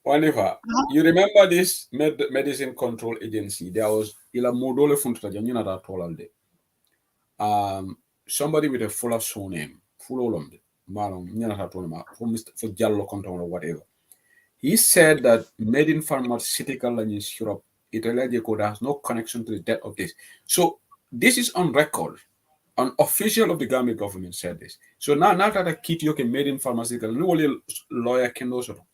[SPEAKER 2] whenever you remember this medicine control agency, there was ila modole funtuta janyina da tolalde somebody with a fuller surname full olomde malum nyana ta tolma for jallo control or whatever. He said that made in pharmaceutical and in Europe, Italy code has no connection to the death of this. So this is on record. An official of the Gambia government said this. So now that a kit you can made in pharmaceutical, no only lawyer can also.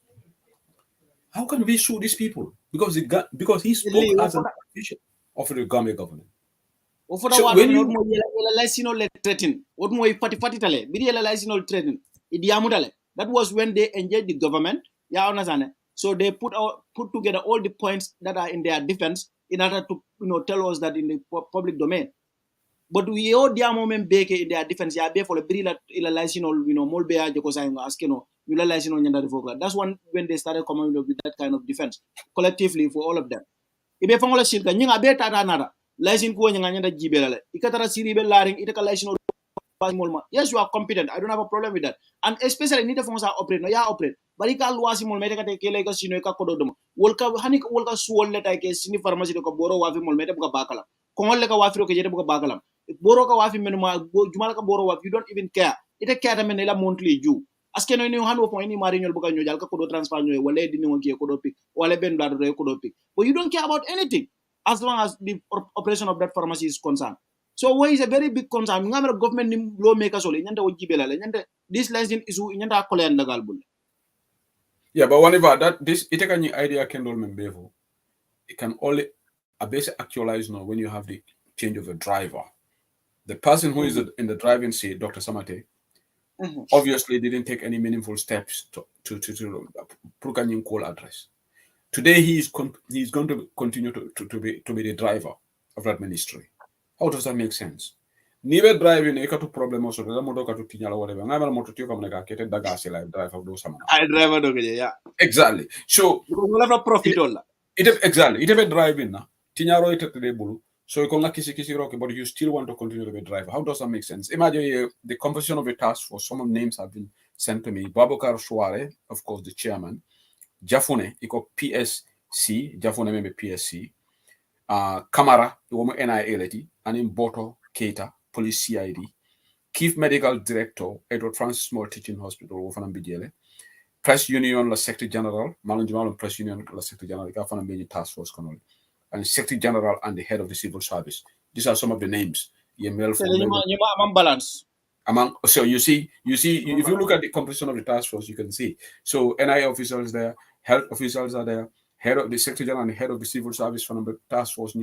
[SPEAKER 2] How can we sue these people? Because he spoke as an official of the Gambia government.
[SPEAKER 3] So when you that was when they engaged the government. Yeah, understand. So they put together all the points that are in their defense in order to tell us that in the public domain. But we all their moment bake in their defense. Yeah, be for the brilla molbea joko saying askeno nyanda revokla. That's when they started coming up with that kind of defense collectively for all of them. Ibe fangola shirka nyinga be tata nara license ko nyanga nyanda jibelale ikatara siribe laring itaka license. Yes, you are competent. I don't have a problem with that. And especially need phones are operate. No, yeah, operate. But ika luasi mol mete kate kele ka sino ka kododom. Wolka hani wolka suol leta ke sini pharmacy ko boro wafi mol mete buka bakala. Kongol le ka wafi ro ke jete buka bakala. Boro ka wafi menuma jumala ka boro wafi. You don't even care. Ite care men la monthly due. Aske no ni hanu po ini mari nyol buka nyojal ka kodo transfer nyoy wale dini wonki kodo pick wale ben blad ro kodo pick. But you don't care about anything as long as the operation of that pharmacy is concerned. So why is a very big concern? Ngamera government lawmakers only. This license issue nyanda kolen legal bull.
[SPEAKER 2] Yeah, but whenever that this it can idea can bevo. It can only a basic actualize now when you have the change of a driver. The person who is in the driving seat, Dr. Samate, obviously didn't take any meaningful steps to Prukanyin call address. Today he is going to continue to be the driver of that ministry. How does that make sense? Niwe driving eka to problem also the moto ka to tinyala whatever. Ngama moto tiyo kama neka kete daga se live drive of those samana.
[SPEAKER 3] I driver do yeah.
[SPEAKER 2] Exactly. So
[SPEAKER 3] we'll have a profit all.
[SPEAKER 2] Exactly. It even driving na tinyaro ite tede bulu. So you can kisi rocky, but you still want to continue to be a driver. How does that make sense? Imagine the composition of a task force. Some names have been sent to me. Babukar Suare, of course, the chairman. Jafune, iko PSC. Jafune maybe PSC. Kamara, the woman NIA, and in Boto Keita, Police CID, Chief Medical Director, Edward Francis Small Teaching Hospital, Wofanam Bijele, Press Union, La Secretary General, Malunjimal Press Union, La Secretary General, Gafanam Beji Task Force, and Secretary General and the head of the civil service. These are some of the names.
[SPEAKER 3] Balance.
[SPEAKER 2] So you see, if you look at the composition of the task force, you can see. So NIA officials there, health officials are there, head of the Secretary General and the head of the civil service from the task force.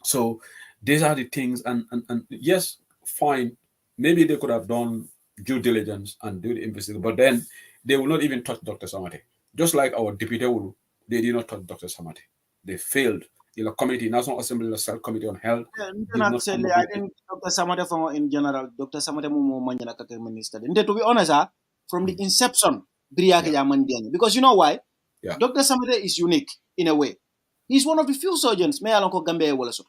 [SPEAKER 2] So these are the things, and yes, fine. Maybe they could have done due diligence and do the investigation, but then they will not even touch Dr. Samate. Just like our deputy Ulu, they did not touch Dr. Samate. They failed. In a committee, National Assembly, the Self Committee on Health.
[SPEAKER 3] I think Dr. Samate in general, Dr. Samate minister. And to be honest, from the inception, because you know why?
[SPEAKER 2] Yeah.
[SPEAKER 3] Dr. Samate is unique in a way. He's one of the few surgeons, me alonko Gambia walaso.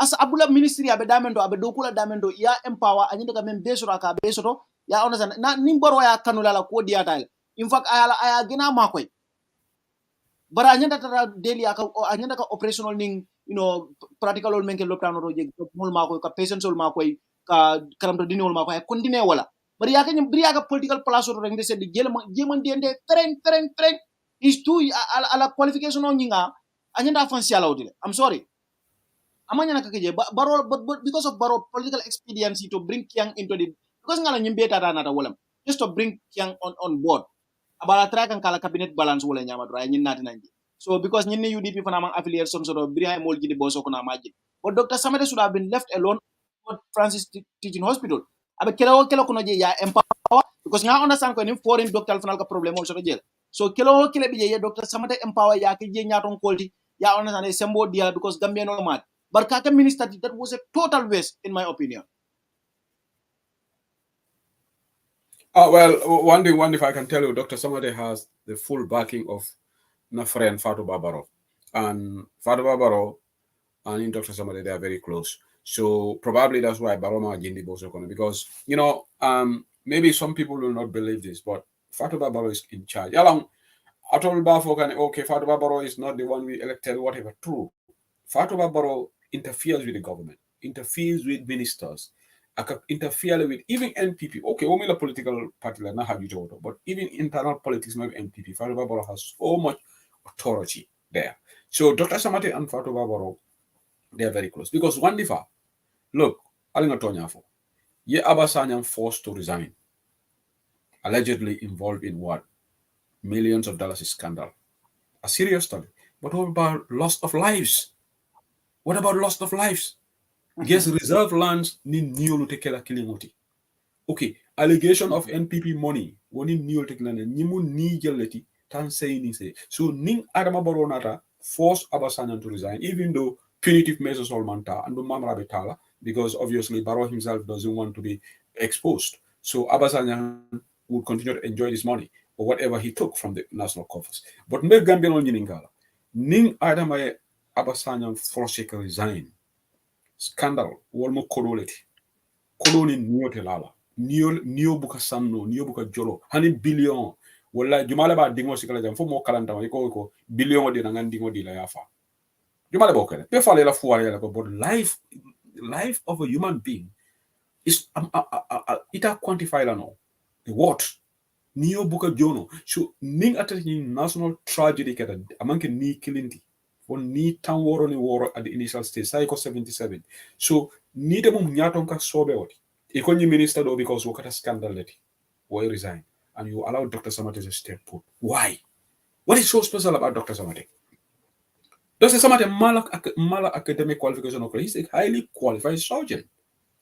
[SPEAKER 3] As abula ministry abedamendo abedokula damendo ya empower anyinde ka men besoro aka besoro ya understand na nimboro ya kanula la ko diatal. In fact aya gina makoy. But anyanda tara daily aka anyanda ka operational ning practical ol menke loptano roje mol makoy ka patients ol makoy ka karamto dini ol makoy continue wala. But ya ka political place ro rek de di jeman dende tereng is too ala qualification on nyinga anyanda fancy allowed. I'm sorry. Amanya nakakeje but because of baro political expediency to bring Kiang into the because ngala nyimbe tata nata wolam just to bring Kiang on board abala track and kala cabinet balance wala nyama dra nyin nati nanji so because nyin UDP fana mang affiliate some sort of bria mol jidi boso kuna maji but Dr. Samate should have been left alone at Francis Teaching Hospital abe kelo kuno je ya empower because nga understand ko ni foreign doctor final ka problem also je so kelo bi je Dr. Samate empower ya ke je nyaton kolti ya understand sembo dia because Gambia no mat but Kaka minister, that was a total waste, in my opinion.
[SPEAKER 2] Well, one thing, if I can tell you, Dr. Samate has the full backing of na friend Fatou Babaro. And Fatou Babaro and Dr. Samade, they are very close. So probably that's why Baroma Gindi Bosokone, because maybe some people will not believe this, but Fatou Babaro is in charge. Along Atol Bafokan, okay, Fatou Babaro is not the one we elected, whatever. True. Fatou Babaro interferes with the government, interferes with ministers, interfere with even NPP. Okay, only a political party like Nahajujoto, but even internal politics, maybe NPP. Fatou Babaro has so much authority there. So Dr. Samate and Fatou Babaro, they are very close. Because one differ, look, Alinga Tonyafo, Ye Abasanyang forced to resign, allegedly involved in what? Millions of dollars scandal. A serious study. But what about loss of lives? What about loss of lives? Yes, reserve lands need new tekela kilingoti. Okay, allegation of NPP money. Woni new tekela nimu ni jeleti tan say ni say. So ning Adama Baronata force Abasanyan to resign, even though punitive measures all manta and Mamra Betala, because obviously Baro himself doesn't want to be exposed. So Abasanyan would continue to enjoy this money or whatever he took from the national coffers. But me Gambian on Yiningala. Ning Adama Abasanyan force to resign. Scandal wolmo kodoleti kodoni niyote lala niyo buka samno niyo buka jolo hani billion wala jumala ba dingo sikala jam fo mo kalanta ma ko billion di nangan dingo di la yafa jumala ba kele be fale la fuwa ya ko but life of a human being is ita quantify la no the what niyo buka jono so ning atati national tragedy kata amanke ni kilinti on ni tan woro ni woro at the initial stage psycho 77 so ni de mum nyaton ka sobe woti e ko ni minister do because wakata scandal leti why resign and you allow Dr. Samate to stay put. Why? What is so special about Dr. Samate? Dr. Samate mala academic qualification, he's a highly qualified surgeon,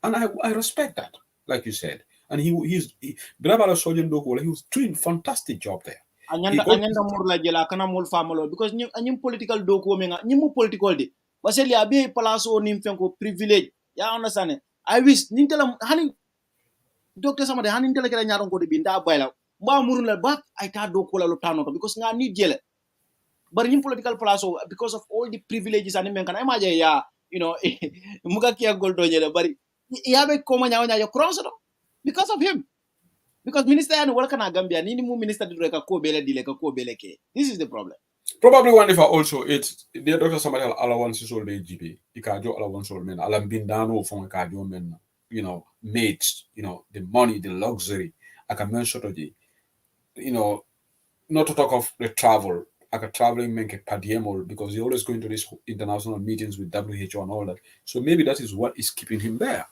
[SPEAKER 2] and I respect that, like you said. And he's Brabala surgeon do he was doing fantastic job there.
[SPEAKER 3] Anyanda murla jela kana mul famalo because anyim political do ko menga nyimu political de baseli abi palaso nim fenko privilege ya understand. I wish nintela hani Dr. Samade hani nintela kala nyaron ko de binda bayla mba murun la ba ay ta do ko la lo tano because nga ni jele but in political palaso because of all the privileges and men kana imagine ya muga kiya goldo nyele bari ya be ko ma nyawo nyayo cross do because of him. Because minister and work na Gambia, ni mu minister do ka ko bele dile ka ko bele ke. This is the problem.
[SPEAKER 2] Probably one if also it's the Dr. Samate allowance is all the GP. Ikajo allowance all men. Alambindano from ikajo men. Mates. The money, the luxury. I can mention to not to talk of the travel. I can traveling make per diem because he always going to these international meetings with WHO and all that. So maybe that is what is keeping him there.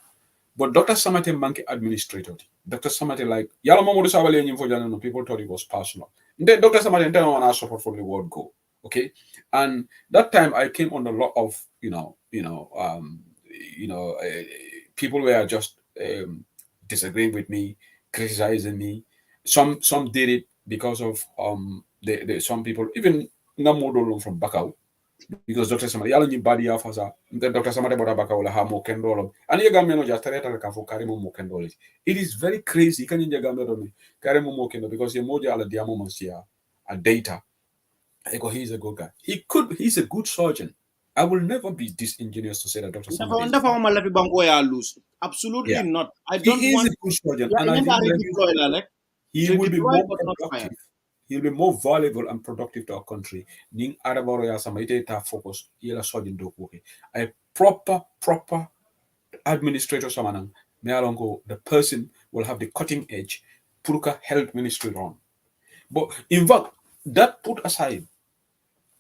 [SPEAKER 2] But Dr. Samate Manke administrator. Dr. Samate like Yala Mamodu Sabale and people thought it was personal. Then Dr. Samate didn't want to support for the world go. Okay. And that time I came on a lot of people were just disagreeing with me, criticizing me. Some did it because of some people, even Namodolo from Bakau. Because Dr. Samade yalo ni badi ya fasa Dr. Samade bora baka wala ha mo kendolo ani ye gameno ja tareta ka fo karimo mo kendolo it is very crazy kan ye gameno me karimo mo kendolo because ye moja ala diamo mansia a data ego he's a good guy he's a good surgeon. I will never be disingenuous to say that Dr. Samade is
[SPEAKER 3] absolutely not. I don't
[SPEAKER 2] he
[SPEAKER 3] want
[SPEAKER 2] is a good surgeon
[SPEAKER 3] yeah,
[SPEAKER 2] and he will be more productive. He'll be more valuable and productive to our country. Ning Arabaro ya Samate ta focus yela sojin do ko. A proper administrator samanang mealongo the person will have the cutting edge Puruka health ministry run. But in fact, that put aside,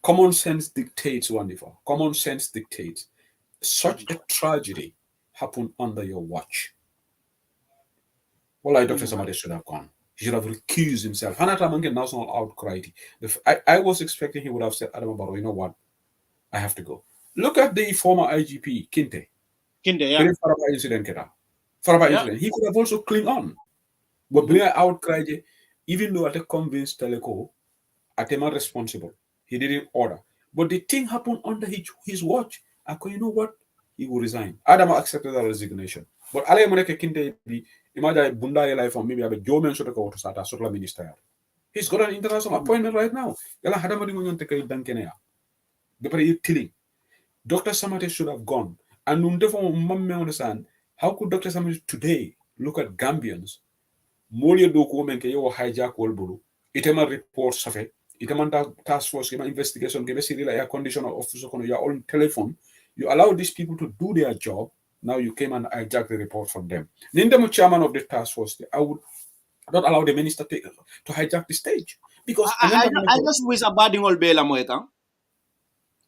[SPEAKER 2] common sense dictates wonderful. Common sense dictates such a tragedy happened under your watch. Well, Dr. Samate should have gone. He should have recused himself. Hanatamange national outcry. I was expecting he would have said, Adam Barrow, you know what? I have to go. Look at the former IGP, Kinte.
[SPEAKER 3] yeah.
[SPEAKER 2] Faraba incident. Incident. He could have also clinged on. But bring outcry, even though at a convinced Teleco, at a man responsible, he didn't order. But the thing happened under his watch. You know what? He will resign. Adam accepted the resignation. But Ale Moneke Kinte be imagine bunda life from maybe a Joman Sotaka to Sata Sotla Minister. He's got an international appointment right now. Yala hadama dingo nyon teke dankene ya. Bepare tilling. Dr. Samate should have gone. And understand, how could Dr. Samate today look at Gambians? Molia doku menke yo hijack wolbulu. Itema report safe. Itema task force, investigation, give a air conditioner officer on your own telephone. You allow these people to do their job. Now you came and hijack the report from them. Nindemo chairman of the task force, I would not allow the minister to hijack the stage. Because
[SPEAKER 3] I just wish a bad old Bela Moeka.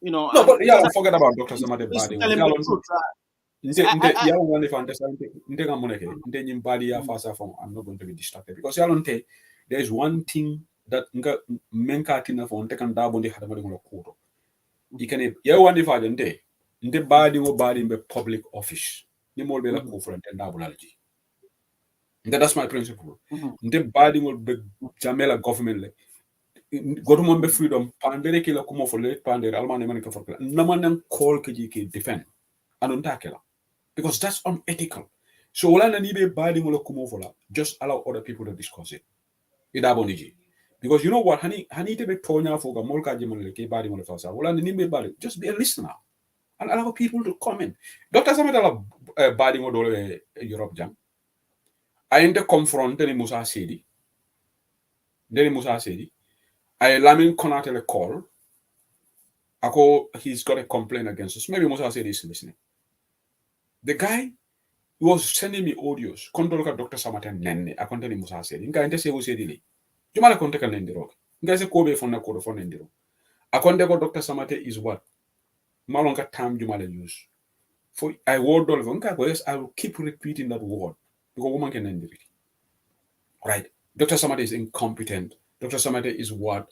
[SPEAKER 3] You know,
[SPEAKER 2] no, but yeah, forget about Dr. Samate Badi. I'm not going to be distracted because there is one thing that menka tina for taken double the hadamari kuro. You can one if I didn't the body will body in the public office. Ni more be la for and double allergy. That's my principle. The body will be Jamela government. Government be freedom pandere kila kumo for late pandere alman money for naman call kiji defend anuntakela because that's unethical. So wala na nibe badi mo kumo for just allow other people to discuss it. Idaboniji. Because you know what, hani te be tonya for ga molka jimon ke badi mo fasa. Wala na nibe badi, just be a listener and allow people to comment. Dr. Samata badi mo dole Europe jam. Ainte confronte ni Musa Sedi. Deni Musa Sedi. I Lamin Konatele call. Ako, he's got a complaint against us. Maybe Musa said he's listening. The guy was sending me audios. Control Dr. Samate Nene. I content Musa said. Inka inte se usi dili. Jumala contact an endiro. Inka se kobe fona kodo fona endiro. I contact Dr. Samate is what? Malonga time Jumala use. For I word all of Inka, I will keep repeating that word because woman can end it. Right? Dr. Samate is incompetent. Dr. Samate is what?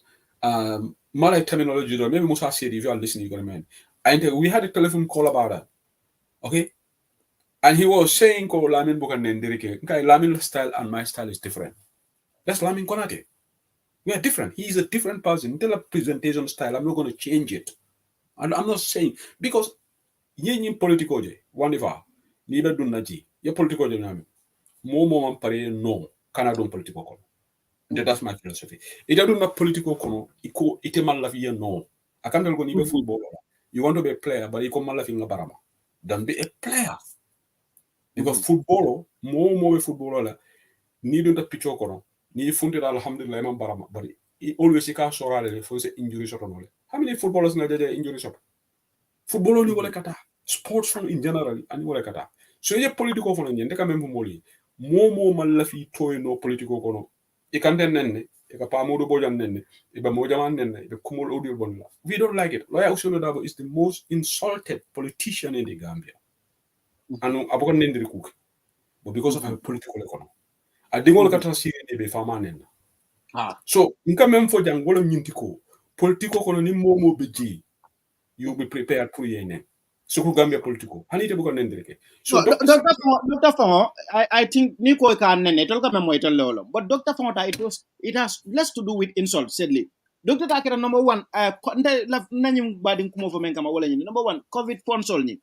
[SPEAKER 2] Malay terminology, maybe Musa said if you are listening, you're gonna and we had a telephone call about that. Okay? And he was saying ko Lamin Bukan Nendirike. Okay, Lamin style and my style is different. That's Lamin Konate. We are different. He is a different person. Tell a presentation style. I'm not gonna change it. And I'm not saying because yin political je, one ifa, neither do naji. Your political je nami. More pare no. Canada political call. That's my philosophy. It doesn't not political kono. Ite malafi no. I can't tell you football. You want to be a player, but you come malafi nga barama. Then be a player. Because football, more footballer, need the picture kono. Ni funted alhamdulillah man barama. But it always ka sorale for the injury shot only. How many footballers na there injury shot? Football only wala kata. Sports from in general and wala kata. So ye political kono nyende ka membu moli. More malafi toy no political kono. Ikante nenne, ikapa modo bojan nenne, iba mojaman nenne, iba kumul audio bonla. We don't like it. Lawyer Usolo Dabo is the most insulted politician in the Gambia. And abokan nende cook. But because of her political economy. I think all kata siri be fama nenne. So, nka memfo jangola nyintiko. Political kono ni momo beji. You'll be prepared for yene. So Gambia political. Hanite bokan nende. So
[SPEAKER 3] Dr. Fongo, I think Nico can but Dr. Fongo, it has less to do with insult, sadly. Dr. Takera, number one, number one, COVID console ni.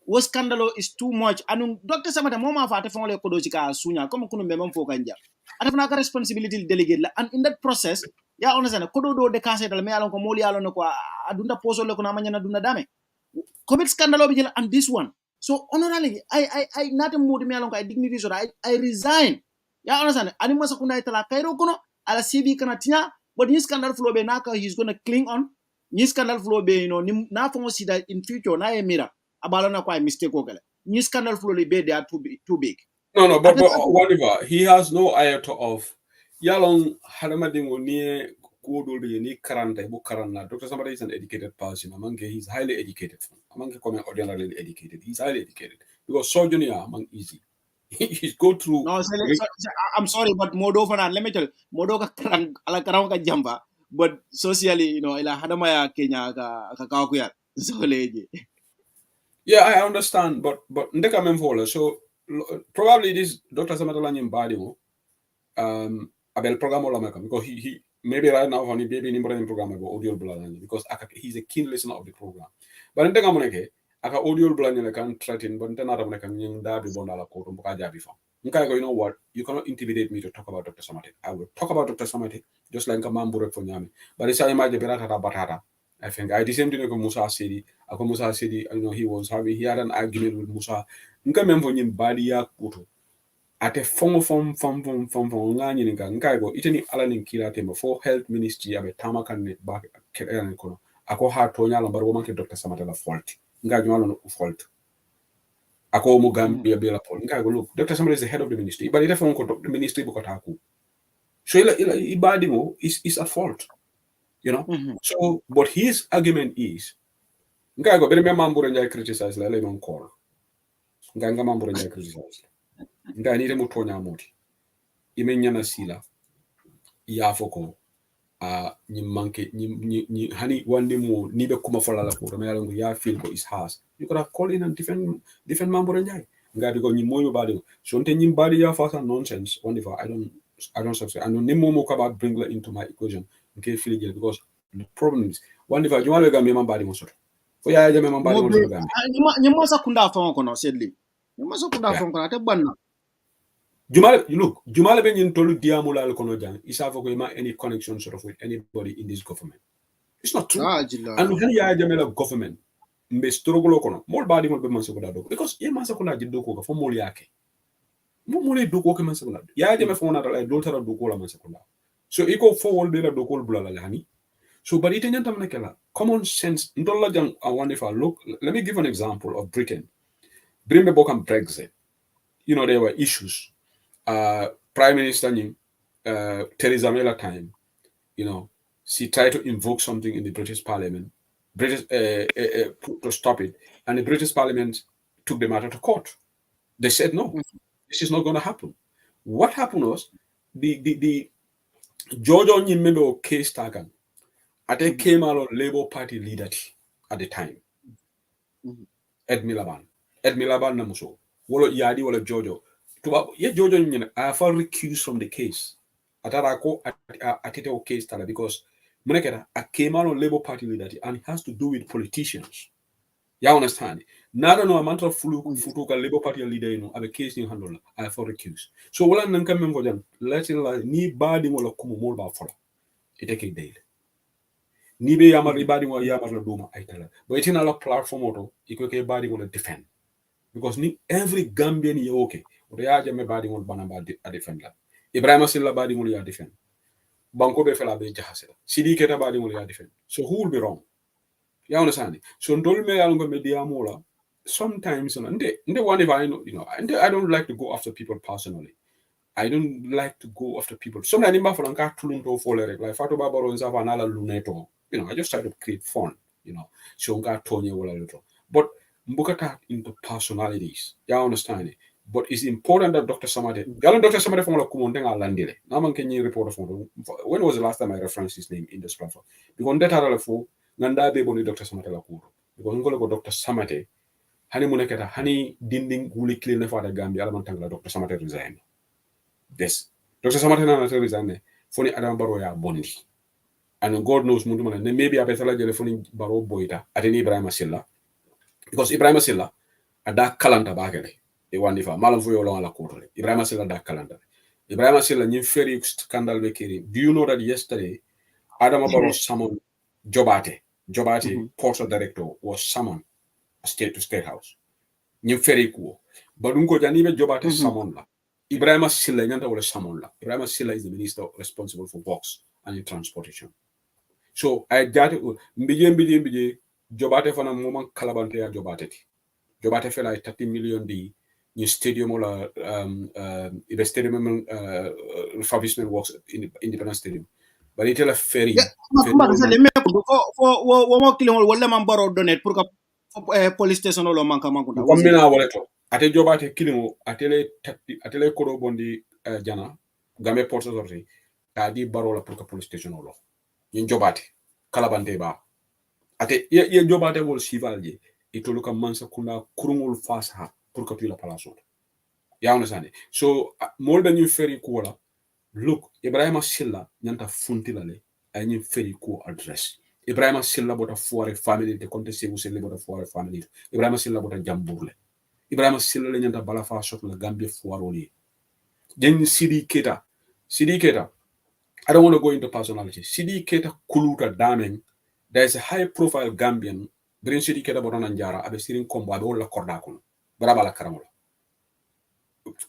[SPEAKER 3] Was scandalo is too much. And Dr. Samata Moma Fata Fongo Kodojika Sunya, come on, Memon Fokanja. I have another responsibility delegate. And in that process, yeah, honestly, Kododo de Casa, the Mealon Comoli Alonco, Adunda Pozo Loconamana Duna Dame. COVID scandal and this one. So honorably, I not a mood me along I dignity so I resign. Yeah, understand. Anima sakuna itala kairo kono ala CV kanatina, but this scandal flow be naka he's gonna cling on. This scandal flow be na fongo see that in future na emira abalona kwa mistake okele. This scandal flow be they are too big.
[SPEAKER 2] No, but whatever. He has no iota of Yalong Hadamadingo near Dr. Samate is an educated person. He's highly educated. Among ordinarily educated. He's highly educated. Because surgery among easy. He's go through.
[SPEAKER 3] No, I'm sorry, but Modo let me tell you, Modo Alakaranga Jamba, but socially, ila Hadamaya Kenya Kakakuya. So
[SPEAKER 2] yeah, I understand, but Ndeka Memfola. So probably this Dr. Samate Badi Abel program because he maybe right now honey baby in program about audio blog because he's a keen listener of the program. But in aka audio blog can threaten but then other can da be bonala ko to jabi fa. You know what? You cannot intimidate me to talk about Dr. Samate. I will talk about Dr. Samate just like a man for Nyami. But it's a batata. I think I the same thing with Musa Sedi. Musa Sedi, he had an argument with Musa. Nka memvo nyim badi ya kuto. Ate fongo fom ngani ninka nkaigo iteni ala ninkila tema for health ministry abe tama kan net back kelen kono. Ako ha tonya lambar woman ke Dr. Samate la fault. Nka jwalo no fault. Ako mo Gambia bela Paul. Look, Dr. Samate is the head of the ministry. But if the ministry bukataku. So ibadimo is at fault. You know? So but his argument is Ngago bere me mambure njai criticize la le non call. Nganga mambure njai criticize. Nga ni mo tonya moti. Ime nyana sila ya foko ni manke ni hani wande mo ni be kuma fola la ko me yalango ya feel ko is has. You could have called in and defend mambure njai. Ngadi ko nyimo yo badi so nte nyim badi ya fasa nonsense wonderful I don't subscribe and no more about bring into my equation okay feel it because the problem is wonderful you want to gambe mambadi mo sort for ya jame mambadi mo gambe
[SPEAKER 3] nyimo sa kunda fa ko no sedli nyimo sa kunda fa ko te banna
[SPEAKER 2] jumale be nyin tolu diamula al kono jang isa fo ko ma any connection sort of with anybody in this government it's not true and when ya jame la government mbe struggle kono mol badi mol be man se ko da do because ye man se ko la jiddo ko fo mol yake mo mole do ko ke man se ko la ya jame fo na la do tara do ko la man se ko la so iko fo wol be la do ko bula la hani so but ite nyantam nekela common sense ndolla jang I wonder if I look let me give an example of Britain Brimbe bokam Brexit you know there were issues Prime Minister Theresa May time you know she tried to invoke something in the British Parliament to stop it and the British Parliament took the matter to court. They said no, this is not going to happen. What happened was the George Onyemembe case taken I came out of Labour Party leader at the time. Ed Miliband namuso wolo yadi wala Jojo ye Jojo I felt recused from the case atarako atete o case tala because munekera I came out of Labour Party leader and it has to do with politicians. You understand? Nada no amount of futuka Labour Party leader abe case ni handle I felt recused. So wala nanka memgo jan let's ni badi wala kumu mol ba fola iteke daily. Ni be yamar ibadi wala yamar la duma aitala. But itina la platform auto ikoke badi wala defend. Because ni every Gambian ye okay. Oya jame badi wala banamba a defend la. Ibrahima Silla badi wala ya defend. Banko be fela be jahasela. Sidi Keta badi wala ya defend. So who will be wrong? You understand? So ndol me alongo media mola. Sometimes nde one if I know, I don't like to go after people personally. I don't like to go after people. Sometimes nimba for anka tulunto folere like Fatou Babaro and Savanala Luneto. I just try to create fun, So nka tonye wala little. But mbukata into personalities. You understand it? But it's important that Dr. Samate, Dr. Samate from Kumontenga Landile. Naman Kenyan reporter from when was the last time I referenced his name in this platform? Because that had Nanda be boni Dr. Samate la kuro. Because ngolo go Dr. Samate, hani muneketa, hani dinding wuli clean for the Gambia, alamantangla Dr. Samate resign. Yes. Dr. Samate na resign. Foni Adam Baro ya bondi. And God knows mundu maybe I better like foni Baro boita ateni Ibrahima Silla. Because Ibrahima Silla ada kalanta bagale. E wandifa malam fu yo long ala kuro. Ibrahima Silla da kalanta. Ibrahima Silla nyim ferry scandal bekiri. Do you know that yesterday Adam Baro summoned Jobate, Port Director, was summoned state to State House. Nyim ferry kuo. Badunko janibe Jobate summoned la. Ibrahima Silla nyanta wala summoned la. Ibrahima Silla is the minister responsible for works and transportation. So I got it. Mbije Jobate fana moment kalabante ya Jobate. Jobate fela 30 million di ni stadium or the stadium refurbishment works in Independence Stadium. But it tell a ferry.
[SPEAKER 3] Police station or manka makuta.
[SPEAKER 2] Komina waleto. Ate Jobate killing atele koro bondi jana game Port Authority. Tadi barola purka police station olo. Yin Jobate kalabante ba. Ate ye Jobate wol sivalje. Itoluka mansa kuna kurungul fasa purka pila palaso. You understand it? So more than you ferry kuola. Look, Ibrahima Silla nyanta funtilale any ferry ko address. Ibrahima Silla bota foire family de konte se usele bota foire family. Ibrahima Silla bota jamburle. Ibrahima Silla le nyanta balafa shot la Gambia foire oli. Then CD Keta. I don't want to go into personality. CD Keta Kuluta Daming. There's a high profile Gambian. Bring CD Keta Borananjara. Abe Sirin Kombo. Abe Ola Kordakun. Barabala Karamola.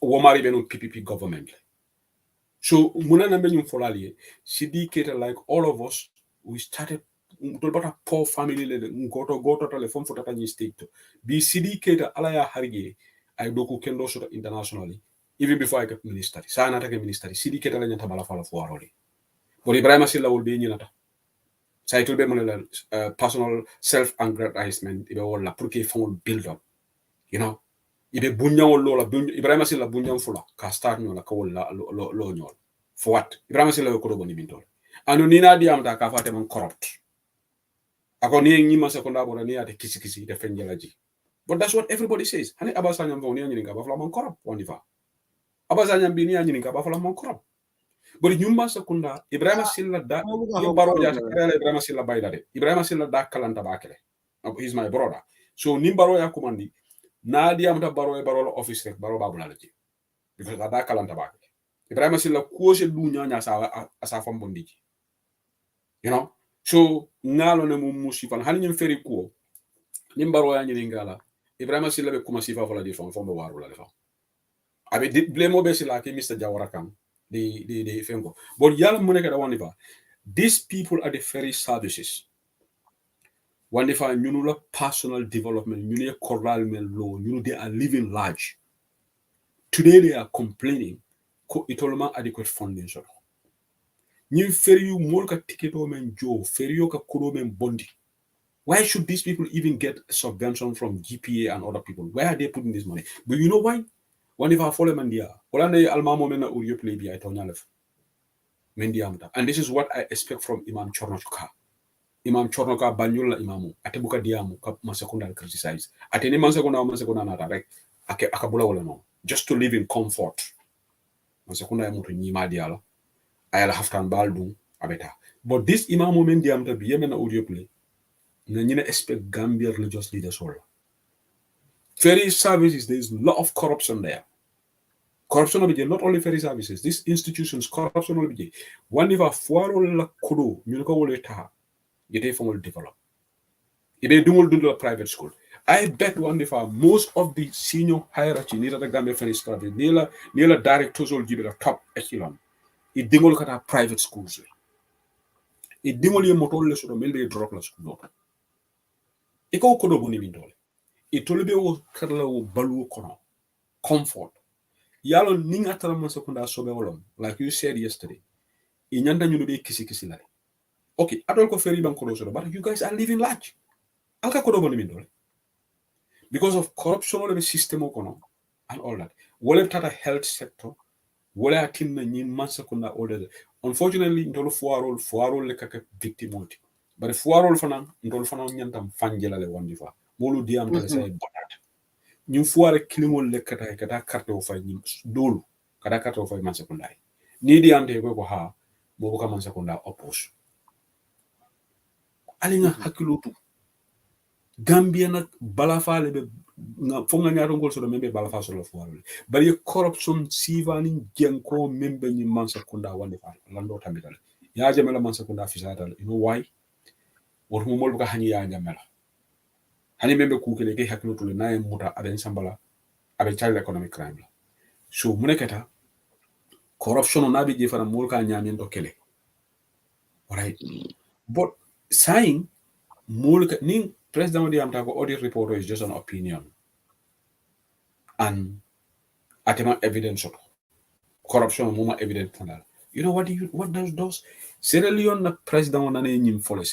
[SPEAKER 2] Womari Benu PPP government. So Munana Benyum Folali. CD Keta, like all of us, we started a poor family go to telephone for Tata state. Be CD Keta Alaya Harige. I doku kendo sort internationally. Even before I get ministry. Sana take ministry. CD Keta la nyanta balafala for already. But Ibrahim Silla will be in Yunata. So it will be personal self-aggrandizement. It will la purke phone build up. You know, ibe bunyang lola Ibrahim Silla bunyang fula ka start nyola ka wala lo nyol. For what? Ibrahim Silla ko boni bintol. Anu nina diam ta ka fate man corrupt. Ako ni ngi masa ko ndabo ni ate kisi de fenjalaji. But that's what everybody says. Hani abasanyam fo ni ngi ba fala man corrupt wonifa. Abasanyam bi ni ngi ba fala man corrupt. But nyumba sekunda Ibrahim Silla da baro jata kala Ibrahim Silla bayda de Ibrahim Silla da kalanta bakele. He's my brother. So ni baro ya kumandi na di amta baro office rek baro babula la ci. Because da kalanta bakele. Ibrahim Silla ko se du nya sa fam bondiji. You know? So ngalo ne mum musifan hani nyim feri ko ni baro ya nyi ngala Ibrahim Silla be kuma sifa fola di fam be waru la defa. Abe blemo be sila ke Mr. Jawara kam. The Fengo. But yala moneka da wanifa. These people are the ferry services. Wanifa nyunula personal development, nyunula coral law, they are living large. Today they are complaining ko itoloma adequate funding so. Nyi ferry you molka tiketo men jo, ferry yo ka kudo men bondi. Why should these people even get subvention from GPA and other people? Where are they putting this money? But you know why? One if I follow Mandia, Almamo Mena Urio play be I Tonalef. Mendiamta. And this is what I expect from Imam Chornoka. Imam Chornoka Banyula Imamu, Atebuka Diamu, Masakunda criticize. At any Masakuna Nata, right? Akabula Olano. Just to live in comfort. Masakunda Mutu Nima Diala. I'll have to Baldu, Abeta. But this Imam Mendiamta be Yemena Urio play. Nanyina expect Gambia religious leaders all. Ferry services, there's a lot of corruption there. Corruption will be not only ferry services, these institutions, corruption will be. One if a four la kudu, you know, will develop. If they do a private school, I bet one if most of the senior hierarchy near the Gambia ferry service, near directors will give it a top echelon. It demol kata private schools. It demol your motor so maybe drop la school. Iko kodo buni mindole. It will be o balu kono comfort. Yalo ninga tala masakunda sobe olom, like you said yesterday. Inyanda nyunu be kisi lari. Okay, I don't go ferry bank kodo, but you guys are living large. Alka kodo boni mindole. Because of corruption of the system okono and all that. Wole tata health sector, wole atin na nyin masakunda order. Unfortunately, ndolo fuarol le kaka victim oti. But fuarol fanan ndolo fanan nyantam fanjela le wandifa. Molu diam tale say bonat. Ñu fuare kilingol le kata carte o fay ñim dolu kada carte o fay man secondary ni di ante ko ha bo ko man secondary oppose ali nga hakilotu Gambia nak bala faale be fo nga ñaato ngol so do membe bala fa so la fuare bari corruption sivani jenko membe ñi man secondary wande fa lando tamidal ya jamela man secondary fisatal you know why wor mo mol ko hani ya jamela hani membe kukele ke hakilotu le naye muta aben sambala avec child economic crime. So muneketa corruption on abi jefana mulka nyamin do kele. Right? But saying mulka ning president di amta ko audit report is just an opinion. And atema evidence of corruption muma evidence for You know what does Sierra Leone na president on nane nyim fole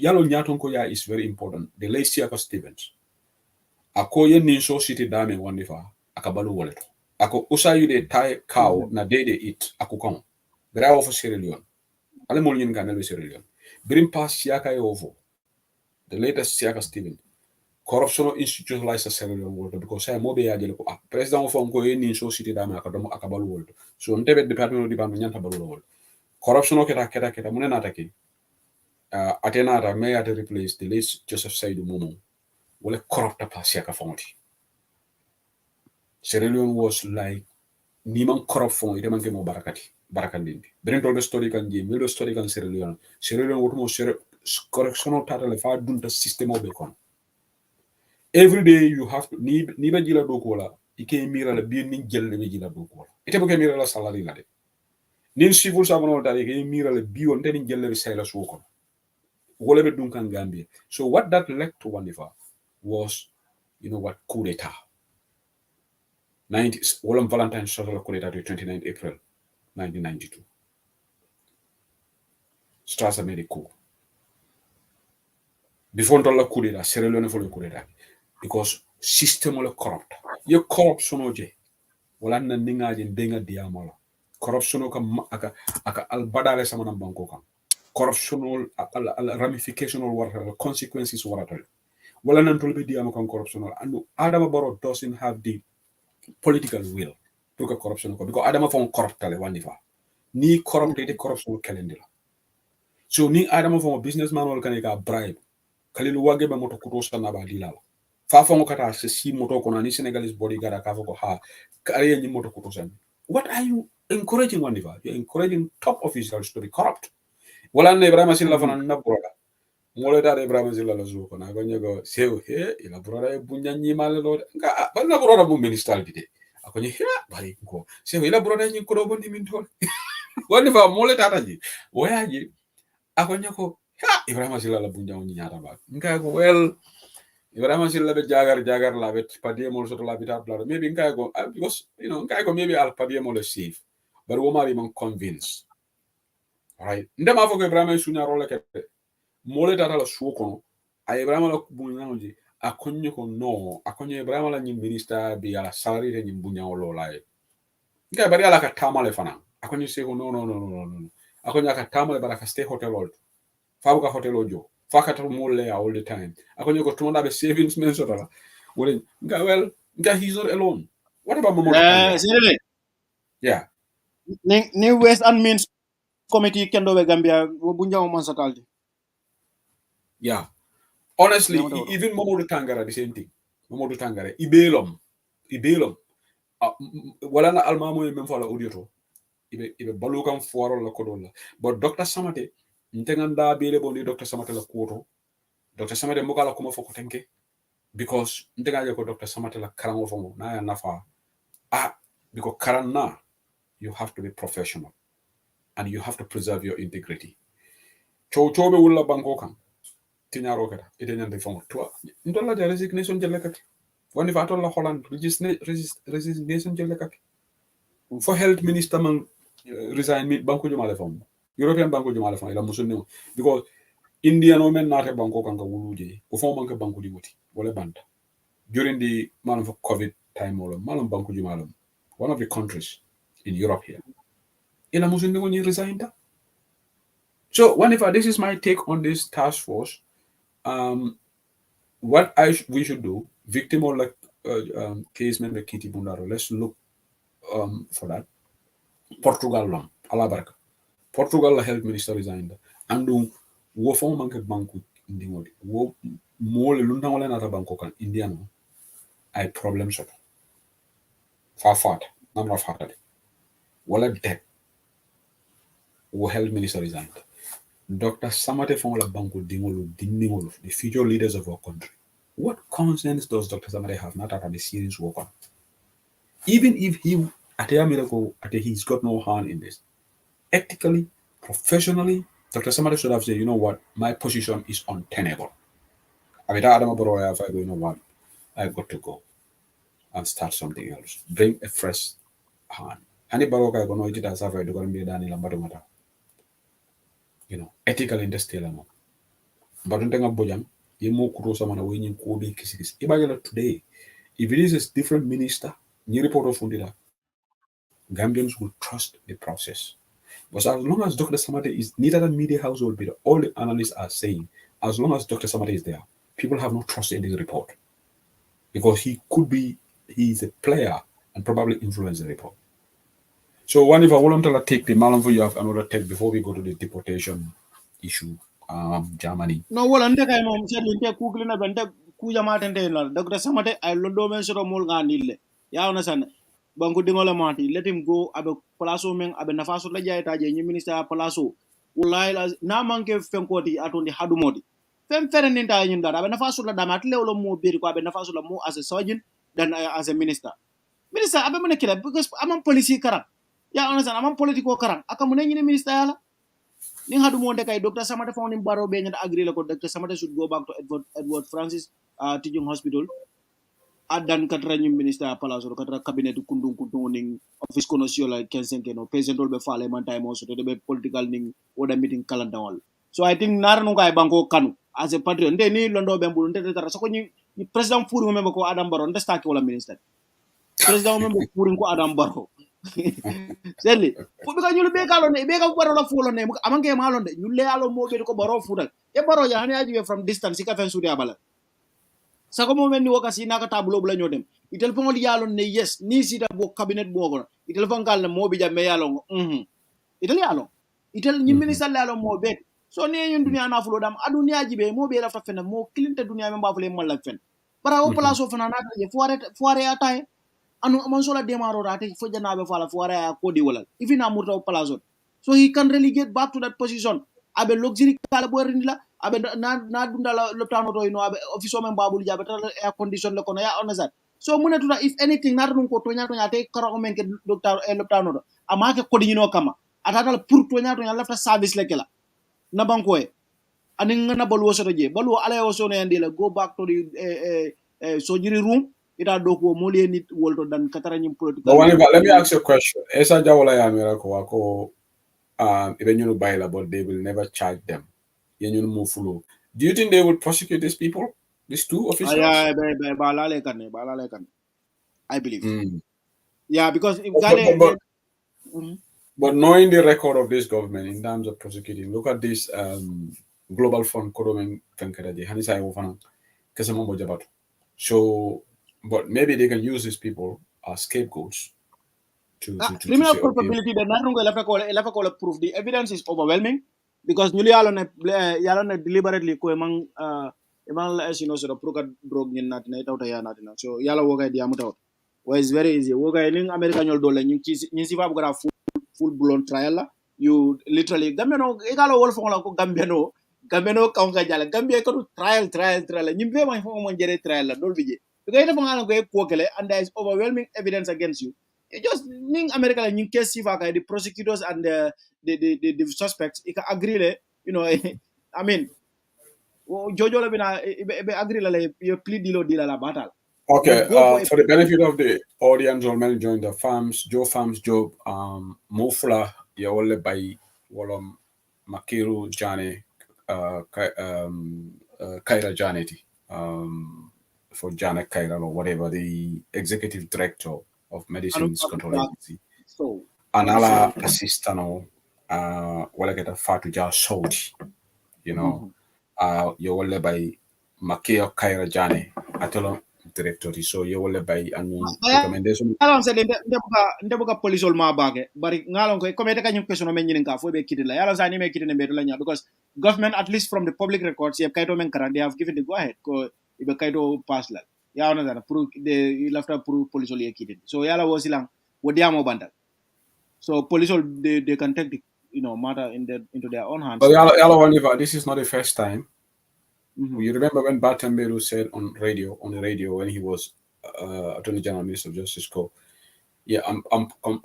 [SPEAKER 2] yalo nyaton ko ya is very important. The late Siaka Stevens. Ako yen ni so city dame wandifa akabalu wallet. Ako usayu de Thai cow na day they eat ako kong. Bra ofo Sierra Leone. Ale mo nyin ganel Sierra Leone. Brim pass Siaka ovo. The latest Siaka Stevens. Corruption institutionalized Sierra Leone world because I mobe ya jele ko president of ko yen ni so city dame akabalu wallet. So ntebe department nyanta balu wallet. Corruption keta munena ataki. Atena ata may at replace the late Joseph Saidu Momo. Wale corrupt pass Siaka found. Sierra Leone was like ni man korop fon ite man ke mo barakandindi beren tolbe story kan je melo story kan Sierra Leone wotumo correctional tata le fa dunta system o be kon every day you have to ni be jila do ko la ike mira la bi ni jelle be jila do ko la ite be ke mira la salary la de nin civil servant dal ike mira la bi on ten jelle be sayla so ko wole be dun kan Gambia. So what that led to Wanifa was what coup d'etat 90 Wolom Valentine Social coup d'etat 29 April 1992 Strasser made a coup before the coup d'etat Sierra Leone for the coup d'etat because system wala corrupt ye corruption oje wala na ninga je denga diamola corruption aka al badale sama nan banko kan corruption al ramification or consequences warata wala nan tolbe diamo kan corruption and Adama Barrow doesn't have the political will pour que corruption ko because Adama fon corruptale Wanifa ni corrupted corruption calendar so ni Adama fon businessman wala kan ka bribe kalilu wage ba moto kuto sana ba dilala fa fon kata si moto ko ni Senegalese bodyguard ka ko ha kare ni moto kuto sana what are you encouraging Wanifa you're encouraging top officials to be corrupt wala ne Ibrahima Silla fana na broda mole da Ibrahima Silla la zo ko na go nyego sew he ila broda e bunya nyi male lo nga ba na broda mo minister bide akonye he bari ko sew ila broda nyi ko do bondi min tol Wanifa mole tata ji woyaji akonye ko ha Ibrahima Silla la bunya nyi nyata ba nga ko well Ibrahima Silla be jagar la bet padie mo so to la bitat bla maybe nga ko because nga ko maybe al padie mo le safe but wo mari man convince right ndema fo ko Ibrahima sunya role ke mole tata la suko a Ibrahima la bunya nji akonye ko no akonye Ibrahima la nyi minister bi ala salary de nyi bunya lo la nga bari ala ka tamale fana akonye se ko no akonye ka tamale bara ka stay hotel old fa ka hotel ojo fa ka to mole all the time akonye ko tunda be savings men so dala wole nga well nga he's not alone what about Momodu yeah
[SPEAKER 3] ni West and Means committee kendo be Gambia bunya mo sataldi
[SPEAKER 2] yeah honestly even Momodu Tangara the same thing Momodu Tangara ibelom wala na almamo même fa la audito ibe balukan foro la kodola but Dr. Samate ntenganda bele bondi Dr. Samate la kuoto Dr. Samate mukala kuma foko tenke because ntenga ko Dr. Samate la karango fomo na ya nafa because karana you have to be professional and you have to preserve your integrity chobe wulla banko kan tinyaro kata ite nyande fomo to ndola ja resignation jelle kati woni fa to la Holland resignation jelle kati for health minister man resign mi banko jumale fam European banko jumale fam ila musunni because Indian women nate banko kan ka wuluje ko fo man ka banko di wuti wala banta during the man of COVID time wala man banko jumale one of the countries in Europe here ila musunni ko ni resign ta so Wanifa, this is my take on this task force. What we should do, victim or like case member Kitty Bundaro, let's look for that. Portugal alabarka. Portugal health minister resigned. And wo fo manke banku indi ngodi. Wo mole lunda wala nata banko kan Indiano. I problem shot. Far namra fatade. Wala debt. Wo health minister resigned. Dr. Samate Fongola Banko Dingolo, the future leaders of our country. What conscience does Dr. Samate have not had a serious work on? Even if he's got no hand in this. Ethically, professionally, Dr. Samate should have said, you know what, my position is untenable. I go, you know what, I've got to go and start something else. Bring a fresh hand. Ethical industrial but don't think bojang yemo kuro sama na wenyin ko be kisis ibagala today if it is a different minister ni report of fundida Gambians will trust the process but as long as Dr. Samate is neither a media household but all the analysts are saying as long as Dr. Samate is there people have no trust in this report because he's a player and probably influence the report. So one if I want to take the Malamvo, you have another take before we go to the deportation issue, Germany.
[SPEAKER 3] No, well, and I am saying Google and Kuya Martin Taylor, Dr. Samate, I lodo men sort of mulganil. Ya understand. banko dingola mati let him go abe palaso men abe nafaso la jayta je ni minister palaso wallahi na manke fenkoti atondi hadumodi fem fere ninta nyin dara abe nafaso la dama atle wala mo beri ko abe nafaso la mo as a surgeon than as a minister abe mena kila because amam policy karam ya understand amam politiko karam aka mun nyine minister yala ni hadumonde kay Dr. Samate found baro be nyata agree la ko Dr. Samate should go back to Edward Francis teaching hospital adan katra nyim minister palaso katra cabinet kundung ning office kono siola 15 no president be fale man time also to be political ning oda meeting calendar wal so I think nar no kay banko kanu as a patriot nde ni londo be mbulu nde tara so ko ni president furi membe ko Adam Barrow nde staki wala minister president membe furi ko Adam Barrow selli fu be ka nyulu be kalo ne be ka Barrow la fulo ne amange malo nde nyulle alo mo be ko Barrow futal e Barrow ya hani aji from distance ka fen sudi abala sako mo men ni wakasi naka tablo bula nyodem itel fongol yalon ne yes ni sita bo cabinet bo ko itel fongal ne mo bi jamme yalon itel yalon itel nyi minister yalon mo bet so ne yun dunya na fulo dam adunya jibe mo be la fa fen mo kilinte dunya me mbafule mal la fen para o place o fana na je foire atay anu amon sola demaro rate fo janabe fala foire a kodi wala ifina murta o place so he can really get back to that position abe luxury kala bo rindila abe na dundala loptano to ino abe office men babul jabe tal air condition le kono ya onazat so muna tuta if anything nar dum ko tonya te karo men ke doctor loptano do amake kodi nyino kama atata pour tonya lafta service le kala na banko e anin na balu woso je balu ala woso ne ndila go back to the surgery room ita doko mole nit wolto dan katara nyim political
[SPEAKER 2] but let me ask you a question esa jawla ya mira ko wako even you know but they will never charge them. Do you think they will prosecute these people, these two officials?
[SPEAKER 3] I believe. Yeah, because if
[SPEAKER 2] but knowing the record of this government in terms of prosecuting, look at this global fund so but maybe they can use these people as scapegoats to
[SPEAKER 3] criminal
[SPEAKER 2] say,
[SPEAKER 3] culpability the not going to prove the evidence is overwhelming because newly yalone deliberately ko emang as you know so the proka drug ni natina itauta ya natina so yala woga dia muta wa is very easy woga ning America nyol dole nyi si fa bugara full blown trial you literally gambeno egalo wol fongola ko gambeno kaunga jala gambia ko trial nyi be man fongo mon jere trial la dol bije because ita fonga ko kele and there is overwhelming evidence against you. It just ning America la nying case sifa the prosecutors and the suspects it agree you know I mean Jojo la bina be agree la you plead deal la battle.
[SPEAKER 2] Okay, for the benefit of the audience or men join the farms job Mofla ya wole by wolom Makiru Jane Kaira Janeti for Janet Kaira or whatever the executive director of Medicines Control Agency.
[SPEAKER 3] So
[SPEAKER 2] Anala assistano wala get a fatu ja Saudi, you know. You will by Makeo Kaira Jane atolo director so you will by and recommendation.
[SPEAKER 3] Alon se ndebuka police ol ma bage bari ngalon ko comme eta kanyum question men nyinen ka fo be kitila yalo sa ni me kitine be la nya because government at least from the public records ye kaito men kara they have given the go ahead ko ibe kaito pass la ya ona dana pour the left pour police ol ye kitin so yala wo silang wo diamo bandal so police ol they can take the matter into their own hands.
[SPEAKER 2] But yala this is not the first time. You remember when Batamberu said on the radio when he was Attorney General Minister of Justice I'm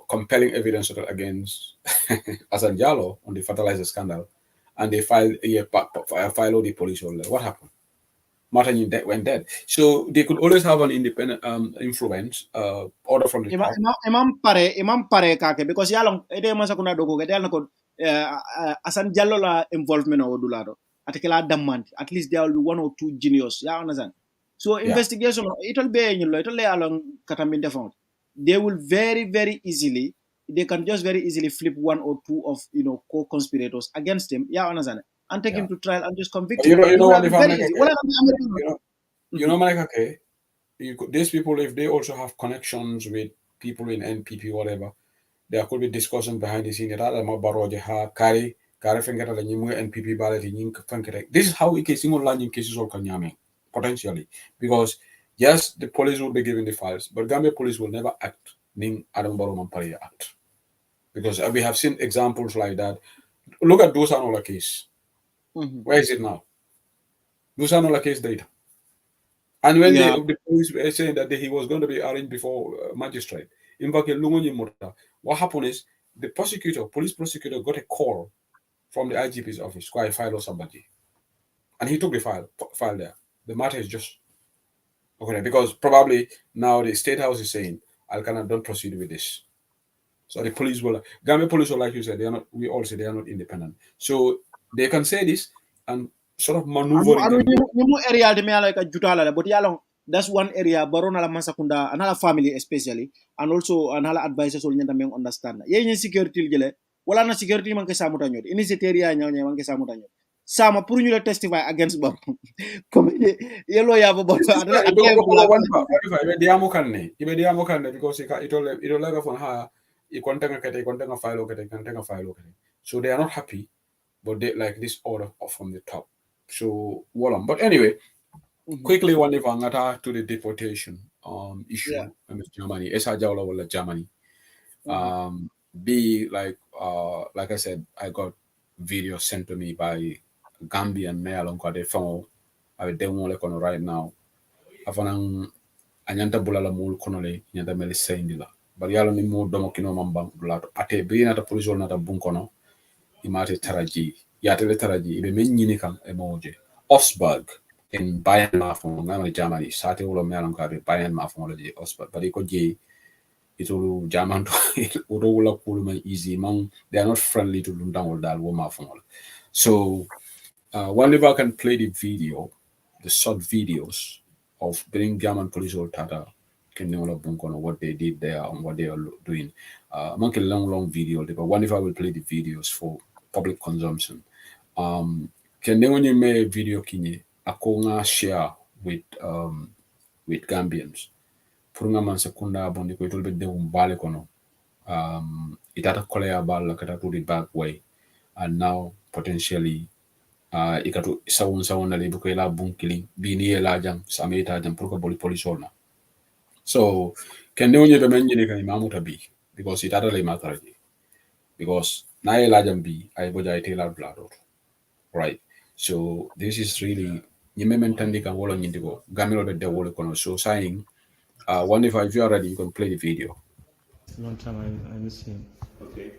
[SPEAKER 2] compelling evidence against Asan Jallo on the fertilizer scandal, and they filed the police order. What happened? Martin went dead. So they could always have an independent influence order from the top.
[SPEAKER 3] Imam pare kake because yalong ede masa kuna dogo gede ko Asan Jallo la involvement o dulado atakela damant at least there will be one or two genius ya understand so investigation it'll be along kataminde found they will very easily they can just very easily flip one or two of co-conspirators against him ya understand and take him to trial and just convict him.
[SPEAKER 2] You know what if okay these people if they also have connections with people in NPP whatever there could be discussion behind the scene that NPP this is how cases all potentially because yes the police will be given the files but Gambia police will never act ning Adam Barrow Mampari Act. Because we have seen examples like that. Look at Dosanola case. Where is it now? Dosanola case data. And when the police were saying that he was going to be arraigned before magistrate, what happened is the police prosecutor got a call from the IGP's office, go I file or somebody. And he took the file there. The matter is just okay, because probably now the state house is saying, Alcana, don't proceed with this. So the police will, Gambia police will, like you said, they are not, we all say they are not independent. So they can say this and sort of maneuvering.
[SPEAKER 3] Area de me like a jutala, but yalong, that's one area, Barona la Masakunda, another family especially, and also another advisors will never understand. Yen security gele, wala na security man ke samutanyo, in this area nyo man ke samutanyo. Sama pour ñu testify against Barrow. Comme yellow ya bo because
[SPEAKER 2] it'll from her file. So they are not happy, but they like this order from the top. So but anyway, quickly one if to the deportation issue with Germany. Germany. B like I said, I got video sent to me by Gambian mail on the phone. I demo like on right now. Afanang anyanta bulala mul konole nyanta meli sayindila. But yalo ni mo domo kino mambang bulato. Ate bi nata police nata bunkono. Imate taraji. Yatele taraji. Ibe men nyini kam emoje. Osberg in Bayern Mafon, ngama Germany. Sate ulo mealam kabe Bayern Mafon le Osberg. But iko je itulu German to ulo kuluma easy. Man, they are not friendly to Lundang dal wo Mafon. So whenever I can play the video, the short videos of bringing German police or Tata, what they did there and what they are doing. Monkey long video, but whenever I will play the videos for public consumption. Can when you make a video kine akonga share with Gambians. Purunga man sekunda bondi ko itolbe de umbale kono. Itata kolea bala kata to the back way. And now potentially ikatu sawun na libu kay labung kiling bini la jang sameta jang purka police na. So can you be menjini kan imamu tabi because it atale mataraji because na la jang bi ay boja ay tela blado, right? So this is really nyimmentandi kan wolo nyindigo gamilo be de wolo kono. So saying one if you are ready you can play the video.
[SPEAKER 5] Long time I miss him.
[SPEAKER 6] Okay.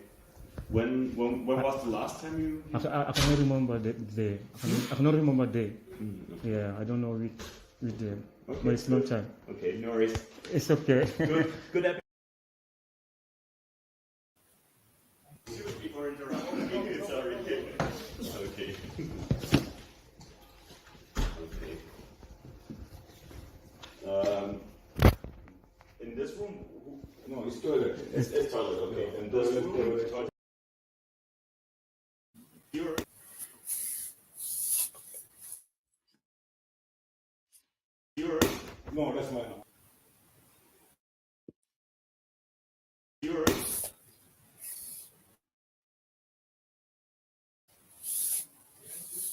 [SPEAKER 6] When was the last time you?
[SPEAKER 5] I cannot remember the day. I cannot remember the day. Okay. Yeah, I don't know which day. Okay, but it's a long time.
[SPEAKER 6] Okay, no worries.
[SPEAKER 5] It's okay.
[SPEAKER 6] Good episode. Before interrupting, sorry. Okay. Okay. In this room. No, it's toilet. It's toilet. Okay. In this room. No, that's mine. Yours.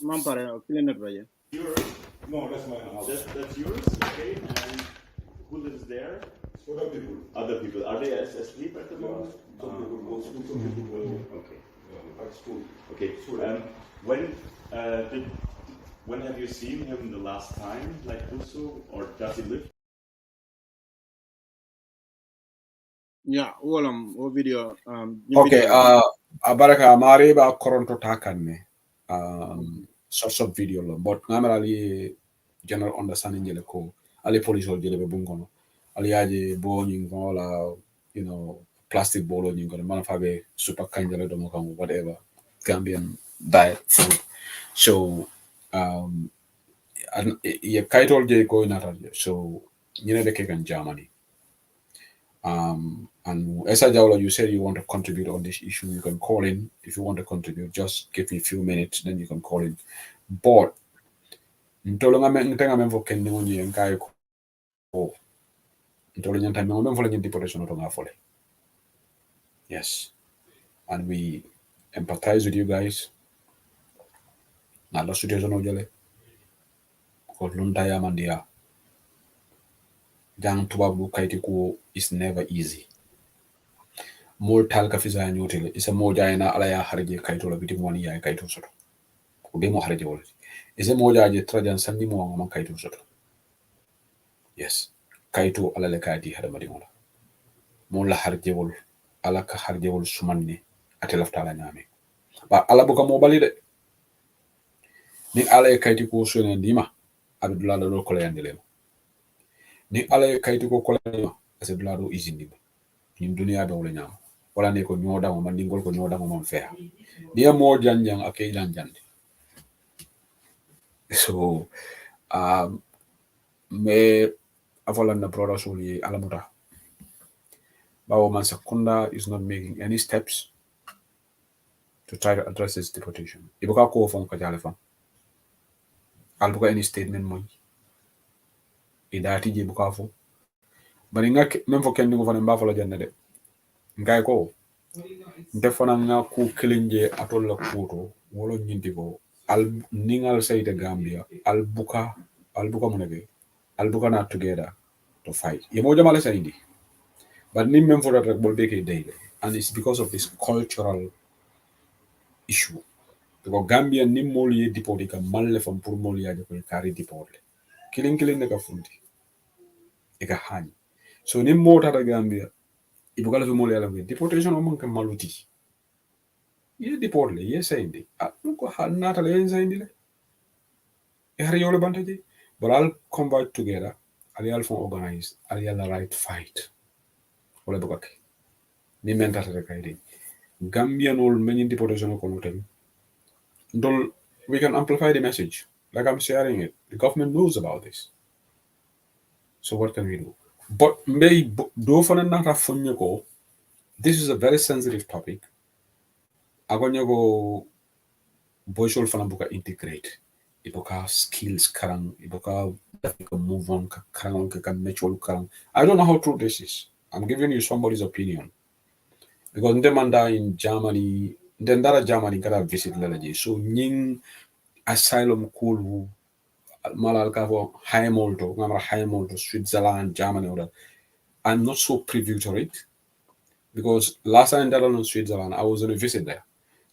[SPEAKER 3] Mampare, clean it right.
[SPEAKER 6] Yours. No, that's mine. That's yours. Okay. And who lives there? Other people. Other people. Are they asleep at the moment? Some people. Okay. At school. Okay. When have you seen him the last time, like Busu, or does he live?
[SPEAKER 3] Yeah, video.
[SPEAKER 2] Okay, Baraka Amari ba koronto takanne. Sort video lo, but ngamerali general understanding jele ko ali police hol jele be bungono. Ali aje bo nyingola, plastic bolo nyingola manafabe super kanjale do mo whatever Gambian diet food. So ye kaitol je ko natal so nyine be kekan Germany. And Esa Jawla, you said you want to contribute on this issue. You can call in if you want to contribute. Just give me a few minutes, then you can call in. But yes, and we empathize with you guys. Nala situation ojale. Because luntaya mandia. Jang tubabu kaitiku is never easy. mol tal ka fisa nyotele isa moja ina ala ya harje kaito la biti woni ya kaito soto ko be mo harje wala isa moja je trajan sanni mo ngam kaito soto yes kaito ala le kaati hada madi wala mo la harje wol ala ka harje wol sumanne ate lafta la nyame ba ala buka mo bali de ni ala e kayti ko sone ndima abdullah do ko layande ni ala e kayti ko layande abdullah do izindi nim dunia be wala nyama wala ne ko nyoda mo man dingol ko nyoda mo man feha ni mo janjang akay jande so me avola na brother soli ala muta bawo man Sakunda is not making any steps to try to address this deportation ibuka ko fon ka jale fam albuka any statement moy idati je buka fo bari ngak même fo kenni ko fane mba fo la janne de ngay ko defana nga ku kelenje atol la kuto wolo nyindi ko al ningal sayte Gambia albuka munebe albuka not together to fight yemo jamale saydi but nim même for that bol beke dayle and it's because of this cultural issue because Gambia nim mol ye dipoti ka malle fam pour mol ya ko kari dipole kilin ne ka fundi e ka hani so nim mota da Gambia ibuka la fi mol ya la deportation o man ka maluti ye deport le ye sayndi ko nata le sayndi le e har yole bantaje but I'll convert together I'll form organize I'll the right fight wala bukake ni mentata de kaydi Gambian ol many deportation ko notem dol we can amplify the message like I'm sharing it the government knows about this so what can we do but may do fana nata fonye ko this is a very sensitive topic agonyo go boyshol fana buka integrate iboka skills karang iboka move on karang ka natural karang I don't know how true this is I'm giving you somebody's opinion because ndemanda in Germany ndendara Germany kada visit lalaje so nying asylum kulu malal ka fo haymolto ngamra haymolto Switzerland Germany or that I'm not so privy to it because last time that in Switzerland I was on a visit there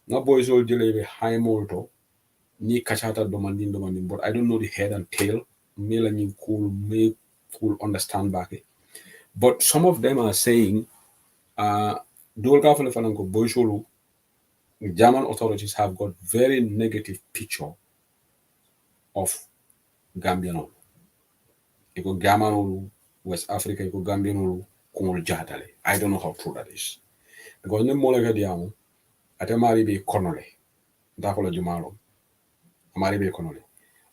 [SPEAKER 2] na boys all delay haymolto ni kachata domandin but I don't know the head and tail mela ni cool understand back but some of them are saying German authorities have got very negative picture of Gambian. Iko Gambian West Africa, iko Gambian kumul jadale. I don't know how true that is. Because ne molega diamo, ate mari be konole. Dakola jumalo. Mari be konole.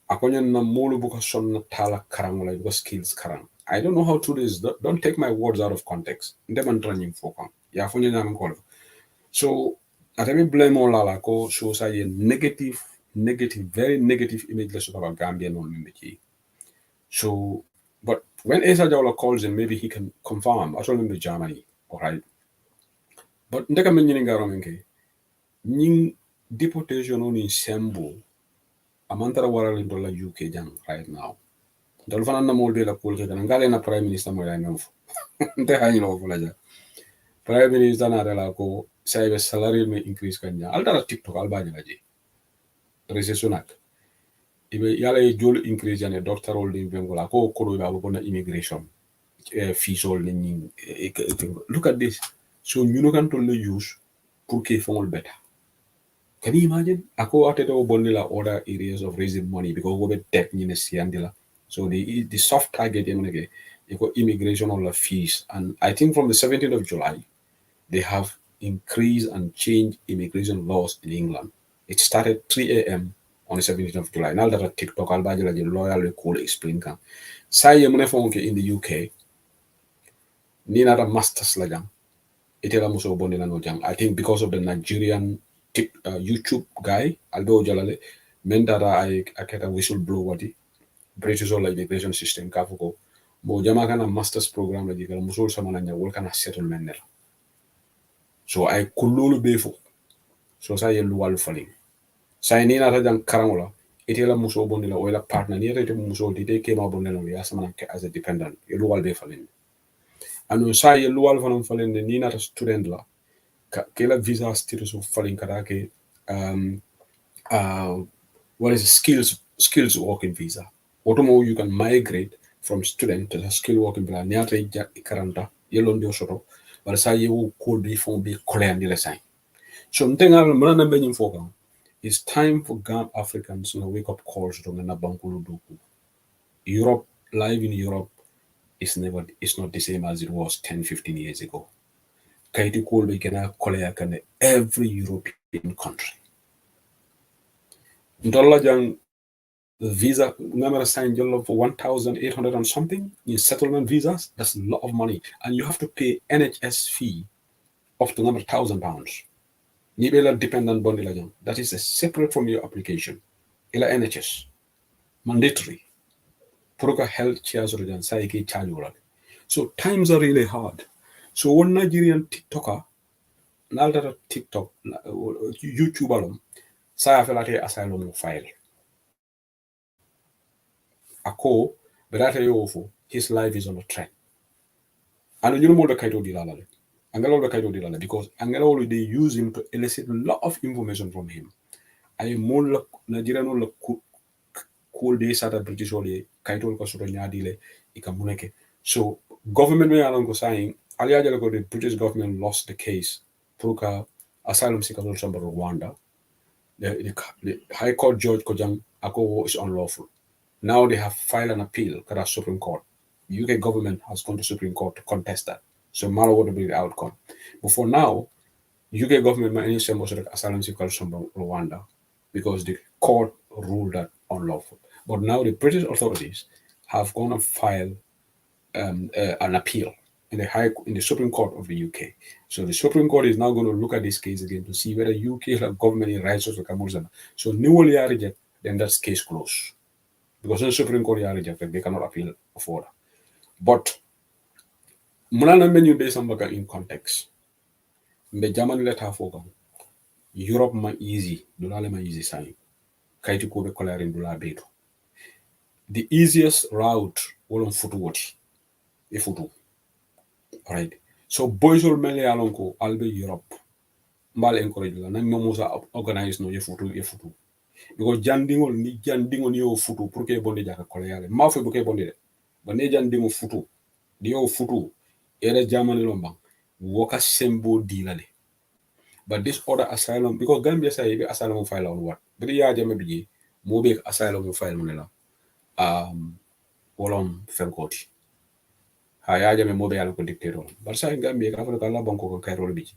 [SPEAKER 2] Akonya na molu buka sonna tala karangola because skills karang. I don't know how true this is. Don't take my words out of context. Ndeman training fokam. Ya fonya nyam kolva. So atemi blame all lala ko so say negative, very negative image less about Gambia no mimiki. So but when Esa Jawla calls him, maybe he can confirm. I told him to Germany, all right. But ndeka menyinga romenke. Ning deportation on in Sembo. Amantara waral in dollar UK jang right now. Dolfana na molde la kulke kana ngale na prime minister mo ya nofu. Nte hanyi lo fulaja. Prime minister na rela ko say salary may increase kanya. Altara TikTok albaji laji. Recessionak. Ibe yala e jol increase jane doctor all in bengola ko kodo ba bona immigration. Fees all in look at this. So you can only use pour que font better. Can you imagine? Ako ateto bonila other areas of raising money because we tech ni siandila. So the soft target yemenege iko immigration or fees, and I think from the 17th of July they have increased and changed immigration laws in England. It started 3 a.m. on the 17th of July. Now that a TikTok albajila the lawyer cool explain kan. Say yemune fonke in the UK. Ni nata masters la jang. Itela muso bonila no jang. I think because of the Nigerian YouTube guy, Aldo Jalale, Mendara I keta whistleblower di British or immigration system kafuko. Mo jama kana masters program la jikala muso samana nya wol kana settlement nela. So I kululu befo. So sa yelu walu falling. Sa ni nata jang karangola. Itela muso bonila oila partner ni rete muso di de kema bonila ya samana as a dependent. Yelu walu be falling. And sa yelu walu falling ni nata student la. kela visa status of falling karake what is skills working visa. Otomo you can migrate from student to a skill working visa. Niata karanta yellow ndio soto. But say you could be from be Korean the sign. So ntenga mwana mbenyi mfoka. It's time for GAM Africans to wake up calls to na bankulu doku. Europe, live in Europe it's not the same as it was 10-15 years ago. Kaiti Kolbe Kena Koleakane every European country. Ndolajang visa number signed for 1,800 and something in settlement visas. That's a lot of money. And you have to pay NHS fee of the number £1,000. Nibela dependent bond. That is separate from your application. Ila NHS. Mandatory. Proka health chairs or psyche charge. So times are really hard. So one Nigerian TikToker, nalda TikTok, YouTube alum, saya felate asylum file. Ako, berate yofo, his life is on a track. And you know more the kaito dilala. Angelo the kaito dilala because Angelo they use him to elicit a lot of information from him. I more Nigerian no cool day sata British ole kaito ko soto nyadile ikamuneke. So government me along saying the British government lost the case. Puruka asylum seekers also from Rwanda. The High Court Judge Kojang Akowo is unlawful. Now they have filed an appeal to the Supreme Court. The UK government has gone to Supreme Court to contest that. So Malo would be the outcome. But for now, UK government might say most of the asylum seekers from Rwanda because the court ruled that unlawful. But now the British authorities have gone and filed an appeal in the Supreme Court of the UK. So the Supreme Court is now going to look at this case again to see whether UK government rights of the Kamuzana. So newly reject, then that's case closed. Because the Supreme Court is rejected, they cannot appeal for. But Mulana menu based on in context. The German letter for Europe ma easy, Dulale ma easy sign. Kaiti ko be coloring Dula beto. The easiest route will on footwatch. Ifutu. Right. So boys will mele alonko albe Europe. Mbal encourage la na momosa organize no yefutu. Because jandingo ni yo futu pour que bonde jaka koleale. Ma fo buke bonde. Bane jandingo futu. Dio futu. Era Germany lomba. Woka sembo dilale. But this other asylum, because Gambia say asylum file on what? But ya jame biji mo be asylum file monela. Wolom fenkoti. Haya jame mo be ala ko dictator. But say Gambia ka fa kala banko ko kairol biji.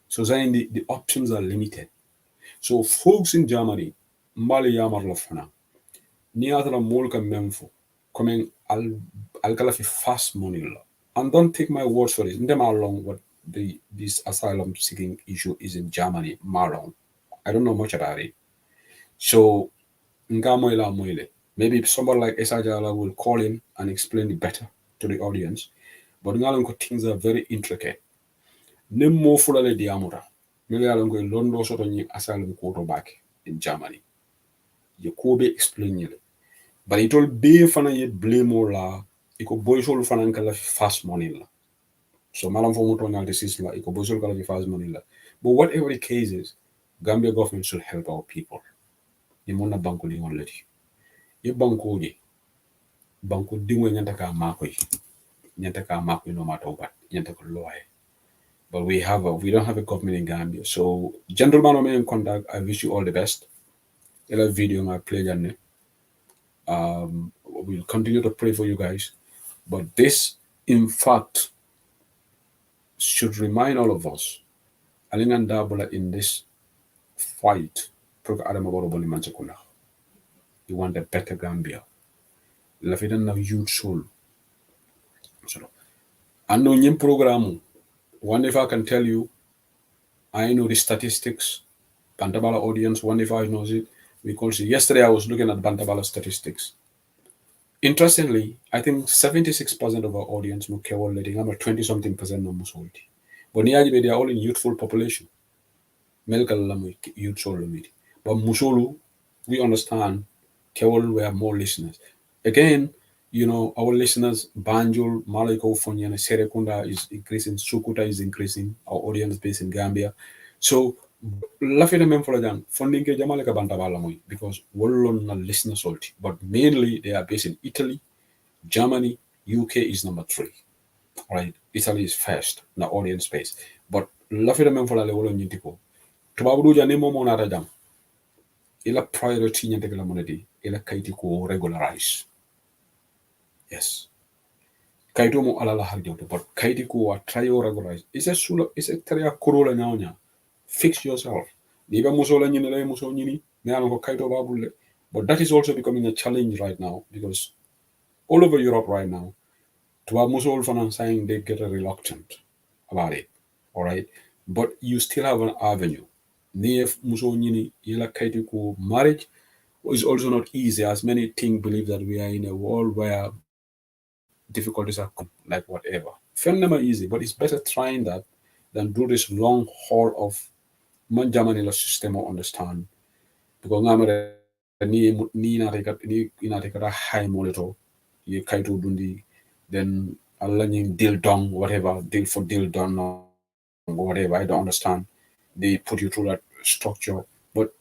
[SPEAKER 2] So saying the options are limited. So folks in Germany, Mali Yamar Lofana, Niatala Molka Memfo, coming Al Kalafi fast money. And don't take my words for it. Ndema along what this asylum seeking issue is in Germany, Marlon. I don't know much about it. So maybe somebody like Esajala will call in and explain it better to the audience. But things are very intricate. Nemo fulale diamura. Millalongo Londo soto ni asylum quarterback in Germany. You could be explaining it. But it will be fana yet blame or la, it could boy sol fana kala fast money la. So malam for motor disease la, it could boy sol kala fast money la. But whatever the case is, Gambia government should help our people. Yemona banko di on leti. Ye banko di. Banko dingwe nyantaka makoi. Nyantaka makoi no matter what. Nyantaka loe. But we don't have a government in Gambia. So, gentlemen, I'm in contact. I wish you all the best. I love video my play. We'll continue to pray for you guys. But this, in fact, should remind all of us, in this fight, you want a better Gambia. You have youth soul. So, and on your program, one if I can tell you, I know the statistics. Bantabala audience, one if I knows it. Because yesterday I was looking at Bantabala statistics. Interestingly, I think 76% of our audience are 20-something% no Musoliti. But they are all in youthful population. Youth soul. But Musolu, we understand Kewol were more listeners. Again, our listeners, Banjul, Malaiko, Fonyana, Serekunda is increasing, Sukuta is increasing, our audience base in Gambia. So, lafita mem fola jang funding ke jamale ka bantaba la moy because wollon na listeners solti, but mainly they are based in Italy, Germany, UK is number 3. Right? Italy is first na audience base. But lafita mem fola le wolon nyinti ko. Tubabu du jani momo na jang. Ila priority nyante la monedi, ila kaiti ko regularize. Yes. Kaito mo alala harjoto, but kaiti ko wa try to regularize. Is a tria kurola nyawnya. Fix yourself. Niba musola nyini la muso nyini, ngano ko kaito babule. But that is also becoming a challenge right now because all over Europe right now, tuwa muso fanan saying they get reluctant about it. All right, but you still have an avenue. Nif muso nyini yela kaiti ko marriage is also not easy, as many believe that we are in a world where difficulties are like whatever. Fem never easy, but it's better trying that than do this long haul of man Germany system or understand. Because ngamere ni na take a high monitor, you kaito dundi, then learning deal done, whatever, deal for deal done or whatever, I don't understand. They put you through that structure. But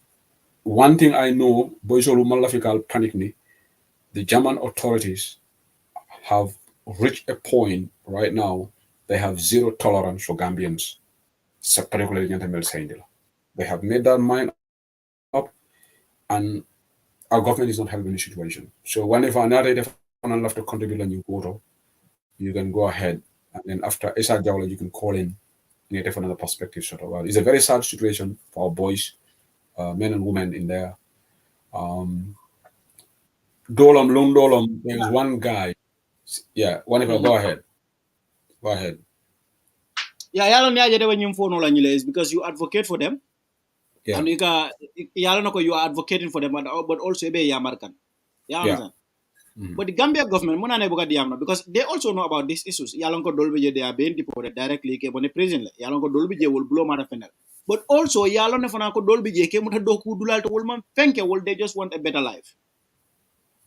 [SPEAKER 2] one thing I know, boys all malafikal panic me, the German authorities have reached a point right now, they have zero tolerance for Gambians, particularly they have made that mind up, and our government is not helping the situation. So whenever another have to contribute a new quota, you can go ahead, and then after Esa Jawla, you can call in and get another perspective. Sort of. It's a very sad situation for our boys, men and women in there. Lone Dolam, there's one guy. Yeah, whenever, go ahead. Go ahead.
[SPEAKER 3] Yeah, yalo ni aje dewe nyimfono la nyile is because you advocate for them.
[SPEAKER 2] Yeah.
[SPEAKER 3] And yalo nako you are advocating for them, but also ebe yamarkan. Yeah. But the Gambia government, mona na buka diamna because they also know about these issues. Yalonko dolbije they are being deported directly ke bone prison. Yalonko dolbije will blow mara fenel. But also yalone fana ko dolbije ke muta doku dulal to will man fenke will they just want a better life.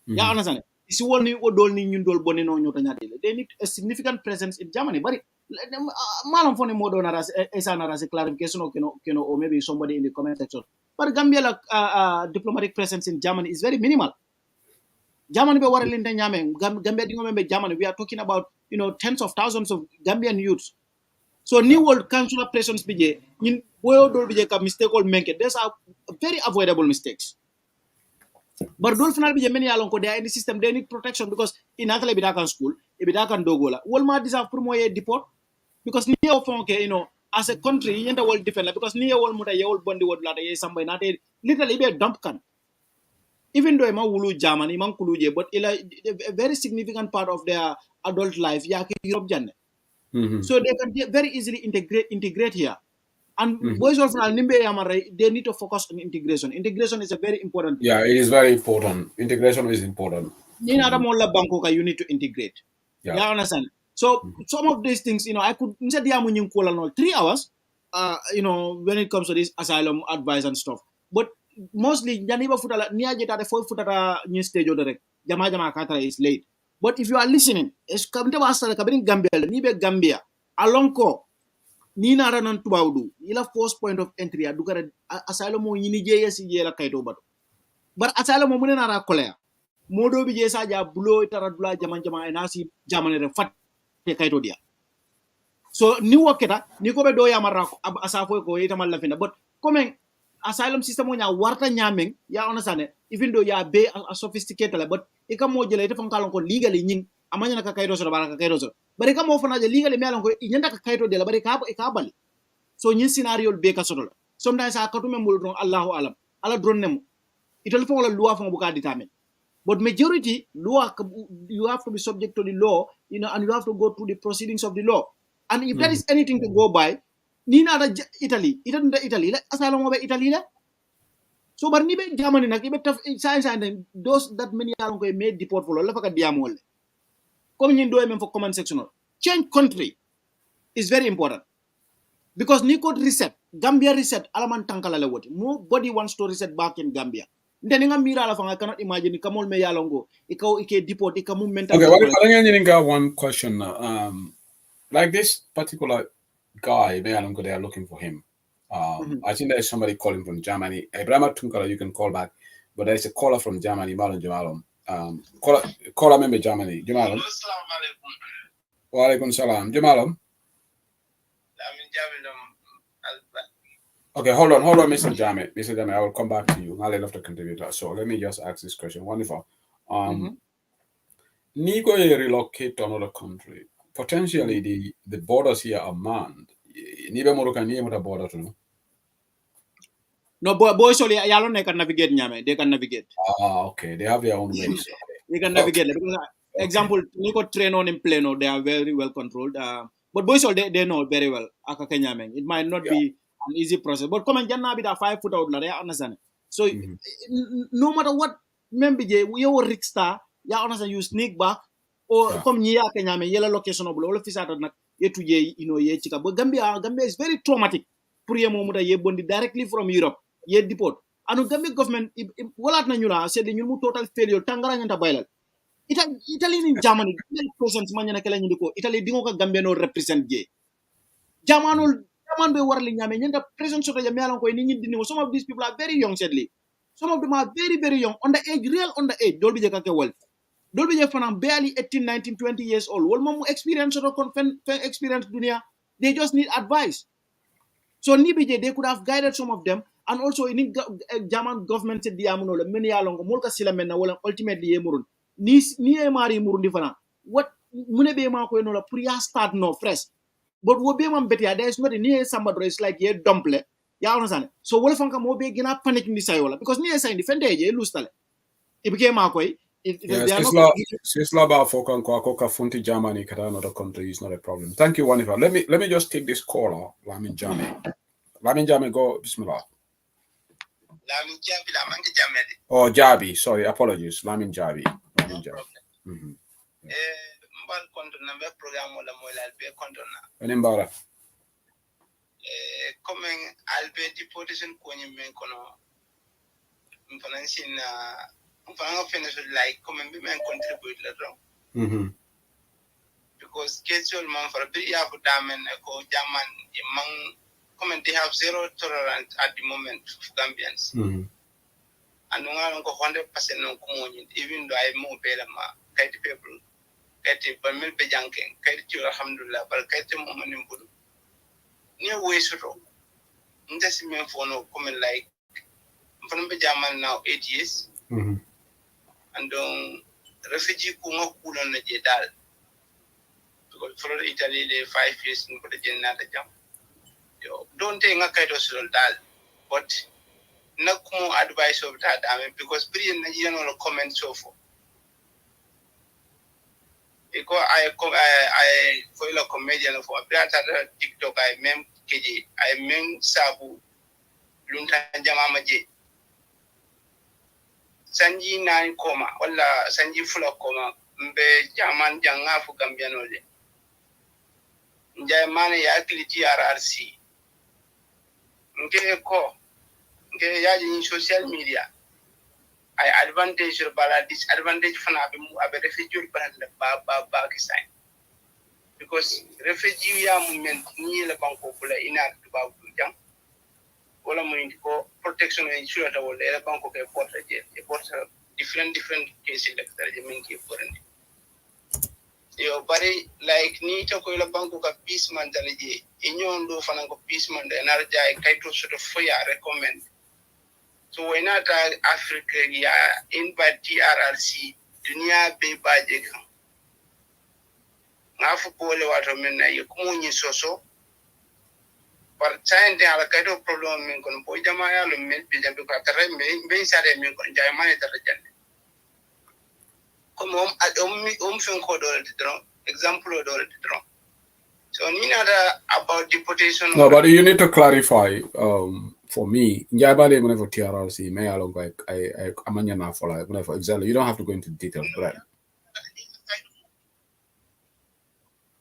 [SPEAKER 3] Yeah, understand? Isi wol ni wo dol ni ñun dol bone no ñota ñadile. They need a significant presence in Germany. But malam fone modo na ras esa na ras clarification or maybe somebody in the comment section. But Gambia diplomatic presence in Germany is very minimal. Germany be waralin de nyame Gambia dingo membe Germany, we are talking about tens of thousands of Gambian youths. So new world consular presence bije in boyo dol bije ka mistake or make it. These are very avoidable mistakes. But dol final bije many along ko they are in the system, they need protection because in atale bidakan school e bidakan dogola wolma deserve pour moye deport because ni o fonke as a country yenda world defend because ni wol muta yewol bondi wod la ye sambay nate literally be dump kan. Even though Wulu Germany, Kuluje, but a very significant part of their adult life, Europe. So they can very easily integrate here. And boys of Nimbe Yamare, they need to focus on integration. Integration is a very important thing.
[SPEAKER 2] Yeah, it is very important. Integration is important.
[SPEAKER 3] You need to integrate.
[SPEAKER 2] Yeah.
[SPEAKER 3] You understand? So some of these things, I could instead 3 hours, when it comes to this asylum advice and stuff. But mostly janiba futala niaje tade fo futata new stage direct jama kata is late. But if you are listening, es kamte wasala kabrin Gambia ni be Gambia alonko ni na ranan tubawdu ila first point of entry adukara asylum mo yini je yesi je la kayto bato but asylum mo munena ra kolea modo bi je sa ja bulo taradula jama enasi jamane re fat te kayto dia. So ni waketa ni ko be do yamara asafo ko itamal la finda but comme asylum system nya warta nyameng ya understand even though ya be a sophisticated but ika mo jele defon kalon ko legally nyin amanya ka kaydo so baraka kaydo so bare ka mo fana je legally melon ko nyanda ka kaydo de la bare ka bal so nyin scenario be ka sodol sometimes a katume mul don Allahu alam ala drone nemu itol fon la loi fon bu ka determine but majority law you have to be subject to the law and you have to go through the proceedings of the law and if there is anything to go by ni na Italy la asylum mo be Italy la so bar ni be Germany nak ibe taf science and those that many are ko made deport for la faka diamol comme ñin do même for comment section change country is very important because ni ko reset Gambia reset alaman tankala la woti nobody wants to reset back in Gambia Then I cannot imagine kamol me yalongo ike deport ikamu mental.
[SPEAKER 2] Okay, what I got one question now. Like this particular guy, they are looking for him. I think there's somebody calling from Germany. Ibrahim Tunkara, you can call back, but there's a caller from Germany, Malum Jamalum. Caller member Germany, Jamalum. Wa alaikum salam, Jamalum. Okay, hold on, Mr. Jamet. Mr. Jamet, I will come back to you. I'll let the contributor. So let me just ask this question. Wonderful. Nigo relocate to another country. Potentially the borders here are manned. Nibe Moroka ni muta border to.
[SPEAKER 3] No, boys only yalo they can navigate nyame. They can navigate.
[SPEAKER 2] Okay. They have their own ways. Okay.
[SPEAKER 3] They can navigate. Because, example, Nico train on in plano, they are very well controlled. But boys all they know very well. It might not be an easy process. But come and get be that 5 foot out there, understand. So no matter what member we are rickstar, ya understand you sneak back or come near Kenyame, yellow location of all of this out ye to ye, ye chica. But Gambia is very traumatic. Puriya ye bondi directly from Europe, ye deport. And Gambia government, walat na nyula said the new total failure, Tangarang and Tabaila. Italy in Germany, presence manyana kala nyindiko. Italy dingo ka Gambia no represent ye. German be warling nyame nyanda presence of the Yamelan ko ni dingo. Some of these people are very young, sadly. Some of them are very, very young, underage, real underage. Dolby Jakake wealth. Dolby Jafanam barely 18, 19, 20 years old. Well, mom experience or experience dunia. They just need advice. So Nibije, they could have guided some of them, and also in German government said diamuno many along mulka silamena wala ultimately yemurun. Ni mari murundi fana. What munebe ma ko no priya start no fresh. But wo be man betia there is not near somebody is like ye dumple. Ya understand? So wala fanka mo be gina panic ni sayola because ni say defend ye lose tale. It became ma koy
[SPEAKER 2] it's not about Fokan Kwakoka Funti Germany, another country is not a problem. Thank you, wonderful. Let me just take this caller, Lamin Jame, go Bismillah.
[SPEAKER 7] Lamin Jabi.
[SPEAKER 2] Oh, Jabi, sorry, apologies. Lamin Jabi.
[SPEAKER 7] No problem. Mbal konto na be program wala mo albe konto na.
[SPEAKER 2] Enembara.
[SPEAKER 7] Comme albe deportation ko nyi men kono. Mfanansi na mfanga finish like come and be men contribute later. Because casual man for a bit of diamond echo German among comment they have zero tolerance at the moment for Gambians. And no one go 100% no communion, even though I move better ma kite people kite bamil be janking, kite you alhamdulillah, but kite moment in Budu. Near way so just me for no comment like from the German now 8 years. And refugee kuma kula na jedal because for Italy they 5 years in the jenna jam don't think a kaito dal but na kumo advice of that because pre na general comment so for I follow a comedian for a TikTok I mem keji I mem sabu lunta jama maje sanji 9 koma wala sanji fula koma mbe jaman janga fu Gambiano le njay mane ya akiliti RRC nke yaji in social media ay advantage bala disadvantage fana abe refugee bala Pakistan because refugee ya movement ni la banko kula ina tuba jang wala mo indiko protection and insure ta wala la banko ke porta je porta different cases like that je men ke porandi yo bari like ni to ko la banko ka peace man dale je inyon do fana ko peace man de nar jay kayto soto foya recommend so when at Africa ya invite TRRC dunia be baje kan ngafu ko le wato men na yukumunyi soso par chain de ala kayto problem min kon boy jama ya lo men be jambe ko tare be sare min kon jay mane tare jande comme fin ko do example do so ni nada about deportation
[SPEAKER 2] no but you need to clarify for me njabale mane for TRRC me along I amanya na for like for exactly you don't have to go into detail right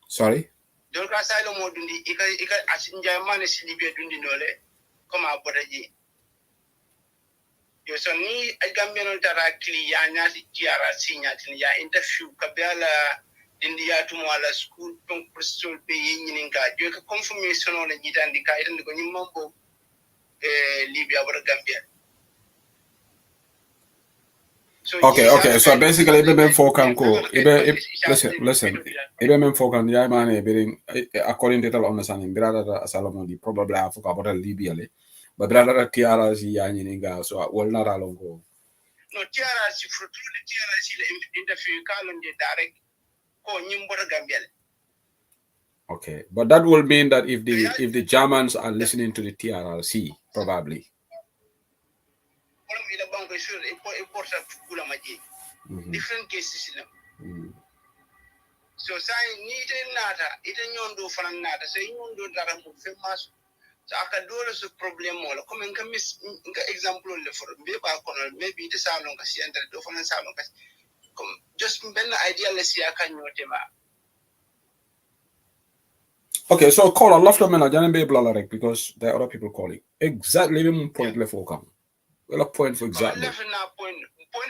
[SPEAKER 2] sorry
[SPEAKER 7] donc asilo modundi ika asinja mane silibe dundi nole comme abodaji Yo so ni a Gambian directly ya nyati tiara sinyati ya interview kabela India to Mala school from Bristol be in you can confirmation on the Gitan the Kite and the Gonimambo Libya or Gambia. So
[SPEAKER 2] Okay. So basically, Ibn Fokan ko. Listen. Ibn Fokan, yeah, man, according to the understanding, brother Salomon, probably I forgot about Libya, but brother Tiara, so will not along go.
[SPEAKER 7] No, Tiara, she for truly Tiara, she interview Kalon direct ko Nimbora Gambia.
[SPEAKER 2] Okay, but that will mean that if the Germans are listening to the TRRC, probably.
[SPEAKER 7] Different cases in them. So say need nata, it nyondo fan nata, say nyondo dara mo famous. So aka dole su problem mo come en kamis example le for be ba kono maybe it salon kasi enter do fan salon kasi just ben idea le si aka nyote ma.
[SPEAKER 2] Okay, so call a lot of men are be blalaric because there are other people calling. Exactly one point left for come. Well a point for exactly.
[SPEAKER 7] Left na point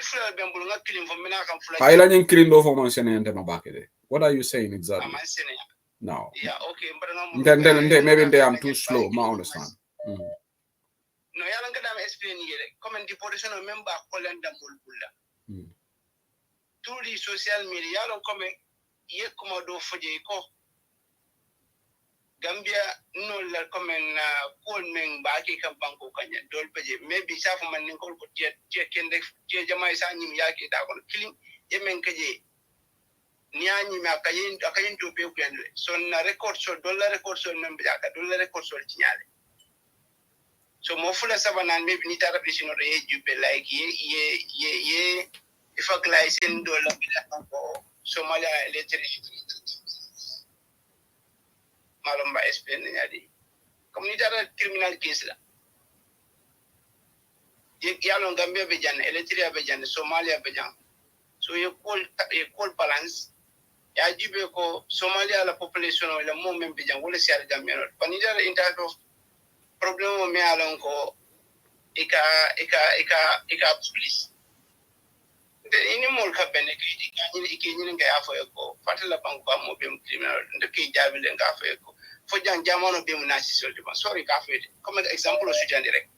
[SPEAKER 7] for bembul nga killing for mina kan fly.
[SPEAKER 2] I like killing do for man and them back there. What are you saying exactly? No.
[SPEAKER 7] Yeah, okay, but
[SPEAKER 2] then maybe they am too slow, I understand.
[SPEAKER 7] No, yalan ka dama explain yele. Come and deportation member calling them bulbula. Through the social media, yalan come ye kuma do foje ko. Gambia no la come and call men back kan banko kanya dol peje maybe safu man nin ko tie kende tie jama isa nyim yake da kon killing ye men kaje niani ma akayin to pe kwen so na record so dollar record so nan biya ka dollar record so tinyale so mo fula sabanan maybe ni tara prison or ye jupe like ye if a class in dollar biya ko Somalia electricity malum ba explain nyadi comme ni tara criminal case la ye yalon Gambia be jan electricity be jan Somalia be jan so you call balance ya jibe ko Somalia la population wala mo membe jang wala siar Gambia no panida in type of problem me alon ko ika police de ini mol ka bene ki ni nga afo ko fatala banko mo be criminal de ki jabile nga afo ko fo jang jamono be mu nasi solde ba sorry ka afo comme example su jang direct.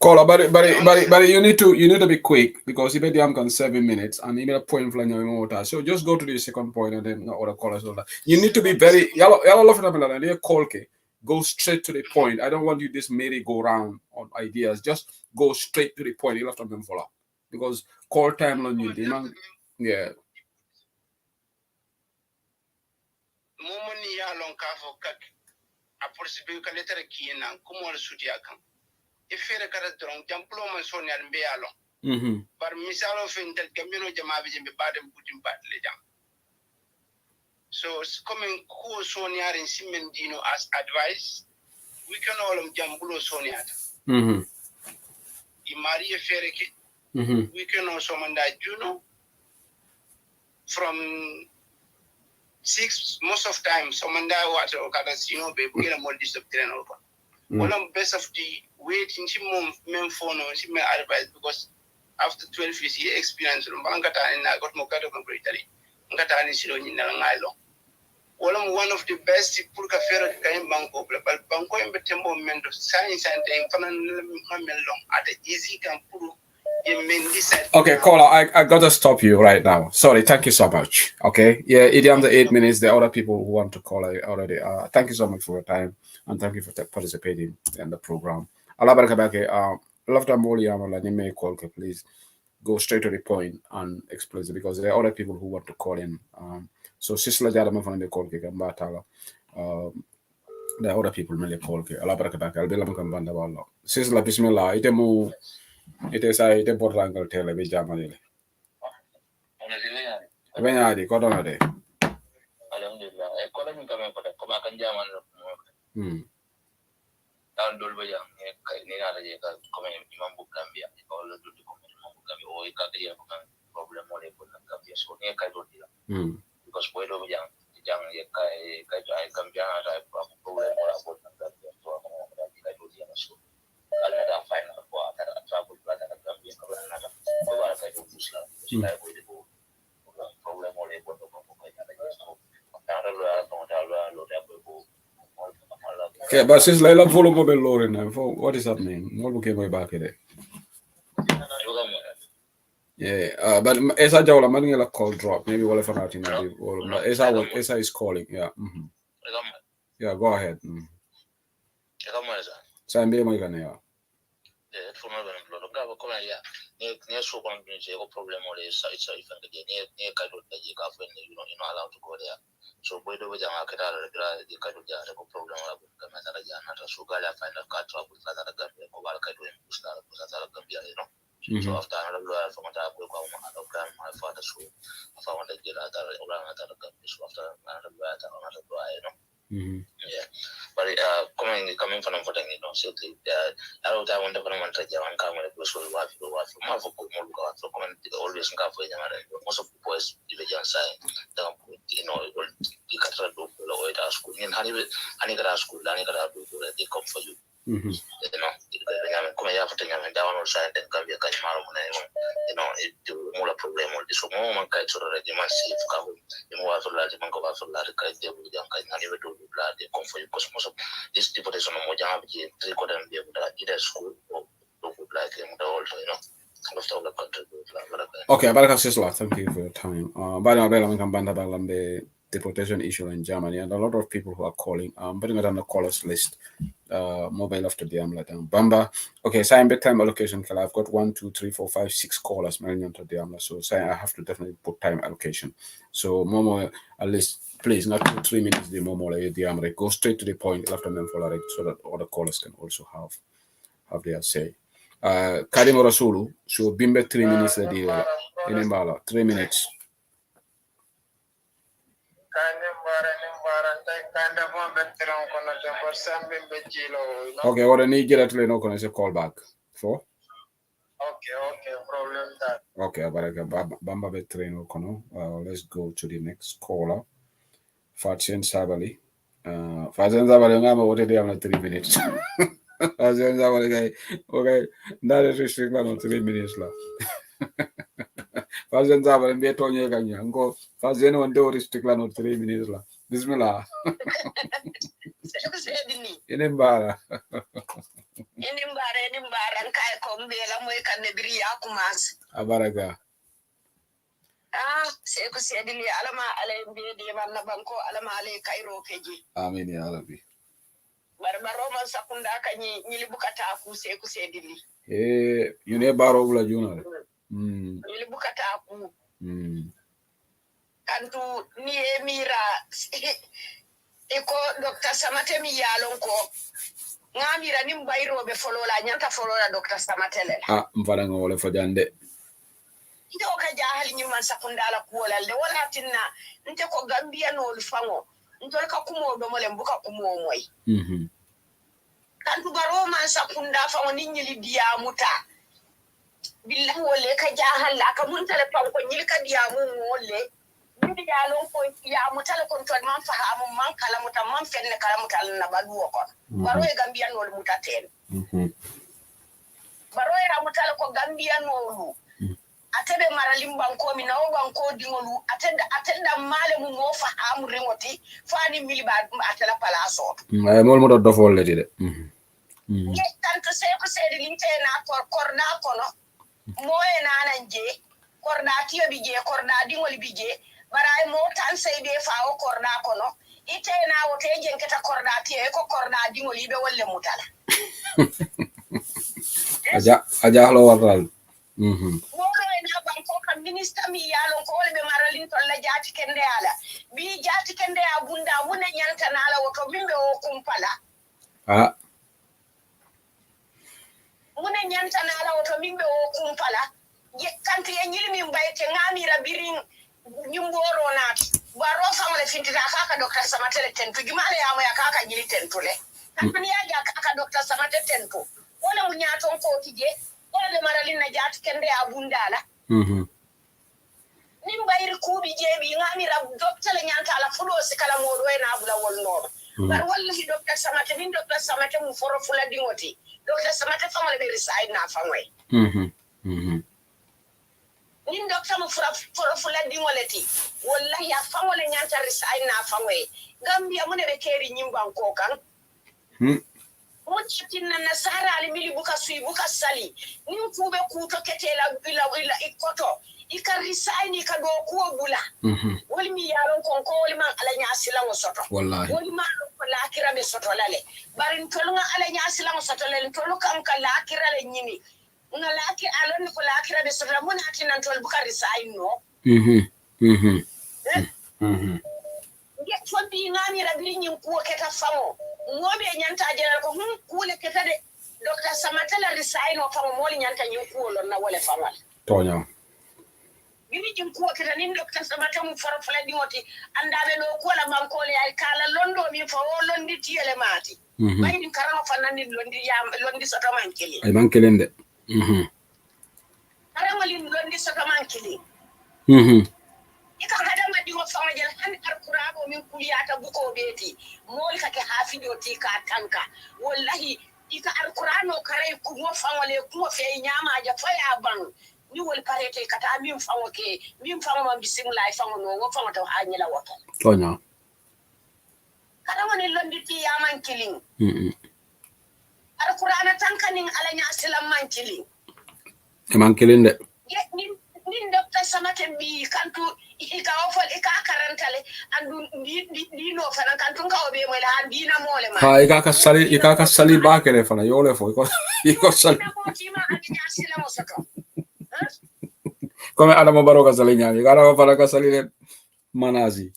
[SPEAKER 2] Caller, but you need to be quick because you bet the can 7 minutes and you made a point for your motor. So just go to the second point and then other callers. You need to be very y'all love it. Call go straight to the point. I don't want you this merry go round on ideas. Just go straight to the point. You have to them follow because call time on you. Yeah.
[SPEAKER 7] Momoni ya lon ka fo kak a possible ka letter ki na kumo suti akan ifere kara drong jamplo man soni al be alon bar misalo fintel kamino jama be jembe badem butim badle jam so coming ko soni are simen dino as advice we can all jambulo soni ata imari ifere ki we can also manda juno from 6 most of time somanda water okada sino be bugena more discipline or one of best of the wait in men phone or men advice because after 12 years he experience mbangata and I got more kind of greatly ngata ni silo ni na ngalo one of the best pour ka fere ka en banko but banko en betembo mendo science and fanan long at easy can pour.
[SPEAKER 2] Okay, caller, I gotta stop you right now. Sorry, thank you so much. Okay, yeah, it under 8 minutes. There are other people who want to call already. Thank you so much for your time and thank you for participating in the program. Love to call, please go straight to the point and explain it because there are other people who want to call in. So Sisla Jadama from the call, there are other people who may call. I'll be Bantaba. Sisla Bismillah, ite sa ite portangal tele be jamanile benyadi ko dona de
[SPEAKER 8] alhamdulillah e ko lañu kame ko ko ba kan jaman dal dol ba jam e kay ni ala je ka ko men imam bu Gambia ko la dul ko men imam bu Gambia o ka de ko kan problem mo le ko na Gambia so ne kay do dila because boy do ba jam ye kay to ay Gambia ta problem mo la ko na Gambia so ko kay do dila so
[SPEAKER 2] Okay, but since Laila follow mobile lorry now, what is happening? What became my back there? Yeah, but Esa Jawla man a call drop. Maybe we'll have an Esa is calling. Yeah. Yeah, go ahead. Sambe mo igana ya.
[SPEAKER 8] Near so one problem or is it's near Kado that you got when you're not allowed to go there. So boy do with the Kado program of Kamatarajan, so Gala find a cut up with Lazara Gambia, Kovalka doing Pusara Gambia, So after another lawyer from my father's school, I found a deal at another Gambia, so after another lawyer, Yeah, but coming from voting, simply I don't want to come and take your camera because we have to watch more for more so comment always come for most of the boys division side, you can try to follow it at school. In Honey school, they come for you. Come here for down or side and come here, it more problem or this moment kites already massive come in what for large man go out for large kite they will never do blood they come for you because most of this deportation of Mojang 3 quarter and be able to either school or like him also, the country.
[SPEAKER 2] Okay, Baraka Sisla, thank you for your time. The deportation issue in Germany, and a lot of people who are calling. Putting it on the callers list. Mobile after the Amlet and Bamba. Okay, so I'm time allocation. I've got 1, 2, 3, 4, 5, 6 callers. So I have to definitely put time allocation. So Momo, at least please not 2, 3 minutes. The Momo the Amlet. Go straight to the point after them so that other callers can also have their say. Kadimo Rasulu, so Bimbe 3 minutes a day. Inimbala, 3 minutes. Okay, what I need get actually no can call back. For?
[SPEAKER 9] Okay, problem that.
[SPEAKER 2] Okay, Bamba Betreno Kono. Let's go to the next caller. Fatien Sabali. Fatien Sabali, I'm what they have 3 minutes. Fatien Sabali guy. Okay, that is restricted on 3 minutes. Fatien Sabali, be Tony Ganya. Go Fatien one door restricted on 3 minutes. Bismillah. Inimbara
[SPEAKER 9] kai kombela mweka nebiri ya kumas.
[SPEAKER 2] Abaraga.
[SPEAKER 9] Sai ku sai dili alama alai be manna banko alama alai kairo keji.
[SPEAKER 2] Amin ya Rabbi.
[SPEAKER 9] Barbaro man sakunda kanyi nyilibukata ku sai ku sai dili.
[SPEAKER 2] Yune baro bula juna.
[SPEAKER 9] Nyilibukata ku. Kantu ni emira iko Dr. Samate mi yalon ko ngamira ni mbayro be folola nyanta folola Dr. Samate lela
[SPEAKER 2] mfana ngole fajande
[SPEAKER 9] ndo ka jahali ni man sakundala kuola le wala tinna nte ko Gambia no lufango ntol ka kumo do mole mbuka kumo moy kantu baro man sakunda fango ni nyili diya muta billahi wole ka jahalla ka muntale fango nyili ka diya mu wole bindi ya lon ko ya mutale kon to man fahamu man kala muta man fenne kala mutal na badu ko baro e Gambia no mutaten baro e mutale ko Gambia no atebe maralim banko mi nawo banko dingolu atenda male mu mo fahamu rengoti fani miliba atela palaso
[SPEAKER 2] mol mo do folle de
[SPEAKER 9] ye tanto se ko se di linte na korna kono moye nananje korna tiyo bije korna dingoli bije baray mo tan seybe faawo korna kono ite na wote jenketa korna tie ko korna dingoli be wolle mutala
[SPEAKER 2] aja halo waral
[SPEAKER 9] woro ina banko kam minister mi yalo ko wolbe maralin to la jati kende ala bi jati kende abunda wona nyanta na ala woto bimbe o kumpala wona nyanta na ala woto bimbe o kumpala ye kanti e nyilmi mbayte ngamira birin nyumboro na baro famale fintita kaka Dr. Samate tentu jumale yamu ya kaka jili tentule kapani ya kaka Dr. Samate tentu wala munyato ko tije wala maralin na jati kende abundala nimbayir kubi jebi ngamira doctor le nyanta ala fudo sikala modo na abula wolno bar wallahi Dr. Samate min Dr. Samate mu foro fula dingoti Dr. Samate famale be reside na famwe nin docteur mo fura fula dingoleti wallahi ya famole nyanta resign na famwe Gambia mo ne be keri nyimban ko kan Mutina nasara alimili buka sui buka sali ni mkube kuto ketela ila ikoto ika resign ika do kuwa bula wali mi yaron konko wali man ala nyasila ngosoto
[SPEAKER 2] wallahi
[SPEAKER 9] wali man la akira be soto lale bari ntolunga ala nyasila ngosoto lale ntoluka amka la akira le nyini nga la akira alon ko la akira be soto mun atina ntol buka resign no get fobi ngani rabiri nyin kuwa keta famo ngobe nyanta jere ko kule keta de Dr. Samate la resign o famo moli nyanta nyin kuwa lon na wole famal
[SPEAKER 2] tonya
[SPEAKER 9] bini jin kuwa keta nin Dr. Samate mu faro fala di ngoti andabe no ko la bankole ay kala londo mi fa o londi tiyele mati bayni karama fanani londi soto mankeli
[SPEAKER 2] ay mankelende
[SPEAKER 9] karama londi soto mankeli ika hada ma dingo fama jel han alqur'ano min kuliyata buko beti mol ka ke hafido ti ka tanka wallahi ika alqur'ano kare ku mo fama le ku fe nyama ja fa ya ban ni wol parete kata min fama ke min fama bismillah fama no wo fama to anyela wata
[SPEAKER 2] tonya
[SPEAKER 9] kada woni londi ti ya man killing alqur'ana tanka nin alanya aslam man killing
[SPEAKER 2] man kelende
[SPEAKER 9] nin Dr. Samate bi kantu ika ofol ika karantale andu di no fana kantu ka obe mo la dina mole ma
[SPEAKER 2] ha ika ka sali ba kele fana yole fo iko sali
[SPEAKER 9] mo tima adinya sila mo sako
[SPEAKER 2] come adamo baro ka sali nyami gara fana ka sali le manazi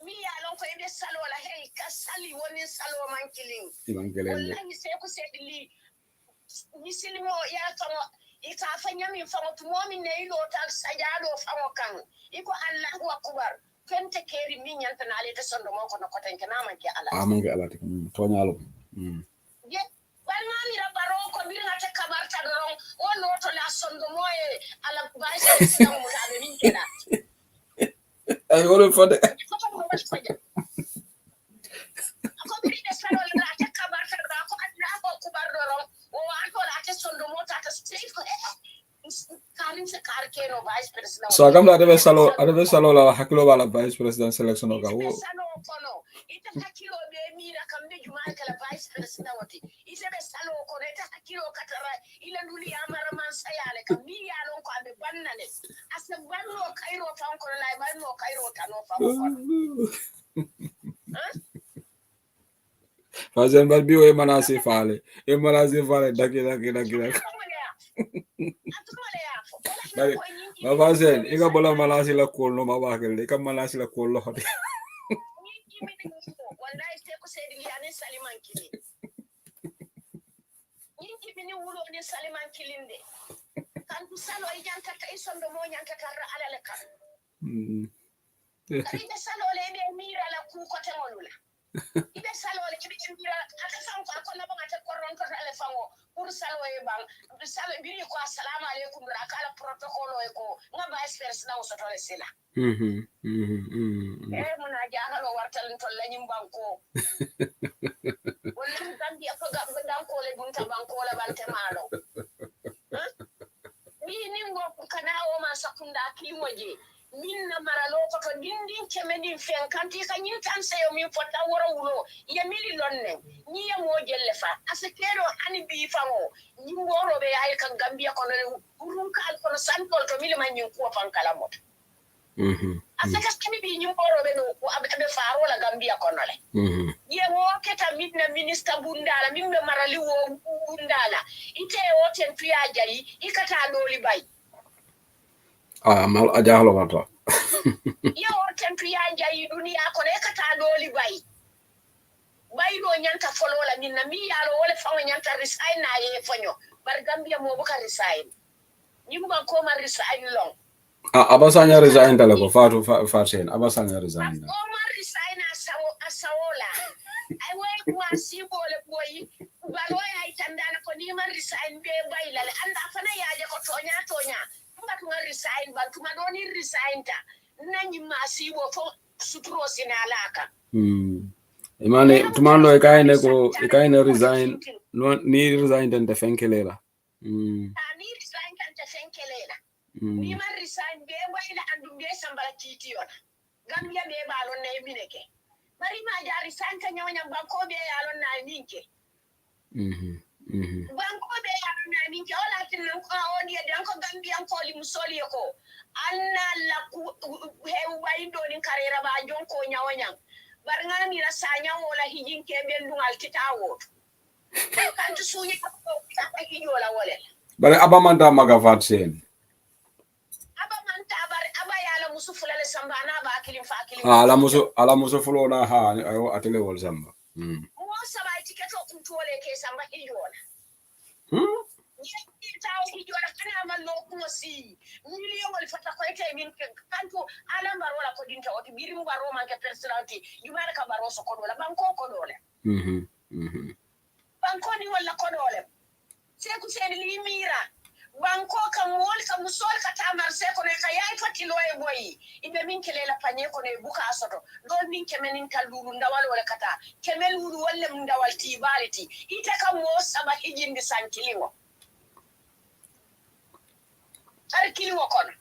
[SPEAKER 9] mi ya lon ko ebe salo la hey ka sali woni salo man killing
[SPEAKER 2] iban kelende
[SPEAKER 9] wallahi se ko se li misilimo ya tomo ika fanya min famo tumomi ne ilo ta sajado famo kan iko Allahu akbar kente keri min yanta na ale ta sondo mo ko no koten kana man ke ala
[SPEAKER 2] amange ala te to nyalo
[SPEAKER 9] je bana mi rabaro ko bir ngata kabarta don o no to la sondo mo e ala baise islam mo ta min kela
[SPEAKER 2] ay wala fode
[SPEAKER 9] ko bir de salo la ta kabarta da ko Allahu akbar don o anto la ta sondo mo ta safe
[SPEAKER 2] so agam la debe salo la hakilo bala vice president selection oga wo
[SPEAKER 9] salo kono ita hakilo be mira kambe jumaa kala vice president wati ita be salo kono ita hakilo katara ila duli amara man sayale kam mi yalon ko abe bannane asa banno kairo tan kono lay banno kairo tano fa ko
[SPEAKER 2] fazen bal biwo e manasi fale daki bari ma fazen iga bola manasi la kol no ma bakel de kam manasi la kol lo hade
[SPEAKER 9] wallahi te ko sedi liane saliman kili yinki bini wulo ni saliman kilinde kan tu salo e janta tay sondo mo nyanta tar ala le kan ide salo le be mira la ku ko temolula ide salo le kibi mira aka san ko na ba ngata koron ko ale fango pour salo e bang salo biri ko assalamu alaikum ra kala protocolo e ko nga vice president o soto le sila mona jaalo wartal to lañum banko wala gandi ko banko le bunta banko la bante malo mi ningo kana o ma sakunda kimoje minna maralo ko to dindin kemedi fen kanti kanyin tan sayo min fota woro wulo ya mili lonne ni ya mo jelle fa asekero ani bi fango ni ngoro be ay kan gambia ko no urun kal ko santol to mili man ko fan kala mot asaka skami bi ni ngoro be no ko abe faro la gambia ko no le ye wo keta midna minister bundala mimbe marali wo bundala ite o ten tuya jari ikata loli bay
[SPEAKER 2] mal ajahlo wata
[SPEAKER 9] yo tempi ya jayi dunia ko ne kata doli bay do nyanta folo la minna mi yalo wala fa nyanta resign na ye fonyo bar gambia mo buka resign nyimba ko ma resign long
[SPEAKER 2] abasanya resign tala ko fatu abasanya resign
[SPEAKER 9] o ma resign asawola ay way ko asibo le boy balo ay tandana ko ni ma resign be bay la anda fana yaje ko tonya ngatu ma resign ba tuma doni resign ta nanyi masibo fo sutro sinalaka
[SPEAKER 2] imane tumando ekaine resign no ni resign den de fenkelela
[SPEAKER 9] ni resign kan te fenkelela ni ma resign be wayla andu be sambala titiyon gambia be balo ne mineke bari ma jari sanka nyonya banko be yalon na ninke banko be yalon na ninke wala tin ko odi dan ko gambian ko li musoli ko anna la ku hew bayindo ni karera ba jonko nyawanya bar ngani la sanya wala hijin ke ben dungal kitawo kan tu sunya ko ta hijola wala
[SPEAKER 2] bare abamanta magavat sen
[SPEAKER 9] musufula le samba na ba kilim fa kilim
[SPEAKER 2] ala muso fulo na ha ayo atele wol samba
[SPEAKER 9] mo saba tiketo kuntole ke samba hijola ni taw hijola kana mallo ko si miliyo wal fata ko ite min kanto ala bar wala ko dinta o biri mu baro man ke personality yumara ka baro so ko dola banko ko dole banko ni wala ko dole se ku sen li mira banko kam wol kam musol ka tamar se ko ne kayay fati loye boyi ibe min kelela panye ko ne buka soto do min kemenin kalulu ndawal wala kata kemelulu wala ndawal tibaliti ite kam mo saba hijindi sankiliwo kar kiliwo kono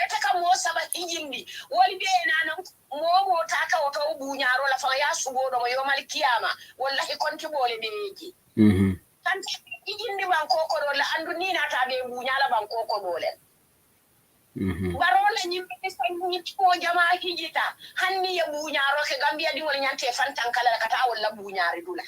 [SPEAKER 9] ite kam mo saba hijindi woli be nanan mo taka woto buñaro la fa ya sugodo mo yomal kiyama wallahi konti bole beji kan ijindi banko ko dole andu ni nata be buñala banko ko dole barola nyimbe sanni ko jama hijita hanni ya buñaro ke gambia di wol nyante fantan kala kata wala buñari dula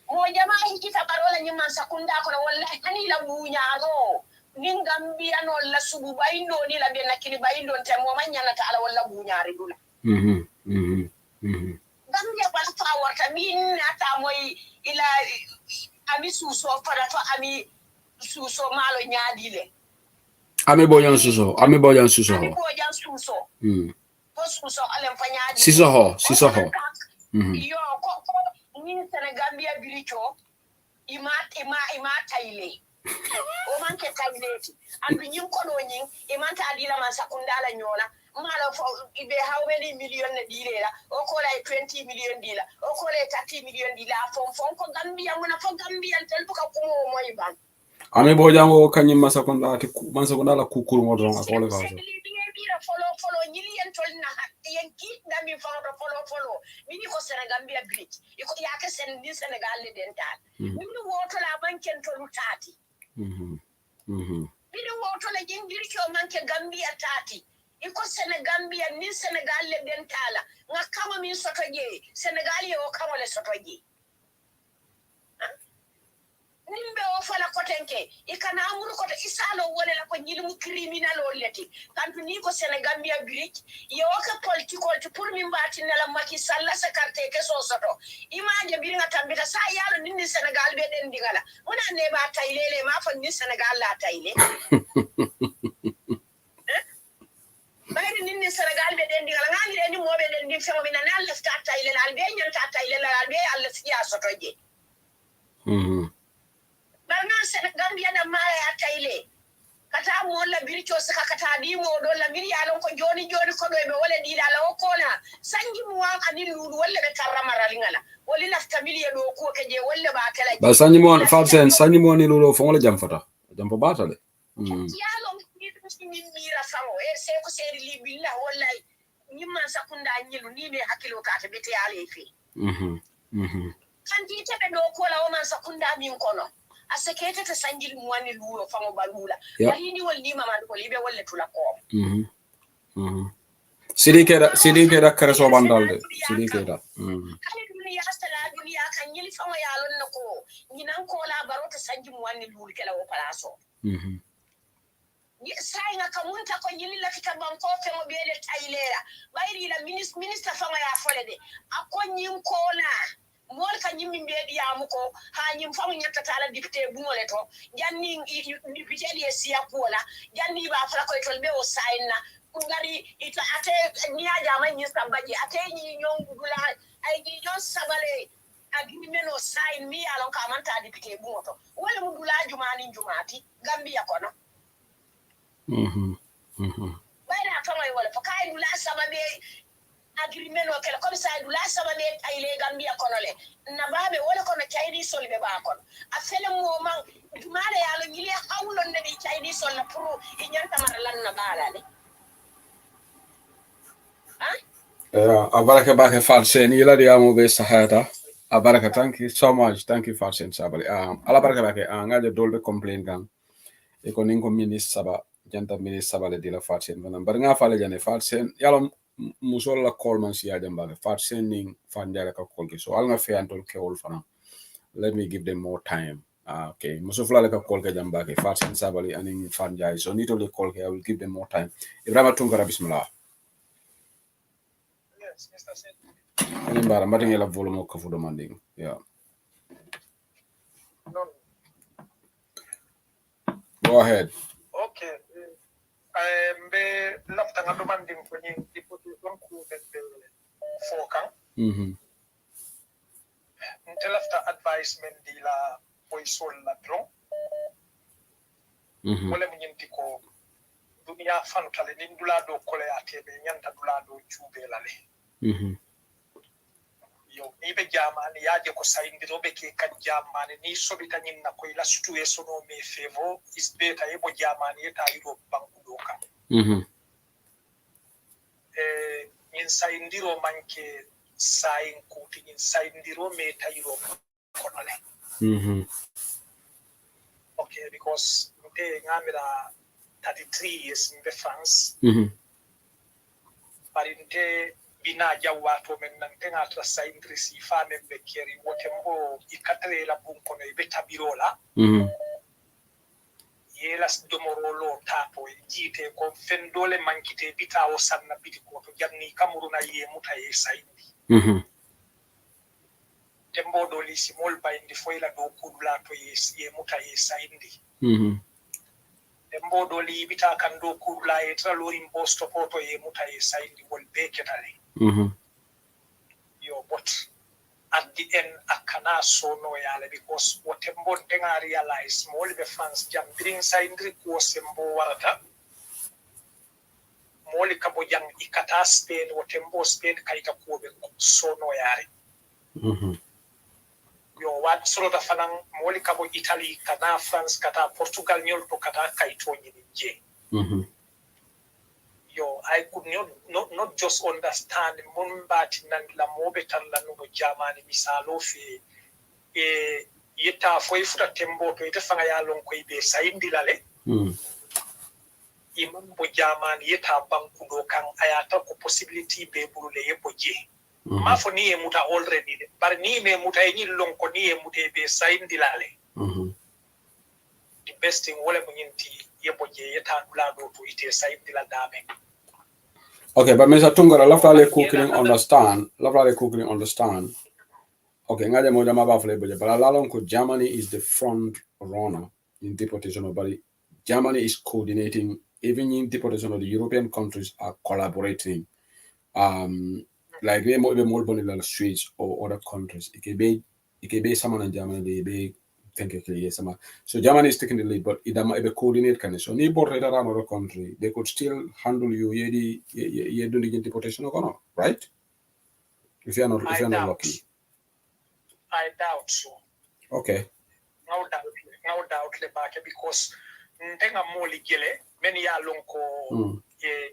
[SPEAKER 9] mo jama hijita barola nyimman sakunda ko wallahi hani la buñaro nin gambia no la subu bayindo ni la be nakini bayindo te mo manyana ta ala wala buñari dula gambia bal warta min ata moy ila ami suso parato ami suso malo nyaadile
[SPEAKER 2] ami bojan suso
[SPEAKER 9] ko suso alem fa nyaadi
[SPEAKER 2] siso ho
[SPEAKER 9] yo ko min Gambia biricho ima tayle o manke tayleti andu nyim ko do nyin imanta adila man sakundala nyola mala fo ibe how many million na dilela o ko lay 20 million dila o ko lay 30 million dila fon ko Gambia mona fo Gambia tel buka ko moy ban
[SPEAKER 2] ame bojango kanyim masakunda la kukuru modron akole kaso
[SPEAKER 9] follow nyili en tolna yen ki gambi follow mini ko Gambia bridge iko yake sen ni Senegal le dental mini woto la banken tolu tati mini woto la jingiri ko manke Gambia tati iko Gambia ni Senegal le dentala nga kama min soto je Senegal yo kama le soto je nimbe o fala kotenke ikana amuru ko isalo wala la ko nyilmu criminal o leti kantu ni ko Gambia bridge yo ka political to pour min bati nala Macky Sall sa carte ke so soto imaje bi nga tambita sa yalo ni Senegal be den digala wona ne ba taylele ma fa ni Senegal la tayle bayri ni Senegal be den digala ngani re ni mo be den di femo bina na lefta tayle la be nyanta tayle la be Allah siya soto je barna Gambia da mara ya tayle kata mo la bircho saka kata di mo do la miri alon ko joni ko do be wala di la o kona sangi mo wa ani lulu wala be karramara lingala wali la familia do ko ke je wala ba kala
[SPEAKER 2] ba sangi mo fabsen sangi mo ni lulu fo wala jam fata jam po batale
[SPEAKER 9] yalo ni mira fawo e se ko seri li billah wallahi nyimma sakunda nyilu ni be hakilo ka ta bete ale fi kan ti tebe do ko la o man sakunda min kono asekete ta sanjil mwani lulo fango balula bahini wal ni mama ko libe wala tula ko
[SPEAKER 2] sidike da kreso bandalde sidike da
[SPEAKER 9] kali dunia astala dunia kan yili fango yalon nako nyinan ko la barota sanjil mwani lulu kala o palaso sai nga kamunta ko yili la fita banko fe mo bele taylera bayri la minister fango ya folede akonyim ko na mol ka nyimmi mbedi yamuko ha nyim famu nyata tala dipte bungole to janni dipte li siya kola janni ba fala ko to be o saina ngari ita ate niya jama nyi sambaji ate nyi nyongula ay nyi jon sabale agni meno sain mi alon ka manta dipte bungoto wala mu dula jumati Gambia kono bayra famay wala fa kay dula sababe agreement o kala comme ça dula sababe tayle Gambia kono le na babe wala kono chaydi sol be ba kono a fele mo man dumare yalo ngile hawlo ne di chaydi sol na pro e nyanta mar lan na bala le
[SPEAKER 2] Abaraka bake Farsen, yila di amo be sahata. Abaraka, thank you so much. Thank you, Farsen Sabali. Ala baraka bake, ngaje dolbe complain gang. Eko ninko minis saba, janta minis sabale di la Farsen. Bar nga fale jane Farsen, yalo musol la call man siya jambale. Farsen ning fanjale ka call ke. So al nga fe antol ke ol fana. Let me give them more time. Okay, musofla le ka call ke jambake. Farsen Sabali aning fanjale. So nito le call ke, I will give them more time. Ibrahima Tunkara bismillah.
[SPEAKER 10] Yes, Mr. Sen.
[SPEAKER 2] Ani mbara mbatin yela volume ko fu demanding. Yeah.
[SPEAKER 10] No.
[SPEAKER 2] Go ahead.
[SPEAKER 10] Okay. Mbe lafta nga demanding ko ni deportation ko be fokan. Nte lafta advisement di la poisol la dron. Wala mnyinti ko dunia fantale ni ndula do kole atebe nyanta dula do chube lale. Yo ni be jamani yaje ko sayindiro be ke kan jamani ni sobita nyinna ko ila situation o me fevo is better ebo jamani eta iro banku doka. Nin sayindiro manke sayin kuti nin sayindiro me ta iro konole. Okay, because mte ngamira 33 years in the France. Parinte bina jawato men nantenga tra sayindri si fane be keri wotembo ikatre la bunko no ibeta birola. Yelas domorolo tapo jite ko fendole mankite bita o sanna biti ko to janni kamuruna ye muta ye sayindi. Tembo do li simol bayndi foyla do kudula to ye muta ye sayindi. Tembo do li bita kan do kudula e tra lorin bosto poto ye muta ye sayindi wol beketale. Yo but at the end akana so no yale because wotembo tenga realize small be fans jam bring sayindri ko sembo warata. Moli kabo yang ikata Spain wotembo Spain kaita ko be so no yare. Yo wat solo da fanan moli kabo Italy kana France kata Portugal nyol to kata kaito nyini je. Yo I could not just understand mumbati nan la mobe tan la no jamani misalo fi yeta foi futa tembo to ite fanga ya lon ko be sayindi lale. Imam bo jamani yeta banku do kan ayata ko possibility be burule yebo je. Mafo ni emuta already bar ni me muta ni lonko ni emute be sayindi lale. The best thing wala munyinti yebo je yeta dula do to ite sayindi la dame.
[SPEAKER 2] Okay, but Mr. Tungara, lafale cooking understand. Okay, ngaje moja mabafle boje, but alalon ko Germany is the front runner in deportation, but Germany is coordinating. Even in deportation, the European countries are collaborating. Like we more bonilla streets or other countries. It can be someone in Germany, they be so Germany is taking the lead, but it might be coordinate kind of so ni border around other country, they could still handle you ye doing the deportation or not, right? If you're not lucky.
[SPEAKER 10] I doubt so.
[SPEAKER 2] Okay.
[SPEAKER 10] No doubt because ntenga moli gele many ya lonko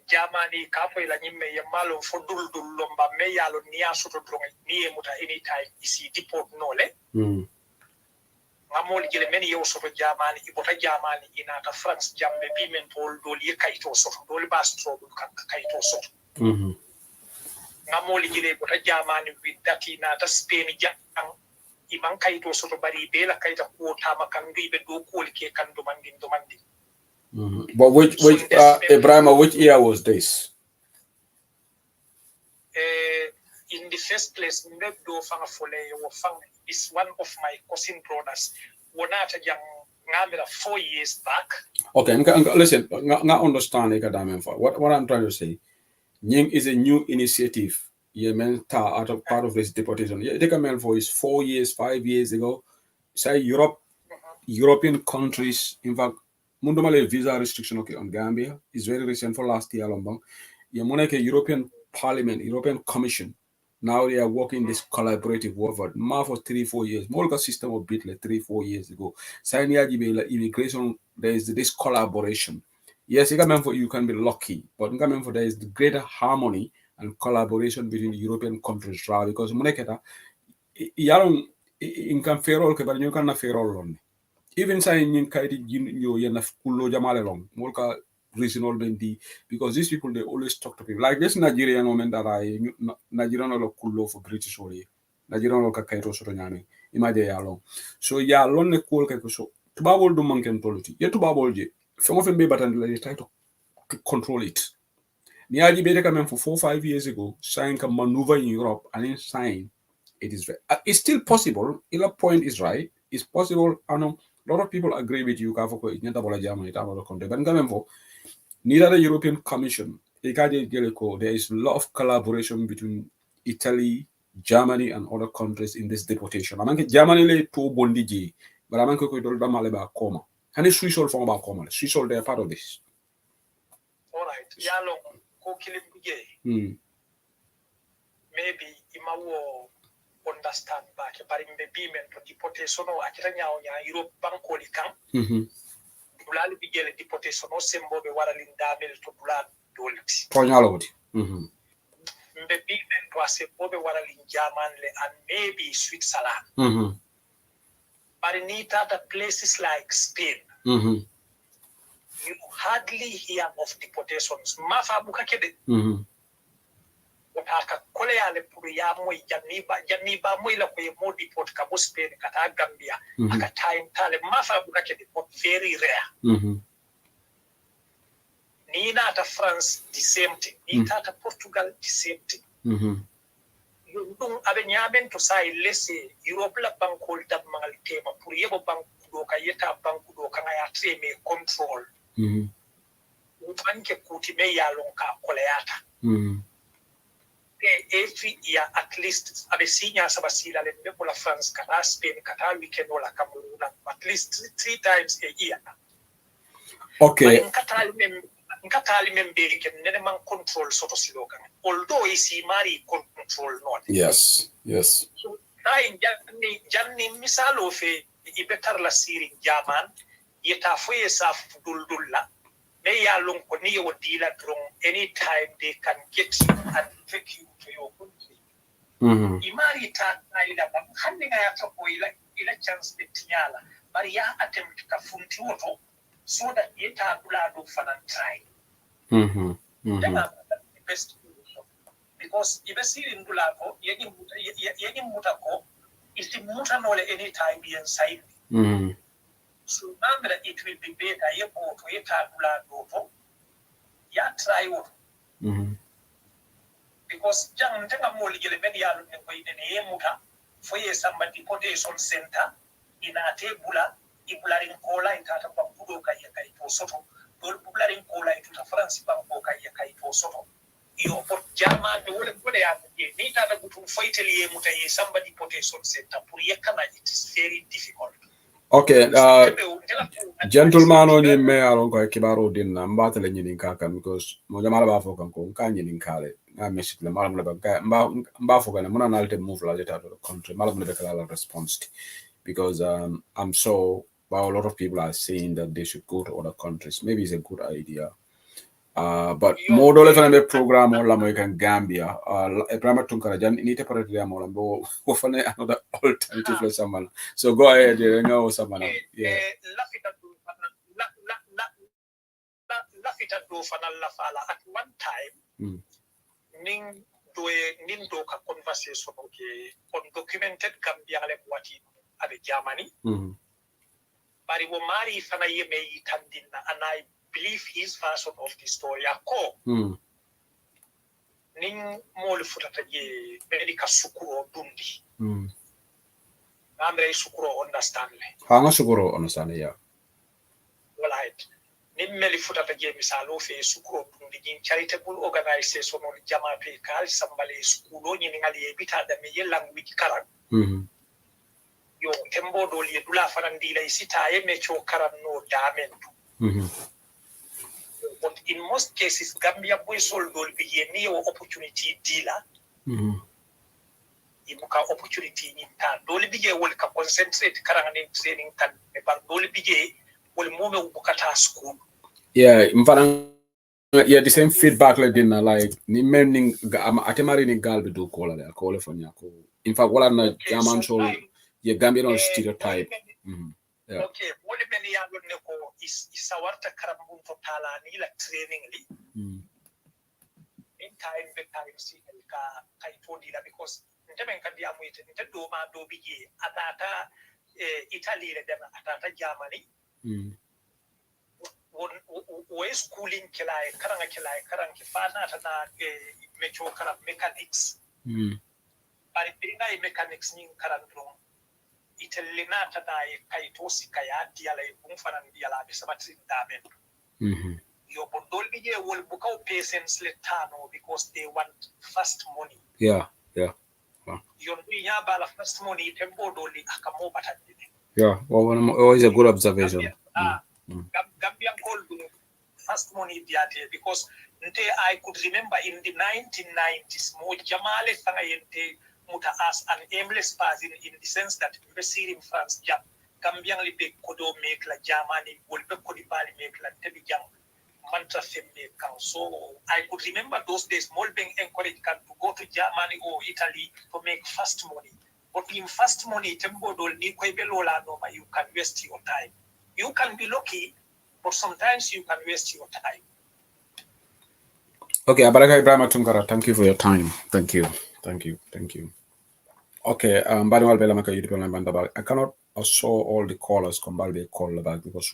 [SPEAKER 10] Germany kapo ila nyime ya malo fodul lomba me ya lo niya soto dronga ni muta anytime isi deport nole. Ngamoli gele many yo soto Germany ibota Germany inata France jambe bimen pol doli kaito soto doli bas trouble kaito soto. Ngamoli gele ibota Germany with that inata Spain jang iman kaito soto bari bela kaita ko tama kandu ibe do ko ke kan domandi.
[SPEAKER 2] But which Ibrahim, which year was this?
[SPEAKER 10] In the first place, Nebdo Fangafole is one of my cousin brothers. Wonata young 4 years back.
[SPEAKER 2] Okay, listen, not understand what I'm trying to say. Nying is a new initiative. Yemen out of part of this deportation. Take a man for is 4 years, 5 years ago. Say European countries, in fact, Mundomale visa restriction on Gambia is very recent for last year. Yamoneke European Parliament, European Commission. Now they are working this collaborative work more for 3-4 years. Molga system of bit like 3-4 years ago. Sanya immigration, there is this collaboration. Yes, you can be lucky, but there is the greater harmony and collaboration between the European countries, because muneketa yalong in can ferol ke bari ñu kan na ferol lon even say ñin kayti yo yena kullo jamale long molka reasonable benti because these people they always talk to people like this Nigerian woman that Nigerian lo kullo for British only Nigerian lo ka kayto soto ñami image ya long so ya lon ne kol ke so tubabol do manken toluti ye tubabol je fengo fembe batandi la try to control it Niaji Beta came for 4 or 5 years ago, sign can maneuver in Europe and then sign. It's still possible. Ila point is right. It's possible. I know a lot of people agree with you. But neither the European Commission, there is a lot of collaboration between Italy, Germany, and other countries in this deportation. I mean, Germany le to bondiji, but I mean, ko do da maleba koma. And it's Swiss all from about koma. Swiss all they are part of this.
[SPEAKER 10] All right. Yalo ko kilim bige. Maybe imawo understand back but in the payment to deportation or akiranya onya Europe banko likan bulali bigele deportation o sembo be waralinda mel to bulal dolti
[SPEAKER 2] Ponyaloti
[SPEAKER 10] the payment to sembo be waralin Germany and maybe Switzerland but in other places like Spain you hardly hear of deportations mafa bukakede Otaka kole ale puru ya mo janiba mo ila ko mo deport ka bo Spain kata Gambia aka time tale mafa bukake deport very rare ni na ta France the same thing ni ta Portugal the same thing abe nyaben to sai lesse Europe la banko da mangal tema puru yebo banko do ka yeta banko do ka ya treme control banke kuti me ya lonka kole yata every year at least abesinya sabasila le la France kata Spain kata weekend wala Cameroon at least 3 times a year.
[SPEAKER 2] Okay.
[SPEAKER 10] Nkatali memberi ken nene man control soto silokan. Although isi mari control not.
[SPEAKER 2] Yes.
[SPEAKER 10] So tai janni misalo fe ibetar la siri jaman yeta foye saf duldulla. They are long for near dealer drone anytime they can get you and take you to your country. Imarita Naila handing a elections the Tiala, but ya attempt to Funtuoto so that yeta blood of an try. Best because if a in Gulago, Yagin Mutako is the Mutanole anytime be inside. So now that it will be better, you go to a tabula doto, ya try what? Because Jan Tengamoli Media in the Muta for some deportation center in a tabula, Ibularin Cola in Tatabuka Yakaito Soto, Bularin Cola to the France Bamboka Yakaito Soto. You put Jama, the word they are need to fight somebody deportation center, Puriakana, it is very difficult.
[SPEAKER 2] Okay, gentleman on your mayor on Kibaro dinner, Mbattle in Kaka, because Mojamala Fokan, Kanyan in Kale, I miss the Malam Bafogan, and Monalite move like out of the country, Malam response because I'm so well, a lot of people are saying that they should go to other countries. Maybe it's a good idea. But more dollar program or American Gambia, a primary Tunkarajan, need to put it there more and another alternative for someone. So go ahead, you know, someone. Yeah.
[SPEAKER 10] At one time, Ning do a Nindoka conversation undocumented Gambia Wati at Germany. But it will marry Fanaye May Tandina, and I believe his version of the story. Ning mol futataje America sukuro dundi. Andre sukuro understand le.
[SPEAKER 2] Hanga sukuro understand yeah.
[SPEAKER 10] Right. Nim meli futataje misalo fe sukuro dundi in charitable organization on Jamape kal sambale sukulo ni ngali ebita da me language karan. Yo tembo do li dula farandi la isita e me cho karan no damentu. But in most cases, Gambia boys will be a new opportunity dealer. Ibuka opportunity in town. Doli bige will concentrate currently training time, but Doli bige will move Bukata school.
[SPEAKER 2] Yeah, Yeah, the same feedback like dinner like ni men atemari ni gal be do call le call for nyako. In fact, wala na German show ye Gambian stereotype.
[SPEAKER 10] Yeah. Okay, what the many young neko is a water karambun for tala ni la training li. In time the time see ka kaitodi la because ntemen kandi amwite ntedo ma do bigi atata Italy le dem atata Germany. Where schooling kilai karanga kifana tana mecho karab mechanics. But it mechanics ning karandro. Italiana tana kaitosi kaya diala bumfana diala besabatri daben. Your bondol bige will book out patients letano because they want fast money.
[SPEAKER 2] Yeah.
[SPEAKER 10] Your bala fast money tempo doli akamo batadine.
[SPEAKER 2] Yeah, well, always a good observation.
[SPEAKER 10] Gambian called fast money diate because I could remember in the 1990s, Mo Jamale Fangayente Muta as an aimless pass in the sense that we see in France, Gambian Libe Kodo make la Germany, Wolpe Kodibali make la Tebijang, Mantra Femme. So I could remember those days, Molbeng encouraged to go to Germany or Italy to make fast money. But in fast money, you can waste your time. You can be lucky, but sometimes you can waste your time.
[SPEAKER 2] Okay, Abaraka Ibrahim Tunkara, thank you for your time. Thank you. Okay, Udp Online Bantaba. I cannot show all the callers come back call back because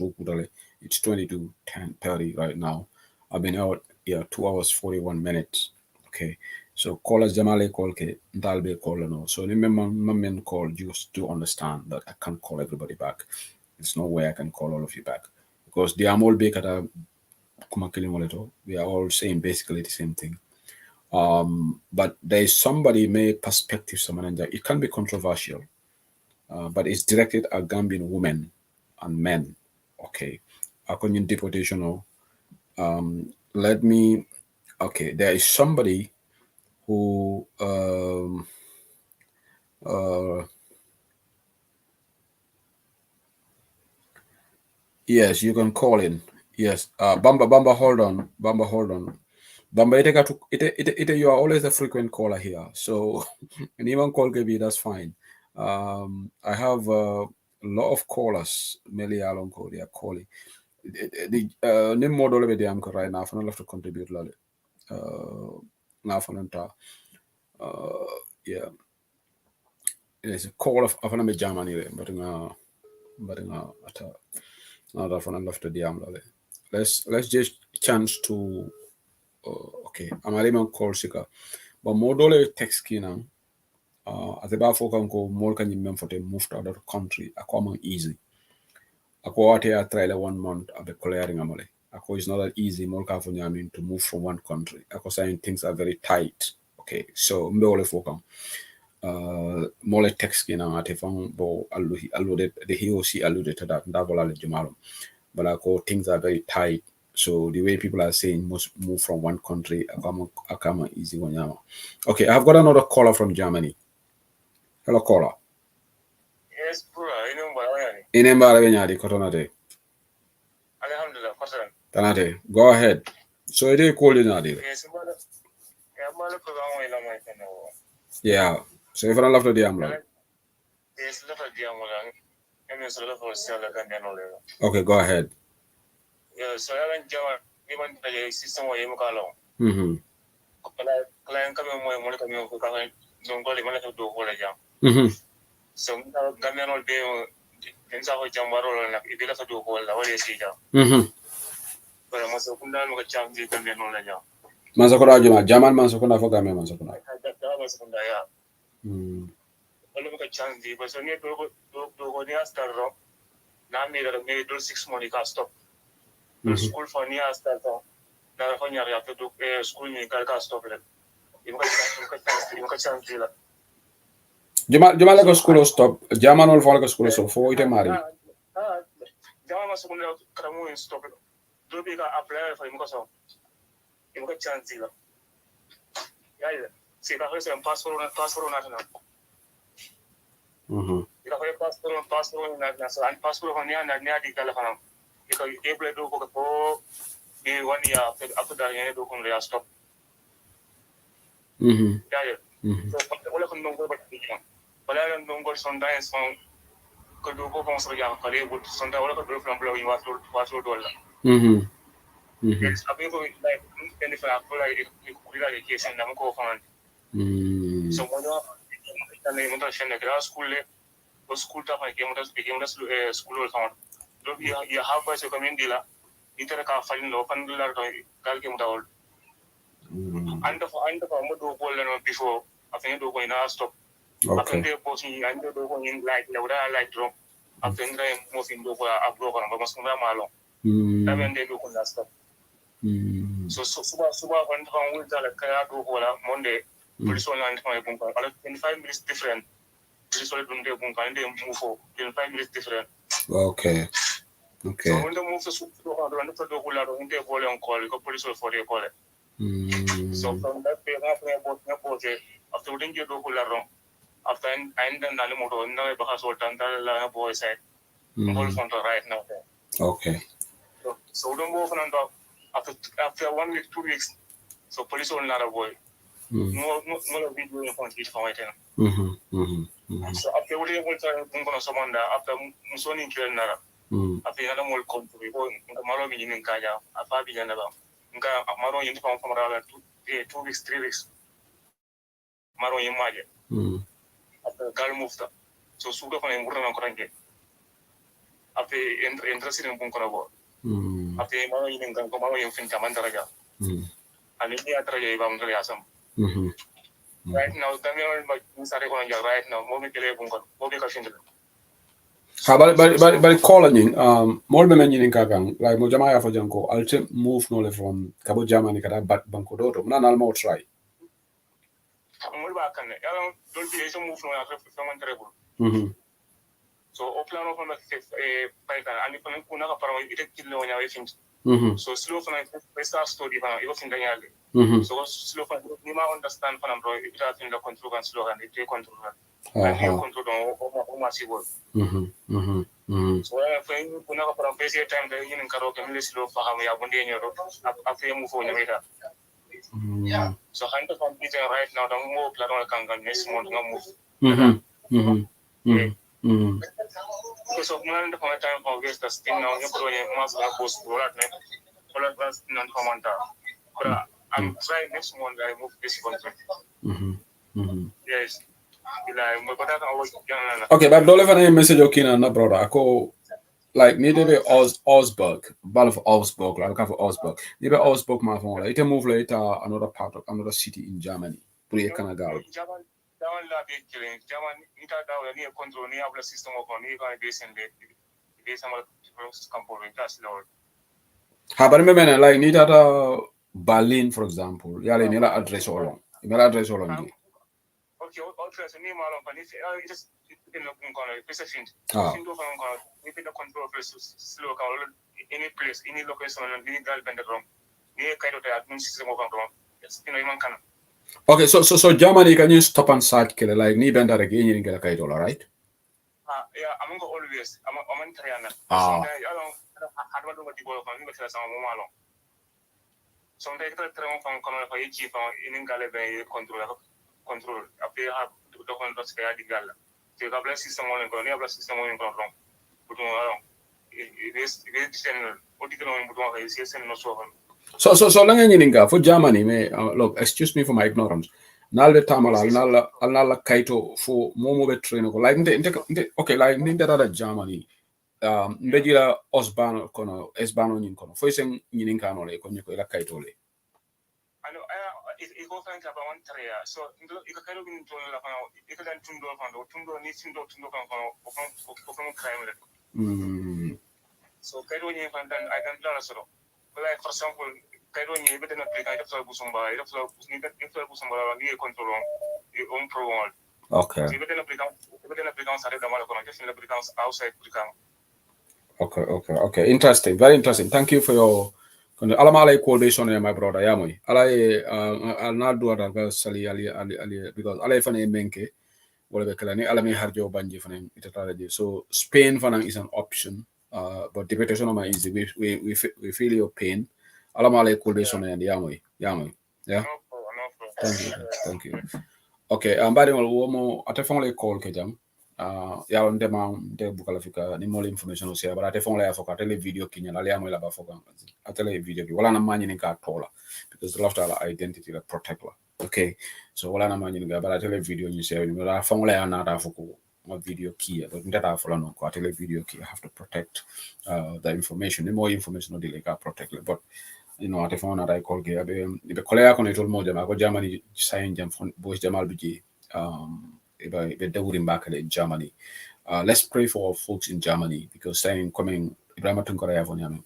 [SPEAKER 2] it's 22:30 right now. I've been out 2 hours 41 minutes. Okay. So callers Jamale call ke Dalbe call no. So remember call just to understand that I can't call everybody back. There's no way I can call all of you back. Because they are all big at we are all saying basically the same thing. But there is somebody made perspective it can be controversial, but it's directed at Gambian women and men. Okay. According to deportation, there is somebody who yes, you can call in. Yes. Bamba, hold on. Bamba, you are always a frequent caller here. So, and even call KB, that's fine. I have a lot of callers. Meli Alonko, they are calling. The name model of the Amco right now, I have to contribute. Now, yeah. It's a call of Afaname Germany, but let's just chance to okay. I'm a lemon call sika. But modole text kina as about for can go more can you for them moved out of the country. A common easy. Ako ate a trial 1 month of the clearing amole. Ako is not that easy more for to move from one country. Ako saying things are very tight. Okay, so mbole for mole text kina ate fang bo alluded the he or she alluded to that ndabola jumalum. But I call things are very tight. So the way people are saying must move from one country, akama easy one. Okay, I've got another caller from Germany. Hello, caller.
[SPEAKER 11] Yes, bro. Alhamdulillah,
[SPEAKER 2] Tanate, go ahead. So it is called in Adi. Yeah. So if I love the Diamla.
[SPEAKER 11] Yes, love the Diamla.
[SPEAKER 2] Okay, go ahead.
[SPEAKER 11] Yeah, so I went given the system where you call. Client coming more coming don't go to do all again. So Gambian will be in South Jambaro and if you have to do all the way see them. But I must have done with a chance you can be no legend.
[SPEAKER 2] Masakura German Masakuna for Gamma Masakuna.
[SPEAKER 11] Look at chance, but so near to go near Star Rock. Now, maybe do 6 months can stop. School for near Star Rock. Now, when you have to do school, you can stop it. You can chance.
[SPEAKER 2] Jamaica school stop. German will follow school so for it marry.
[SPEAKER 11] German school can stop it. Do big apply for him because of you can chance. Yeah, see, that was a passport national. You have passport national and passport on the other telephone. You can able to go the maybe 1 year after that, you do come there stop.
[SPEAKER 2] Mhm.
[SPEAKER 11] Yeah. So all of them don't go back to the but I don't go sometimes from could do go from so young, but they would sometimes all of them from blowing $1.
[SPEAKER 2] Mhm. Mhm.
[SPEAKER 11] Yes, I mean, like, and if I feel like you could like a case and I'm go for so when you want to send a grass school, or school top, I came to school account. You have by a community dealer, either a car finding open dealer, calculating out. And the before, I think do go in our stop. I think they're posting and do go in like like drop. I think they're moving over a broken, but must come along. That when they do on that stuff. So Suba went home with the Kaya do Monday, police on and my bunker. 25 minutes different. Police on the bunker and they move for 25 minutes different.
[SPEAKER 2] Okay.
[SPEAKER 11] So when they move to Suba, when the Hula, when they call on call, the police will for the call. So from that, they have about after we didn't get to Hula wrong. After I end the Nanamoto, no, because what Tanda boy said, hold on to right now.
[SPEAKER 2] Okay.
[SPEAKER 11] So don't go on top after 1 week, 2 weeks. So police will not avoid. No video in front of each point. So after we able to someone that after Musoni kill Nara, after another more country, the Maro in Kaya, a Fabi Janaba, Maro in from 2 weeks, 3 weeks. Maro in Maja. After Gal moved up. So Suga and Murana Korange. After interested in Bunkarabo. After Maro in Gamaro in Finkamandaraja. And if they are trying to right now, right now,
[SPEAKER 2] but calling more than in Kagang, like Mojamaya for Janko, I'll move no from Cabo Germany, but Bancodoto, none I'll try.
[SPEAKER 11] So, Oplan of a Python, and if I'm going to kill on your so slow for my start story, it was in the so slow for you understand for them, it has in the control and slow and they control and you control on massive work. So, if you put up a basic time, the union karaoke, and slow for how we are one day in Europe after you move on your radar. So, Hunter from Peter right now, don't move, Platon can next month, no move. Because of man, the time for waste the sting now, you're going to mass post to that non commander. But I'm trying next month, I move this country. Yes.
[SPEAKER 2] Okay, but don't ever name message okay na brother. I call like need to be Augsburg, Battle of Augsburg, like for Augsburg. Maybe Augsburg my phone. It move later another part of another city in Germany. Put it Canada.
[SPEAKER 11] German interdown near control near the system of on even base and the some component that's Lord.
[SPEAKER 2] How about remember like need at Berlin, for example. Yeah, need address all on. Email address all on.
[SPEAKER 11] Okay, address name along, but if I just in the precision, if the control of slow any place, any location, and legal bend wrong. Near kind of the admin system of wrong. It's even can.
[SPEAKER 2] Okay, so Germany can you stop and start kill like ni benda again in get a kite, all right?
[SPEAKER 11] Yeah, I'm going always. I'm on Triana. I don't know what you go on, but there's some more. Some day the train from Conor chief in Galway control. After you have the contract the gala. So you have a system on and you have a system on and wrong. But it is general. What you can only put on is yes and no so on.
[SPEAKER 2] So long in for Germany, may look, excuse me for my ignorance. Nalde tamala nala kaito for momo train like okay like ninda Germany mbejira osbano kono esbano nyin kono foi sen nyin kano le konyo ko la kaito le
[SPEAKER 11] ano it go find about one tray so you can kind of in to la kono you can tundo ni tundo kono of crime so kaito nyin fan dan I don't know so like for example kaito nyin bete na plika ita fla busumba ni control on pro one
[SPEAKER 2] okay
[SPEAKER 11] so bete na plika sare da mala kono just na plika outside plika
[SPEAKER 2] okay interesting, very interesting. Thank you for your alamala coordination, my brother. Yamoy I'll not do that sali ali because ala fane menke wala kala ni alami harjo banji fane itata. So Spain fana is an option, but deportation is easy. We feel your pain. Alamale coolation and yamoy. Yeah. Thank you. Okay, bari wal womo atefon le call ke jam. Ya on dema de bukala fika ni more information o sia, but atefon le afoka tele video kinya la yamoy la ba foka. Atele video ki wala na manyi ni ka tola because the left our identity la protect la. Okay. So wala na manyi ni ga but atele video ni sia ni la fon le ana da foko my video key but ndata fola no ko atele video key I have to protect the information. The more information no delay ka protect le, but you know ate fon na call ke be kolea kono tol mo jama ko Germany sayin jam fon boys jamal biji be dawuri mbakale in Germany. Let's pray for our folks in Germany because saying coming Ibrahim Tunkara yavon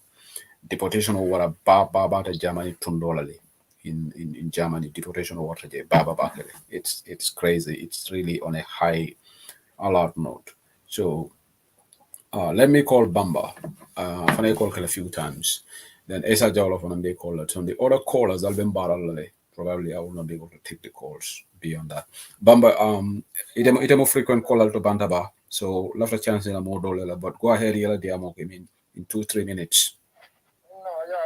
[SPEAKER 2] deportation or what ba to Germany tundolale in Germany deportation or what ba it's crazy. It's really on a high alert note. So let me call Bamba. I call a few times. Then Esa Jawla from they call it. On the other callers, I'll be probably I will not be able to take the calls beyond that. Bamba, it's a more frequent caller to Bantaba. So love a chance in a more dollar, but go ahead, yella diamo in 2-3 minutes.
[SPEAKER 10] No, yeah,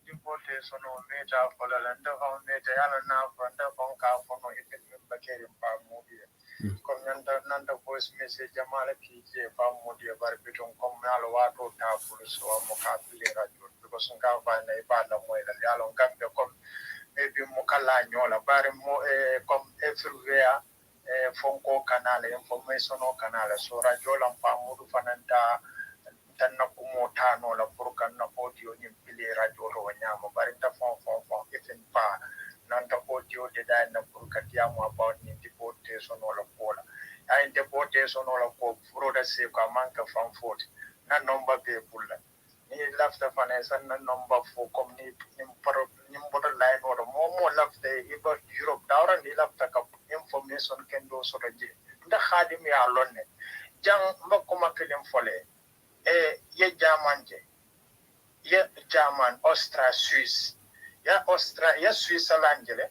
[SPEAKER 10] deportation or major for the land of major now from the Bonka for no even Bakarian Palm movie. Nanda voice message Jamala PJ Palm movie Barbiton Communal Water Tapus or Mokapili because in Gavana Ibana Moya, Yalon Gambia come maybe Mokala Nyola, Barimo come everywhere. Phone call canal, information or canal, so Rajola Pamudu Fananda. Tanna kumo tano la purkanna audio ni pili radio ro nyamo barinta fon ifin pa nanta audio de da na purkatia mo about ni deportation wala kola ay deportation wala ko froda se ko manka from 40 na number be bulla ni lafta fanesa na number for community ni mbota line or mo lafta iba Europe dawra ni lafta ka information ken do so raje nda khadim ya lonne jang makuma kelim fole ye German, Austria, Swiss. Ya Austria, ya Switzerland jele.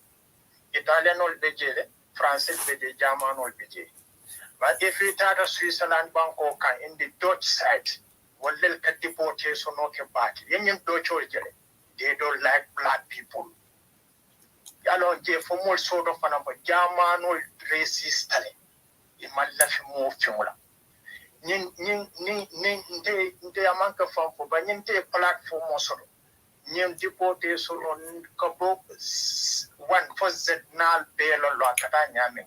[SPEAKER 10] Italian ol bejele, Francais beje, German ol beje. But if you start a Switzerland banko kan in the Dutch side, walel ka deportation okay back. Yen Dutch ol jele. They don't like black people. Yalo je for more sort of an German ol racist tale. Imalla fi mo fiola. Nte amanka fampo ba nte platform osoro deportation on kabo one for zetnal belo lo akata nyame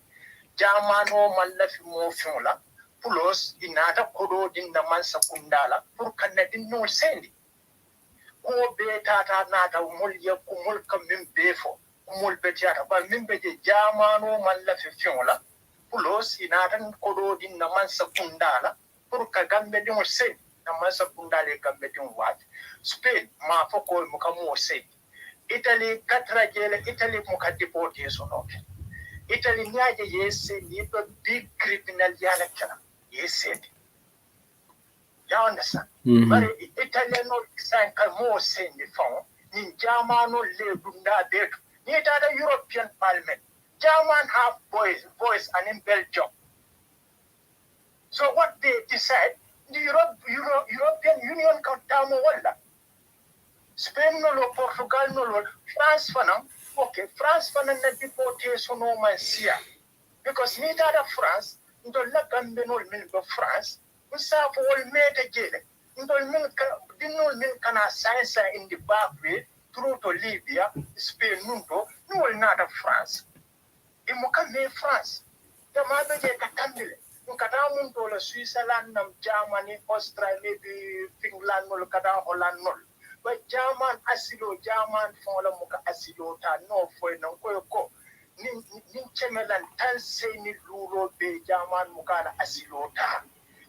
[SPEAKER 10] jamano mallafi mo fiola plus inata kodo din na man sakundala pour kanadin no sendi ko be tata nata mul yakku mul kam min befo mul be tiata ba min be jamano mallafi fiola plus inata kodo din na man sakundala pour ka gambe din se na masa kundale gambe din wat Spain ma foko mukamo se Italy katra jele Italy muka deportation ok Italy nyaje yese ni big criminal yana kana yese ya understand but Italy no sign ka mo se ni fon ni Germano le dunda bet ni tada European Parliament German have voice and in Belgium. So what they decide, the European Union can tell me what Spain no lo, Portugal no lo, France fanam, okay, France fanam na deportation no man siya. Because neither the France, ndo la gambe no min go France, usa for all made jele, ndo min kana science in the back way through to Libya, Spain no not France. Imuka me France. The mother je katambile. Katamun to la Switzerland, Germany, Australia, maybe Finland, or Kata Holland, but German asilo, German for muka asilo ta no for no ko. Nin chemelan tan say ni luro be German muka asilo ta.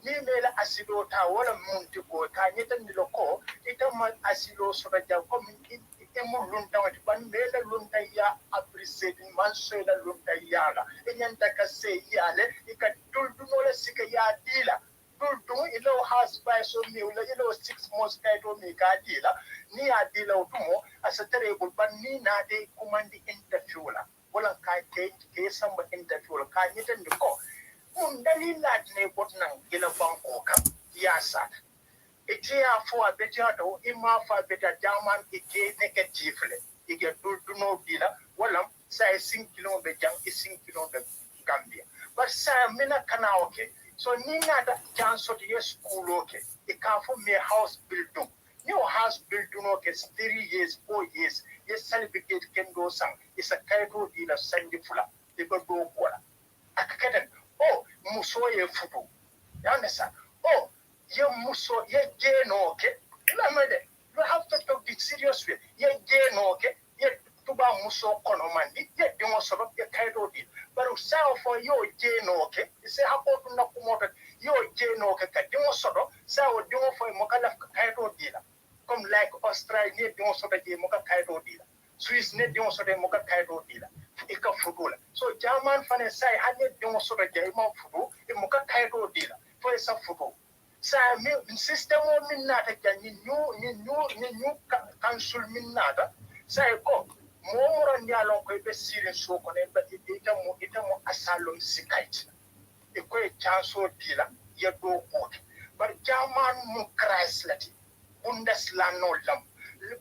[SPEAKER 10] Ni mela asilo ta wala munti ko ta nyetan ni loko ita man asilo so da ja community emo lunta wat ban mela lunta ya appreciate man so da lunta ya la enyanta ka say ya le ika tuldu no la sika ya dila tuldu ilo has by so mi ilo 6 months kai to mi ka dila ni ya dila utumo asatare bul ban ni na de kumandi interview la wala ka ke samba interview ka nyetan ko mun dalila ne botnan gila banko ka ya sa
[SPEAKER 12] Etia for a better to ima for better German negatively. You get do no dealer. Well, say 6 kilo bejang is 6 kilo Gambia. But say mina kana okay. So Nina that chance of your school okay. It come from me house built. New house built okay 3 years, 4 years. Yes, certificate can go some. It's a Kaito dealer Sandy Fula. They go do water. Akakaden. Oh, muso ye futu. You understand? Oh, ye muso ye jeno okay. You have to talk it seriously. Ye jeno okay. Ye tuba muso konomandi. Ye demo sort of ye Kaito deal. But usao for yo jeno okay. You say how about na kumoto yo jeno okay. Demo sort of sao demo for mokala Kaito dealer. Come like Australia ne demo sort of ye moka Kaito dealer. Swiss ne demo sort of moka Kaito dealer. Ika football. So German fan say hanye demo sort of ye mo football. E moka Kaito dealer. For some football. So system o minata ni new council minata. Say ko mo nyalo ko be serious so ko ne ba ita mo asalo sikait. E ko e chance o dealer ye do ko. But German mo Chrysler Bundesland no lam.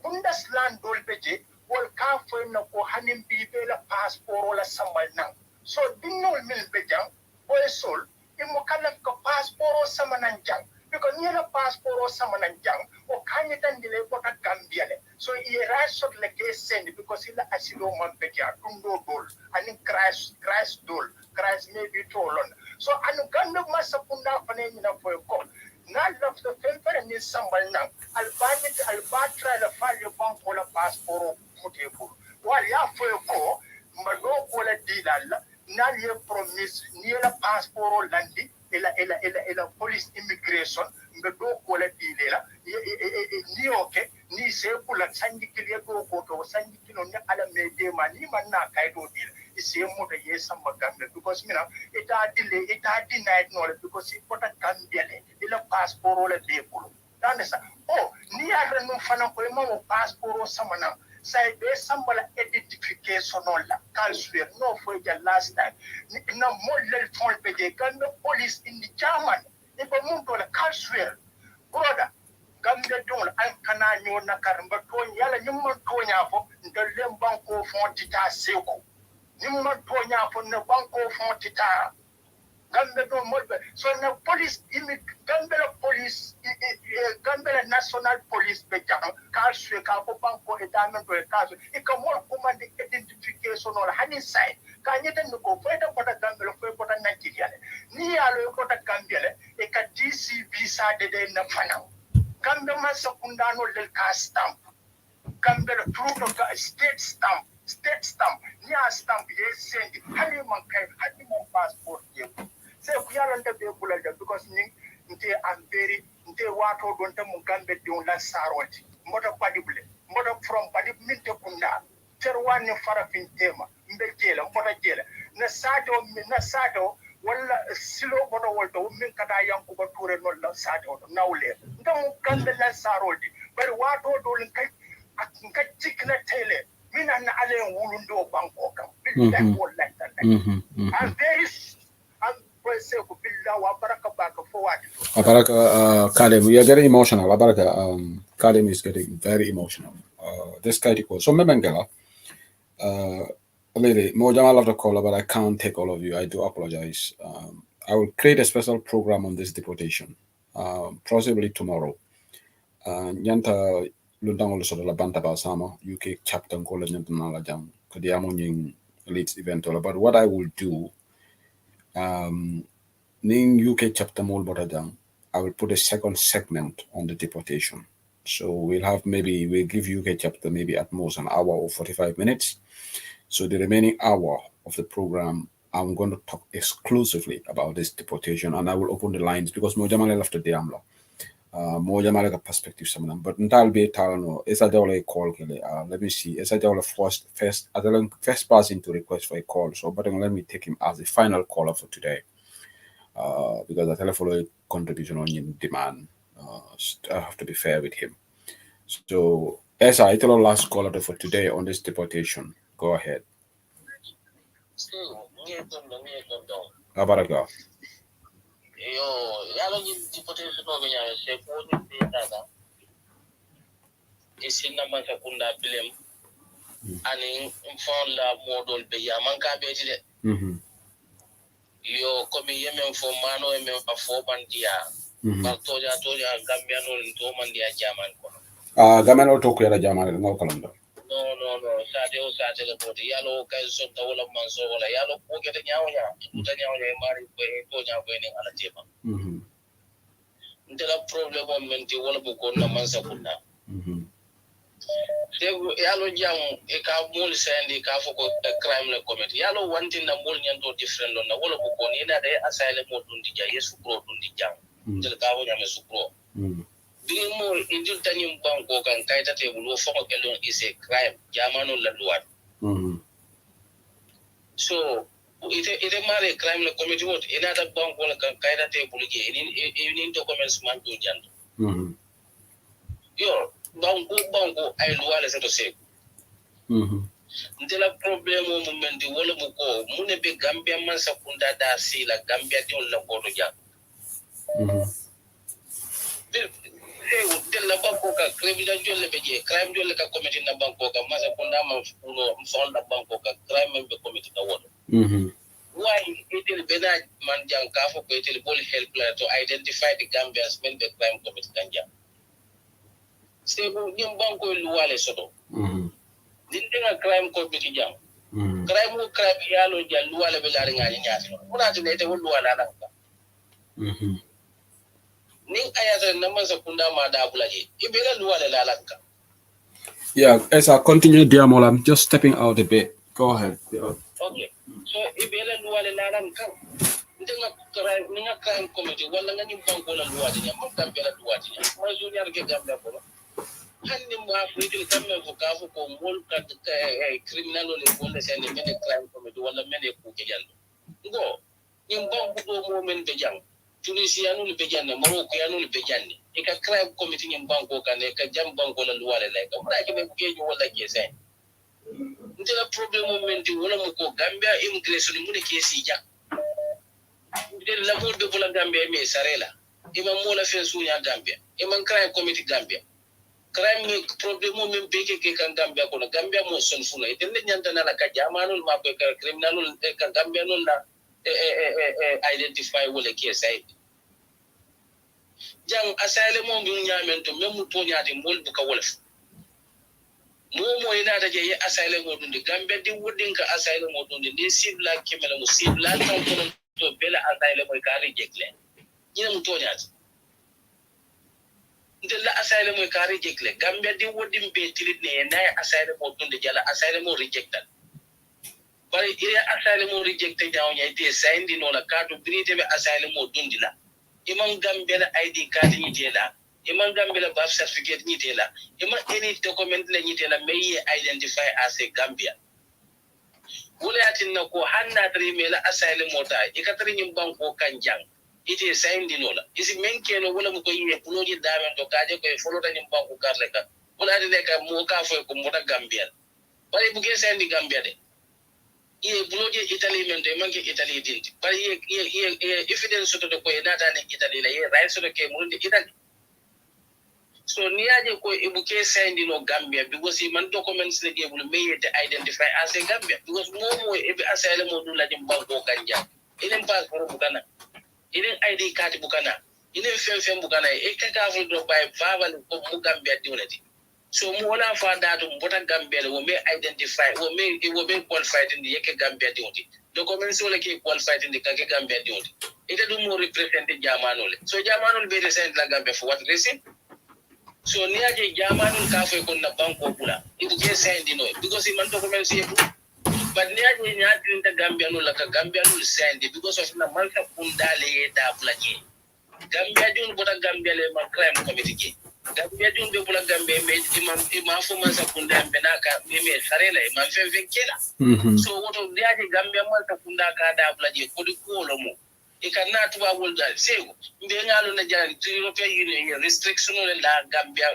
[SPEAKER 12] Bundesland dolbeje wol ka fo na ko hanim bi be la passport la samal nang. So dinol mil bejang boy sol e mo kala ko passport samanan jang because ni la passport samanan jang o kanye tan dile ko ta Gambia le. So e rasot le ke send because ila asilo man beja tundo dol ani Christ dol Christ maybe tolon. So anu gando masapunda fane ni na fo ko na love the paper ni sambal nang albatra la fali banko la passport mutebo wali ya fo ko mado ko la dilal na ye promise ni la passport landi ela police immigration mado ko la dilela ni okay ni se kula sangi kile do ko to sangi kilo ni ala mede mani manna kai do dil ise mo da ye samba gambe because mina ita denied no because it put a Gambia ila passport la be ko danesa oh ni ara no fana ko mo passport samana say be sambala identification la calculator no for the last time na model phone be kan police in the German e ko mo to la calculator brother Gambia don an kana nyo na karamba to yala nyum to nya fo ndalem banko fon tita seko nyum to nya fo na banko fon tita Gambia don modbe so na police Gambia police Gambia national police be jam ka swe ka ko banko e damen to e kaso e ka mo command identification or hani side ka nyete ko feta ko ta Gambia ko ta Nigeria ni yalo ko ta Gambia e ka DC visa de na fanao Gambia masakundano del ka stamp Gambia true to state stamp ni a stamp ye send hani man kai hani mon passport ye say ku yaron da be bulal because ni nte am very nte wato don ta mun Gambia don la saroti moto padibule moto from padib minte kunda terwani farafin tema mbe jela moto jela na sato wala silo bono wolto min kada yanku ba ture non la sato nawle ndam Gambia la saroti bari wato don kai ka cikna tele mina na ale wulundo banko kam billahi wallahi I'm very
[SPEAKER 2] Abaraka, Kalim, we are getting emotional. Abaraka, Kalim is getting very emotional. This guy equals so Memengala. Lady, Mojama love the caller, but I can't take all of you. I do apologize. I will create a special program on this deportation, possibly tomorrow. Nyanta Lundang also la Bantaba Sama, UK chapter and call Nyanta Jam, Kodiamoning leads event. But what I will do, Ning UK chapter more down, I will put a second segment on the deportation. So we'll give UK chapter maybe at most an hour or 45 minutes. So the remaining hour of the program, I'm going to talk exclusively about this deportation, and I will open the lines because Mojamale left the Amla. Mojamale perspective some of them, but that'll be a talent. Is a dollar call? Let me see. Is a dollar first person to request for a call. So, but let me take him as the final caller for today. Because the telephone contribution on in demand. I have to be fair with him. So, as I tell our last caller for today on this deportation, go ahead. Abaraka.
[SPEAKER 8] Yo, yalo ni deportation no benya se ko ni data. Isin na man sakunda bilem. Ani fon la modol be ya man ka be tide. Yo komi yemen fo mano yemen fo bandia. Toja Gambia no to mandia jaman ko.
[SPEAKER 2] Gamano to ko yala jaman no kalanda.
[SPEAKER 8] No. Sate le bodi yalo kay so tawla manso wala yalo ko kete nyawnya. Uta nyawnya mari ko to nyawo ni ala tema. Ndela problem o menti wala bu ko na mansa kunna. Yalo jam e ka mol sendi ka fo ko crime le commit yalo wanti na mol nyanto different na wala bu ko ni na de asylum mo dundi ja yesu pro dundi jam ndela ka ho nyame su pro bi mo indil tanyum banko kan kayta te bulo fo ko kelon is a crime jamano la loi so ite mare crime le commit wot ina da banko la kan kayta te bulo je in documents man do jando yo banko ay loi la seto se ndela problem o mumendi wala mu ko mune be Gambia man sakunda da si la Gambia di on la godo ja de la banko ka crime jolle be je crime jolle ka committee na banko ka man sakunda man fulo fon la banko ka crime be committee na wodo why itel bena man jang ka fo ko itel bol help la to identify the Gambians men be crime committee kanja sebo nyim banko lu wale soto dinga crime committee jam crime yalo jallu wala be lari ngani nyaati muna tine te wulu wala nanka nin ayata namma sakunda ma da bulaje ibela lu wala lalanka.
[SPEAKER 2] Yeah, as I continue dear Mola, I'm just stepping out a bit. Go ahead.
[SPEAKER 8] Okay, so ibela lu wala lalanka dinga crime committee wala ngani banko la lu wala nyam Gambia lu wala nyam ma junior ke Gambia ko hanni mo afrique kambe ko kafo ko mol kat criminal le bonde sen men crime committee wala men ko ke jando ngo nyim banko do mo men be jang tunisiano le be janne maroko yano le be janne e ka crime committee nyim banko kan e ka jam banko la luwale la ka wala ke be ko ke wala ke sen ndela problem mo men di wala mo ko Gambia immigration mu ne ke si jak ndela la mo be bola Gambia me sarela imam mo la fen sunya Gambia imam crime committee Gambia crime problem mo men beke ke kan Gambia ko Gambia mo son funa ite ne nyanta na la ka jamanul ma ko criminalul ka Gambia non la identify wala ke sai jang asylum mo bi nyamen to memu to nyaati mol bu ka wala mo ina da je asylum mo dundi Gambia di wodin ka asylum mo dundi ni sibla kemela mo sibla tan ko to bela asylum mo ka rejectle ñina mu to nyaati ndela asylum mo ka rejectle Gambia di wodin be tilit ne na asylum mo dundi jala asylum mo rejectal bari ila asylum mo rejecte jaw ñay te sayndi no la kadu brite be asylum mo dundi la imam Gambia ID card ni tela imam Gambia birth certificate ni tela imam any document la ni tela may identify as a Gambia wala atin ko hanna tri mela asylum mota ikatri nyim banko kanjang ite sayndi no la isi men keno wala mo ko yiye puloji damen to kaje ko follow ta nyim banko karle ka wala de ka mo ka fo ko mota Gambia bari bu ke sayndi Gambia de ye buloje Italy men de manke Italy dinti bari ye evidence to ko data ne Italy la ye right so ke murundi Italy so niaje ko ibuke sayndi no Gambia because man documents le gebul may to identify as a Gambia because mo e be asylum mo dula jim banko kanja inen passport bukana inen ID card bukana inen fem bukana e ka fu do bay babal ko mu Gambia diwnati so mo wala fa datu mbota Gambia wo me identify wo me qualified in the yeke Gambia diwnti documents wala ke qualified in the kake Gambia diwnti ite dum mo represent jamanole so jamanole be represent la Gambia for what reason so niaje jamanul ka fe ko na banko bula ibu ke sign dino because man documents yebu but niaje nyaati nta Gambia no la ka Gambia no sign because of na malka kundale da bula ke Gambia dun bota Gambia le man crime committee ke Gambia dun be bula Gambia me imam fo man sakunda benaka me sarela imam fe kela so woto niaje Gambia man sakunda ka da bula je ko di ko lo mo ikana tuba wolda sego mbe ngalo na jara European Union restriction la Gambia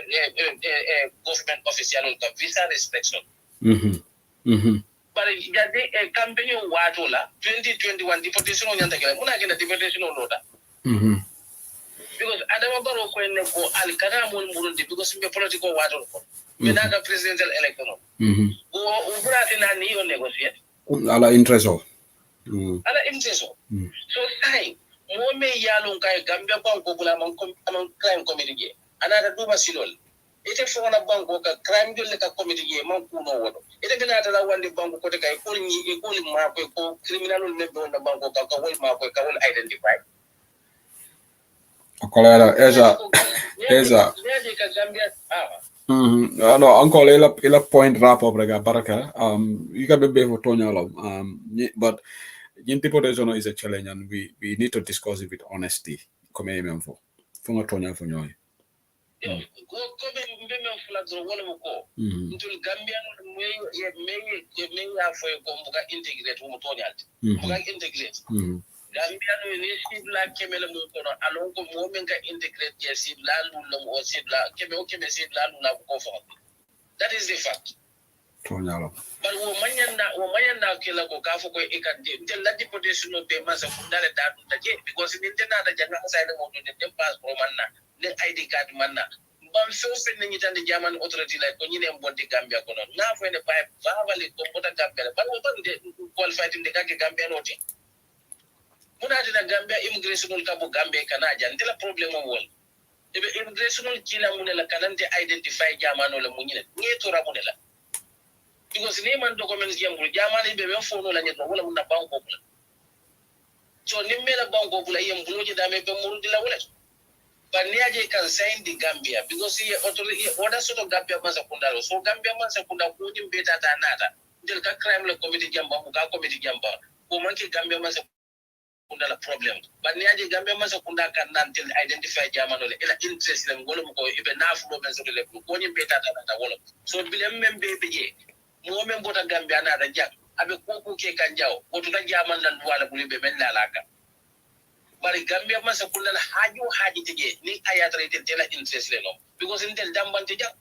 [SPEAKER 8] government official ka visa restriction bari gade campaign wato la 2021 deportation on yanda kala muna gina deportation on loda Because Adama Barrow ko ne ko alkana mon Burundi because me political water ko. Me naka presidential election. O ubrati na ni on negotiate.
[SPEAKER 2] Ala interest.
[SPEAKER 8] Ala interest. So sai mo me yalon kay Gambia banko bula man crime committee. Another duma silol. Ite fo na banko ka crime dole ka committee man kuno wodo. Ite bina ta wande banko ko te kay ko ni ko ma ko criminal ne be na banko ka wol ma ko ka wol identify.
[SPEAKER 2] Akolera eza no uncle ila point wrap up rega baraka you can be for Tonyalo but deportation is a challenge and we need to discuss it with honesty come even for funga Tonya for nyoy
[SPEAKER 8] go be men flag wala mo ko ntul Gambia me ya fo ko mbuga integrate mo Tonyal mbuga integrate Gambia no ni sibla kemele mo kono alon ko mo men ka integrate ya sibla lulum o sibla kebe o kebe sibla lula ko fo that is the fact
[SPEAKER 2] Tonyalo
[SPEAKER 8] but wo manyana kila ko ka fo ko ikande ntel la deportation no be masa kundale da je because ni tena da janga sai da mo de passport manna ne ID card manna bam so fe ni tande jaman authority like ko nyine mbonti Gambia ko non na fo ne bay babali ko mota Gambia ba wo ban de qualified de ka Gambia no ti muna dina Gambia immigration ka bo Gambia kana jantela problem wol ebe immigration kila munela kanante identify jamano la munyine ngeto rabunela because ni man documents yambul jamani be fono la nyeto wala mun banko bula so ni mela banko bula yambulo je dame be murundi la wala but ni aje kan sign the Gambia because he authority order sort of Gambia man sekundalo so Gambia man sekunda ko ni beta ta nata del ka crime le committee jamba ko ka committee jamba ko man ki Gambia man sekunda problem but ni aje Gambia man sekunda kan nantel identify jamano le ila interest le ngolo ko ibe nafu lo men so le ko ni beta ta nata wala so bilem membe beje mo men bota Gambia na da jak abe ko ke kan jaw woto da jaman lan wala buli be men lalaka bari Gambia man sa kullal haji tege ni ayatra tela interest le no because intel dambante jak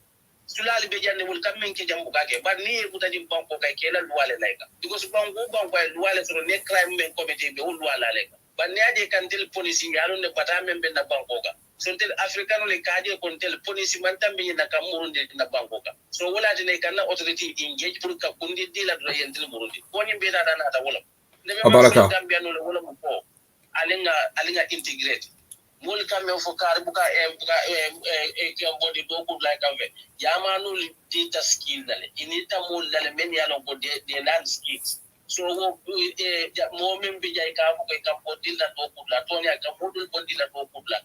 [SPEAKER 8] sulali be janne wol kam men ke jambu kake bar ni buta dim banko kay kela wala layka because banko ay wala so ne crime men committee be wol wala layka bar ni ade kan tel police yalo ne bata men be na banko ka so tel africano le kaje kon tel police man tambe na kam murundi na banko ka so wala de kan na authority engage pour ka kundi dila do yentel murundi ko ni be da na ta wala ne be ma Gambia no wala mo ko alinga integrate mol kam fo kar buka body do good like ave jamanu di ta skill dale inita mol dale men yalo ko de land skills so mo men bi jay ka ko ka body la do good la tonya ka modul body la do good la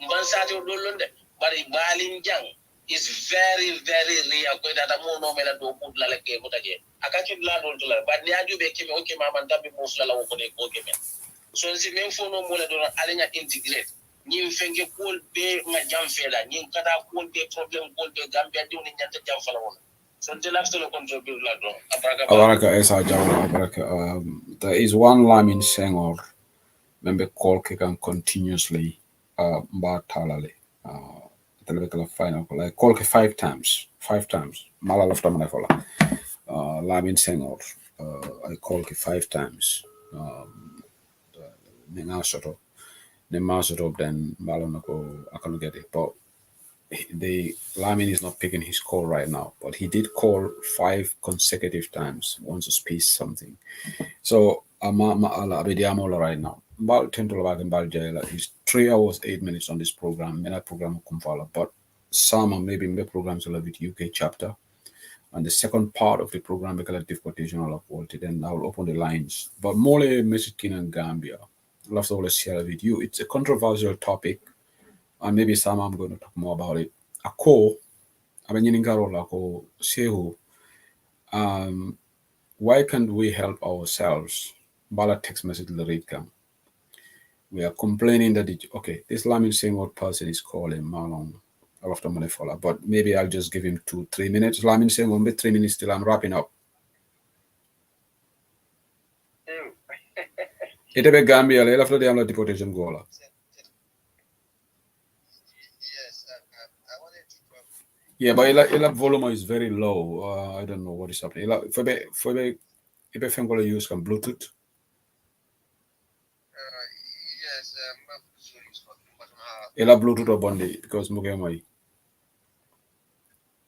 [SPEAKER 8] mban sa to do londe bari balin jang is very very rare ko da mo no mela do good la ke ko taje akati la do la ba ni aju be ke o ke mama ndambe mo fula la ko ne ko ke men so si même fo no mo la do alenya integrate ñi fenge kol be ma jam fela ñi kata kol be problem kol be Gambia di ni ñanta jam fala wona so de lafto le contribute la do
[SPEAKER 2] abaraka esa jaw abaraka there is one line in Sengor membe call can continuously mba talale telebekala final like call 5 times mala lafta mana fola lamin Sengor I call 5 times the master of then Malonako I can't get it. But the Lamin is not picking his call right now. But he did call 5 consecutive times, wants to speak something. So Abediamola right now. Mbal Tentolabag and Baljayla is 3 hours 8 minutes on this program, Mena program Kumfala. But some maybe the programs will have it UK chapter. And the second part of the program because deportation or quality, then I will open the lines. But Mole Mexican and Gambia. I'd love to always share with you. It's a controversial topic, and maybe some I'm going to talk more about it. Why can't we help ourselves? Bala text message the read come. We are complaining that this Lamin saying what person is calling Malong. I love the money follow, but maybe I'll just give him 2-3 minutes. Lamin saying 1 3 minutes till I'm wrapping up. Ite be Gambia le after the deportation goal.
[SPEAKER 7] Yes, I wanted to talk.
[SPEAKER 2] Yeah, but ila volume is very low. I don't know what is happening. Ila for be use can Bluetooth.
[SPEAKER 7] Yes,
[SPEAKER 2] Ela Bluetooth or Bondi because Mugemai.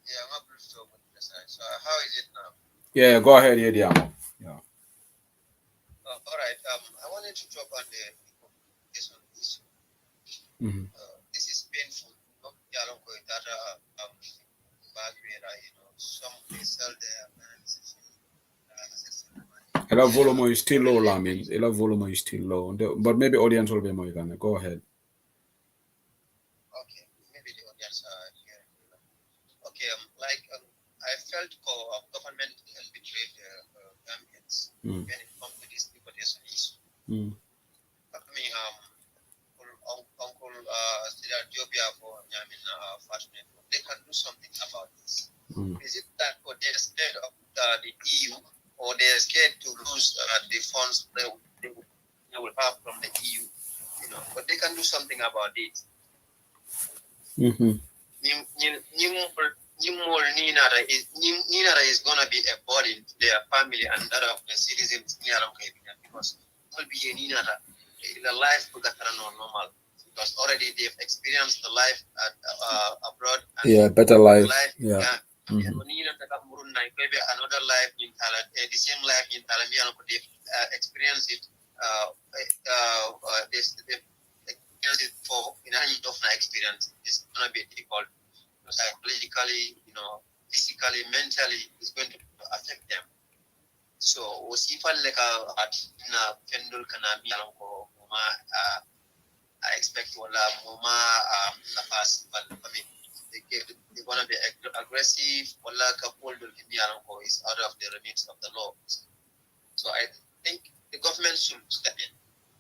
[SPEAKER 7] Yeah, my Bluetooth open to the side. So how is it now?
[SPEAKER 2] Yeah, go ahead, yeah, yeah.
[SPEAKER 7] All right. I wanted to talk on the deportation issue.
[SPEAKER 2] Mm-hmm.
[SPEAKER 7] This is painful. Yeah, don't go that back where some they sell their
[SPEAKER 2] Ela volume is still low, Lamin. Ela volume is still low. But maybe audience will be more. Go ahead.
[SPEAKER 7] Okay, maybe the audience are here. Okay, I felt government betrayed Gambians when it comes to this deportation issue. I mean, Uncle Sida Jobia for Fashionable, they can do something about this. Is it that or they're scared of the EU, or they're scared to lose the funds they will have from the EU? But they can do something about it. Ninara is gonna be a burden to their family and that of the citizens because will be a Ninara the life normal because already they've experienced the life abroad and
[SPEAKER 2] better life.
[SPEAKER 7] Another life in Thailand, the same life in Thailand, they've experienced it they've experienced it for in any of my experience. It's gonna be difficult psychologically, physically, mentally, it's going to affect them. So, Osifal like at Kendall Kanabi Alonko, I expect Moma Nafas, but I mean, they're going to be aggressive, Wala Kapol Alonko is out of the remit of the law. So, I think the government should step in.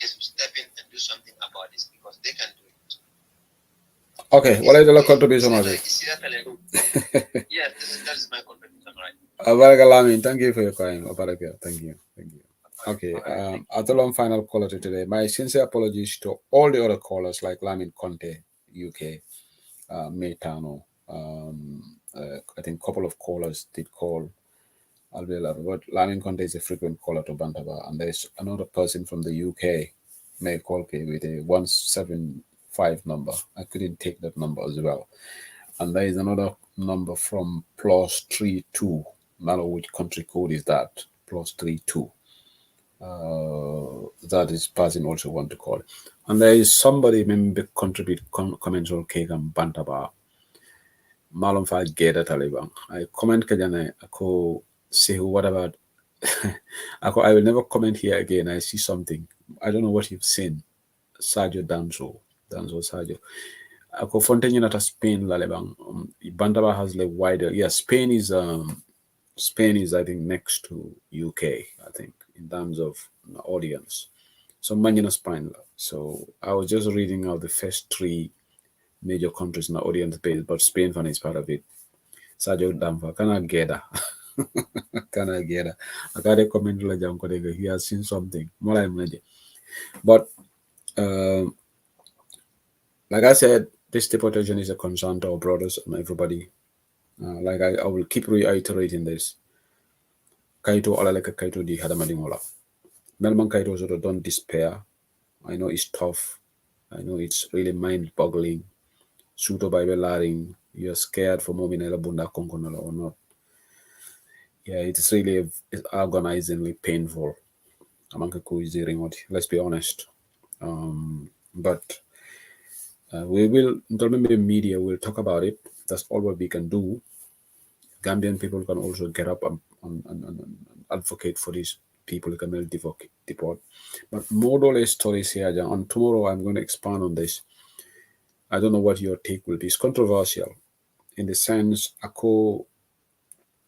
[SPEAKER 7] They should step in and do something about this because they can do it.
[SPEAKER 2] Okay, what is the contribution of it?
[SPEAKER 7] Yes, that is my contribution, right?
[SPEAKER 2] Thank you for your time. Thank you. Okay, Atolon final caller today. My sincere apologies to all the other callers like Lamin Conte, UK, Metano. I think a couple of callers did call. But Lamin Conte is a frequent caller to Bantaba, and there's another person from the UK, May Kolke, with a 175 number. I couldn't take that number as well. And there is another number from +32. I don't know which country code is that. +32. That is person also want to call. And there is somebody maybe contribute comments on cake and Bantaba. Malum fa geda Taliban. I comment kajane ako say what about I will never comment here again. I see something. I don't know what you've seen. Sergio Danzo Sergio. Ako Fontaine at Spain lalebang. Bantaba has like wider. Yeah, Spain is I think next to UK, I think, in terms of audience. So Manjana Spain. So I was just reading out the first three major countries in the audience base, but Spain fan is part of it. Sergio Danfa, can I get that? Can I get that? I got a comment he has seen something. But like I said, this deportation is a concern to our brothers and everybody. Like I will keep reiterating this. Kaito alaleka kaito di hadamadimola. Melman kaito sort of don't despair. I know it's tough. I know it's really mind-boggling. Suto Bible laring. You're scared for mominela bunda konkonala or not. Yeah, it's really agonizingly painful. Let's be honest. But we will, the media will talk about it. That's all what we can do. Gambian people can also get up and advocate for these people who can deport. But more or less stories here, and tomorrow I'm going to expand on this. I don't know what your take will be. It's controversial in the sense,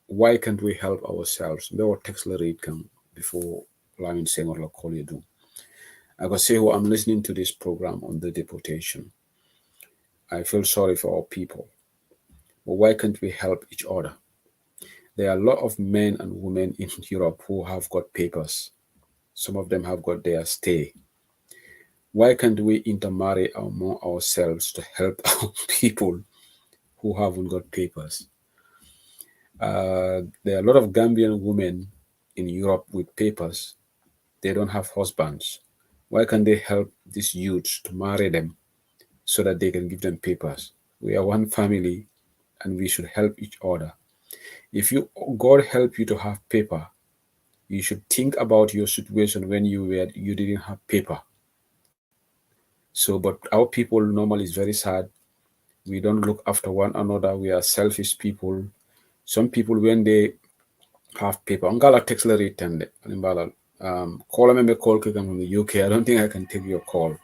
[SPEAKER 2] why can't we help ourselves? There text read come before Lamin saying or call you do. I can say, I'm listening to this program on the deportation. I feel sorry for our people. But why can't we help each other? There are a lot of men and women in Europe who have got papers. Some of them have got their stay. Why can't we intermarry among ourselves to help our people who haven't got papers? There are a lot of Gambian women in Europe with papers. They don't have husbands. Why can't they help these youths to marry them so that they can give them papers. We are one family and we should help each other. If you God help you to have paper, you should think about your situation when you didn't have paper. So, but our people normally is very sad. We don't look after one another. We are selfish people. Some people when they have paper, ngala text la retende. Call me call from the UK. I don't think I can take your call.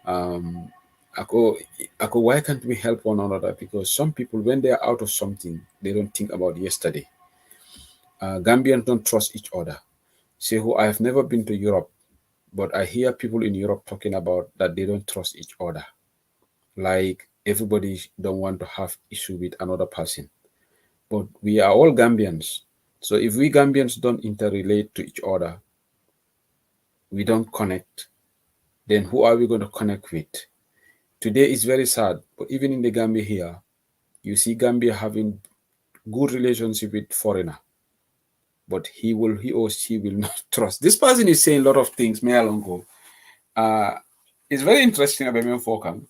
[SPEAKER 2] Um, why can't we help one another? Because some people, when they are out of something, they don't think about yesterday. Gambians don't trust each other. Say who I have never been to Europe, but I hear people in Europe talking about that they don't trust each other. Like everybody don't want to have issue with another person. But we are all Gambians. So if we Gambians don't interrelate to each other, we don't connect, then who are we going to connect with? Today is very sad, but even in the Gambia here, you see Gambia having good relationship with foreigner, but he or she will not trust. This person is saying a lot of things, me alongo. It's very interesting about me Fokam.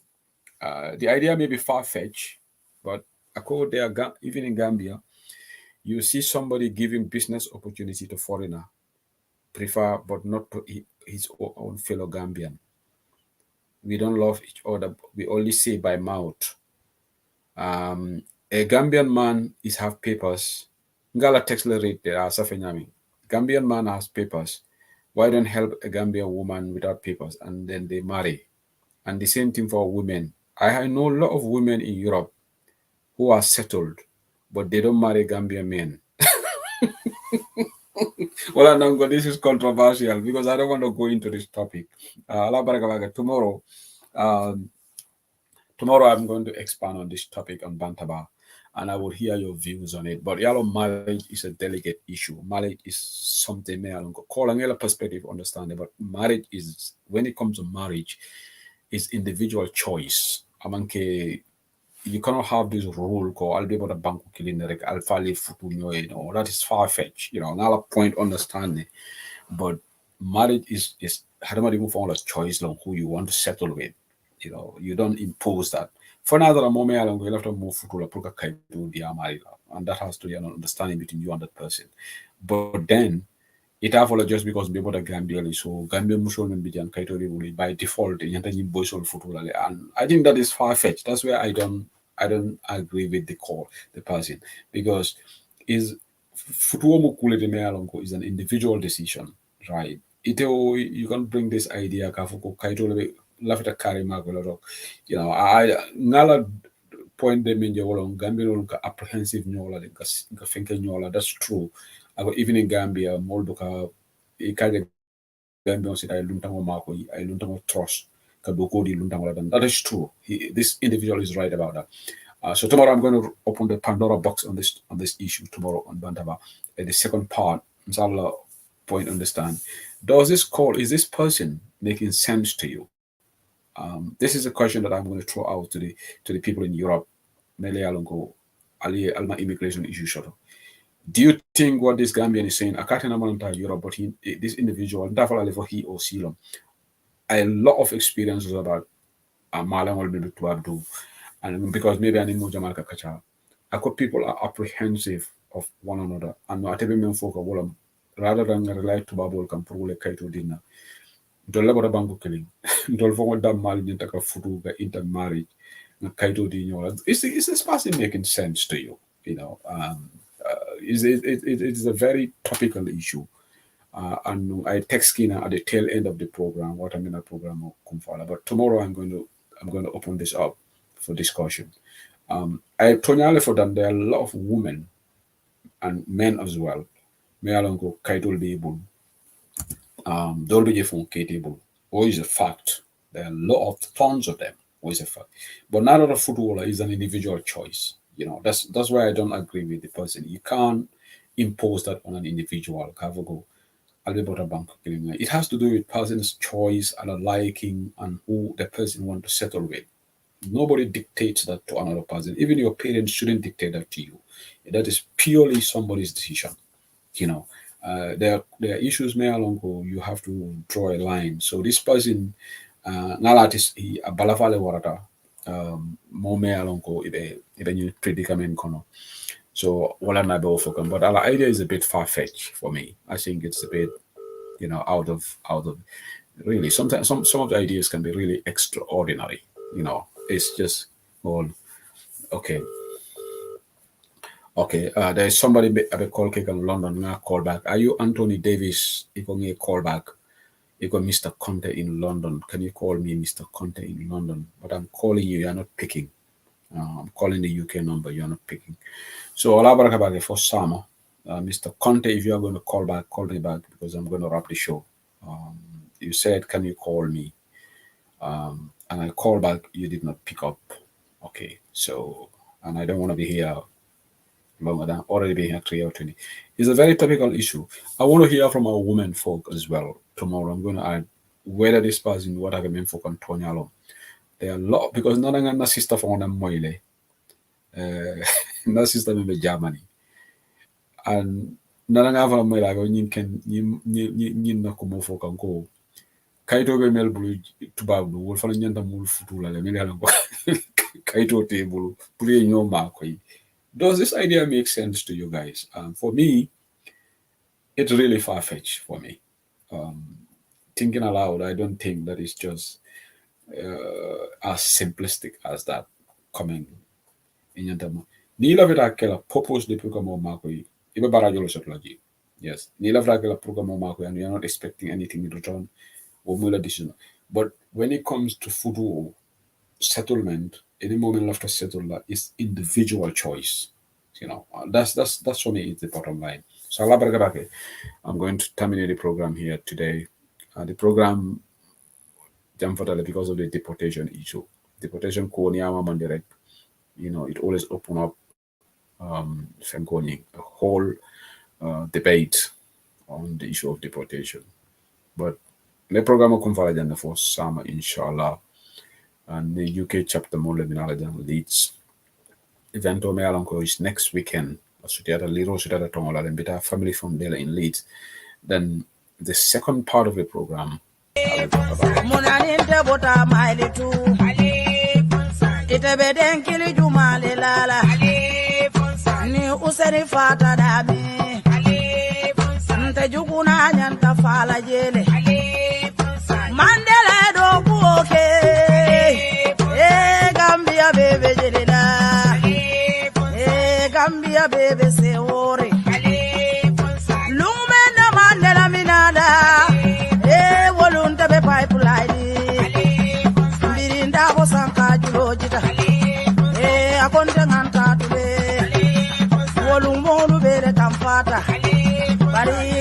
[SPEAKER 2] The idea may be far-fetched, but even in Gambia, you see somebody giving business opportunity to foreigner, prefer but not to his own fellow Gambian. We don't love each other. We only say by mouth. A Gambian man is have papers. Ngala text rate there are safenyami. Gambian man has papers. Why don't help a Gambian woman without papers and then they marry? And the same thing for women. I know a lot of women in Europe who are settled, but they don't marry Gambian men. Well, Nango, this is controversial because I don't want to go into this topic. Tomorrow, tomorrow I'm going to expand on this topic on Bantaba, and I will hear your views on it. But yellow marriage is a delicate issue. Marriage is something me along call a perspective understanding, but marriage is when it comes to marriage, is individual choice. Amanke you cannot have this rule called I'll be able to bank killing the alpha that is far fetched, another point understanding. But marriage is how do you move on a choice on who you want to settle with. You don't impose that. For another moment, I'm going to have to move to and that has to be an understanding between you and that person. But then it have just because people are Gambia, so Gambia Muslim Bijan Kaito by default, and I think that is far fetched. That's where I don't agree with the person, because is is an individual decision, right? You can bring this idea I nala point them in your Gambia apprehensive that's true. Even in Gambia, Moldoka, Gambia said I luntango trust. That is true. This individual is right about that. So tomorrow I'm going to open the Pandora box on this issue tomorrow on Bantaba. The second part, inshallah, point understand. Is this person making sense to you? This is a question that I'm going to throw out to the people in Europe. Alma immigration issue short. Do you think what this Gambian is saying, I can't remember Europe, but this individual, definitely for he or Silom, a lot of experiences about Malang will be to do, and because maybe I need more Jamal Kacha, people are apprehensive of one another, and I tell them folk rather than rely to Babel can prove like Kaito dinner. Don't let bangu killing. Don't forget that marriage into a futu intermarriage. Kaito dinner. Is this person making sense to you? It is a very topical issue. And I text Skinner at the tail end of the program, what I'm in a program of Kumfala. But tomorrow I'm going to open this up for discussion. I told for them there are a lot of women and men as well. Me alongo kaitol be able. Dolby from K-table. Always a fact. There are a lot of tons of them. Always a fact. But not all footballer is an individual choice. That's why I don't agree with the person. You can't impose that on an individual. It has to do with person's choice and a liking and who the person wants to settle with. Nobody dictates that to another person. Even your parents shouldn't dictate that to you. That is purely somebody's decision. There are issues you have to draw a line. So this person, Nalat is a balafale warata. more me along ko ibe new predicament kono. So wala na be ofokam, but our idea is a bit far-fetched for me. I think it's a bit, out of really. Sometimes some of the ideas can be really extraordinary. It's just all okay. Okay, there's somebody at the call kick in London. Now call back. Are you Anthony Davis? You can call back. You got Mr. Conte in London. Can you call me Mr. Conte in London? But I'm calling you. You're not picking. I'm calling the UK number. You're not picking. So I'll have for summer. Mr. Conte, if you're going to call back, call me back because I'm going to wrap the show. You said, can you call me? And I called back. You did not pick up. Okay. So, and I don't want to be here longer than already being here 3 or 20. It's a very topical issue. I want to hear from our women folk as well. Tomorrow I'm going to add whether this person, what I mean for Antonia alone. There are a lot because none of the sister from them moile. No sister in Germany. And none of them like you can you na como for can go. Kaito be mel bulu tubabu wol fa nyanta mul futula le mel ko kaito table bulu nyoma ko. Does this idea make sense to you guys? For me, it's really far-fetched for me. Thinking aloud, I don't think that is just as simplistic as that coming in your Nila vida que la purpose de programa mako ibe barajo sotlaji. Yes, Nila vida que la programa mako and you're not expecting anything in return or more additional. But when it comes to food settlement, any moment after settle that is individual choice. That's for me is the bottom line. So I'm going to terminate the program here today. The program because of the deportation issue. Deportation direct, it always open up a whole debate on the issue of deportation. But the program will come for summer, inshallah. And the UK chapter more leads. Event is next weekend. So the other little and family from there in Leeds. Then the second part of the program.
[SPEAKER 1] Gambia baby say ore lume na mandela minada wolunta be pipeline birinda ko sanka julojita akonte nganta tube wolumonu bere kampata bari